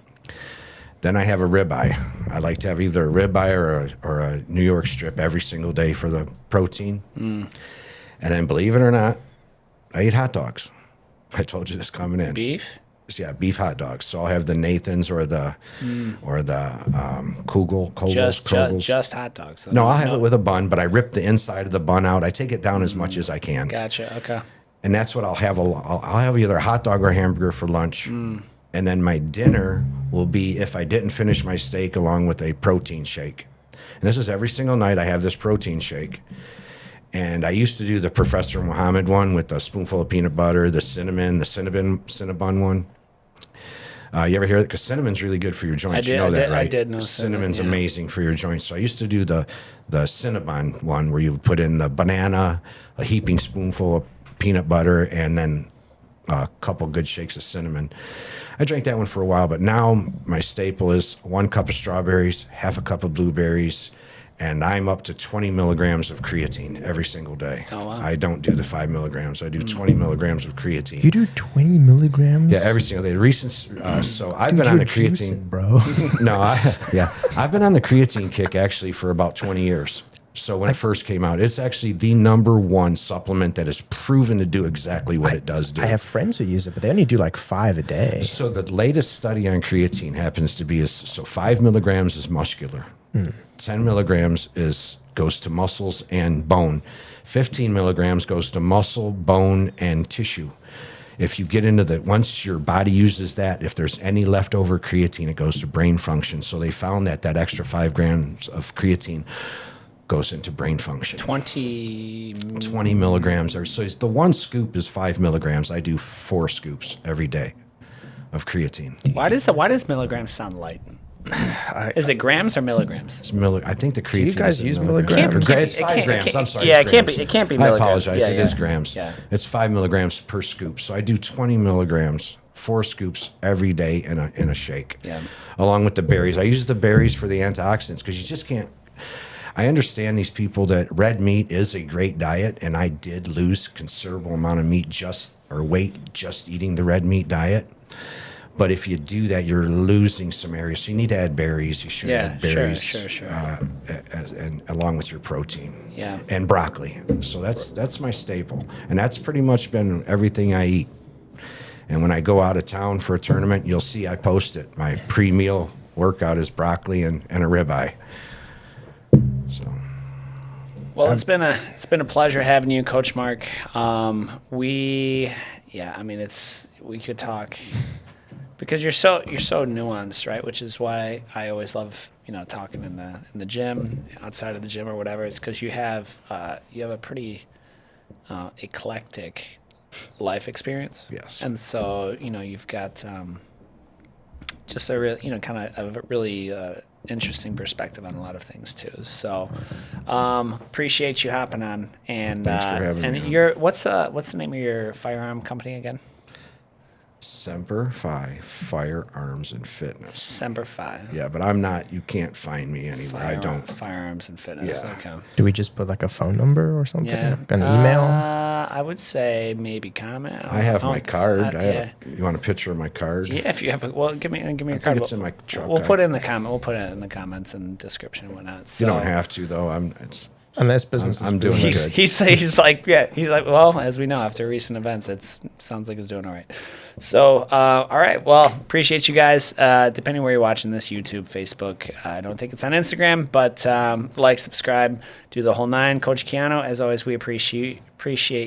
Then I have a ribeye. I like to have either a ribeye or a New York strip every single day for the protein. And then, believe it or not, I eat hot dogs. I told you this coming in. Beef? Yeah, beef hot dogs. So I'll have the Nathan's or the Kogels. Just hot dogs. No, I'll have it with a bun, but I rip the inside of the bun out. I take it down as much as I can. Gotcha. Okay. And that's what I'll have. I'll have either a hot dog or a hamburger for lunch. And then my dinner will be, if I didn't finish my steak, along with a protein shake. And this is every single night I have this protein shake. And I used to do the Professor Muhammad one with a spoonful of peanut butter, the Cinnabon one. You ever hear it? Because cinnamon's really good for your joints. You know that, right? I did know Cinnamon's cinnamon, yeah. amazing for your joints. So I used to do the Cinnabon one where you put in the banana, a heaping spoonful of peanut butter, and then a couple good shakes of cinnamon. I drank that one for a while, but now my staple is 1 cup of strawberries, half a cup of blueberries, and I'm up to 20 milligrams of creatine every single day. Oh, wow. I don't do the 5 milligrams. I do 20 milligrams of creatine. You do 20 milligrams? Yeah, every single day. So I've Dude, been on the you're creatine, juicing, bro. No, I've been on the creatine kick actually for about 20 years. So when it first came out, it's actually the #1 supplement that is proven to do exactly what it does do. I have friends who use it, but they only do like 5 a day. So the latest study on creatine happens to be 5 milligrams is muscular, 10 milligrams goes to muscles and bone, 15 milligrams goes to muscle, bone, and tissue. If you get into once your body uses that, if there's any leftover creatine, it goes to brain function. So they found that extra 5 grams of creatine goes into brain function. 20 milligrams. So the 1 scoop is 5 milligrams. I do 4 scoops every day of creatine. Why does milligrams sound light? Is it grams or milligrams? It's I think the creatine. you guys is in use milligrams. milligrams? It's 5 grams. I'm sorry. Yeah, it's it can't grams. be. It can't be I milligrams. apologize. Yeah, It yeah. is grams. Yeah. It's 5 milligrams per scoop. So I do 20 milligrams, 4 scoops every day in a shake. Yeah. Along with the berries. I use the berries for the antioxidants because you just can't. I understand these people that red meat is a great diet, and I did lose considerable amount of weight just eating the red meat diet. But if you do that, you're losing some areas. So you need to add berries. You should add berries, sure. and along with your protein. Yeah. And broccoli. So that's my staple, and that's pretty much been everything I eat. And when I go out of town for a tournament, you'll see I post it. My pre-meal workout is broccoli and a ribeye. So. Well, it's been a pleasure having you, Coach Mark. We could talk because you're so nuanced, right? Which is why I always love talking in the gym, outside of the gym or whatever. It's because you have a pretty eclectic life experience. Yes. And so you've got just a real kind of a really interesting perspective on a lot of things too. So appreciate you hopping on. And Thanks for having me on. what's the name of your firearm company again? Semper Fi Firearms and Fitness. Semper Fi. Yeah, but I'm not. You can't find me anywhere. I don't. Firearms and fitness. Yeah. Okay. Do we just put like a phone number or something? Yeah. Like an email? I would say maybe comment. I have my card. Yeah. You want a picture of my card? Yeah, if you have well, give me your I card. think it's in my truck. We'll put it in the comment. We'll put it in the comments and description and whatnot. So. You don't have to though. Unless business I'm is doing booming. good. He's like, well, as we know, after recent events, it sounds like it's doing all right. So, all right. Well, appreciate you guys. Depending where you're watching this, YouTube, Facebook. I don't think it's on Instagram, but like, subscribe, do the whole nine. Coach Keanu, as always, we appreciate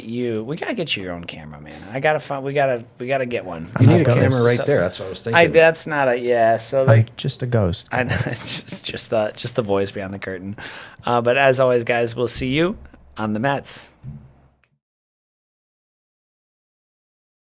you. We gotta get you your own camera, man. We gotta get one. You need a ghost. camera right there. That's what I was thinking. That's not a yeah. So I'm like. just a ghost. I know it's just the voice behind the curtain, but as always, guys, we'll see you on the Mets.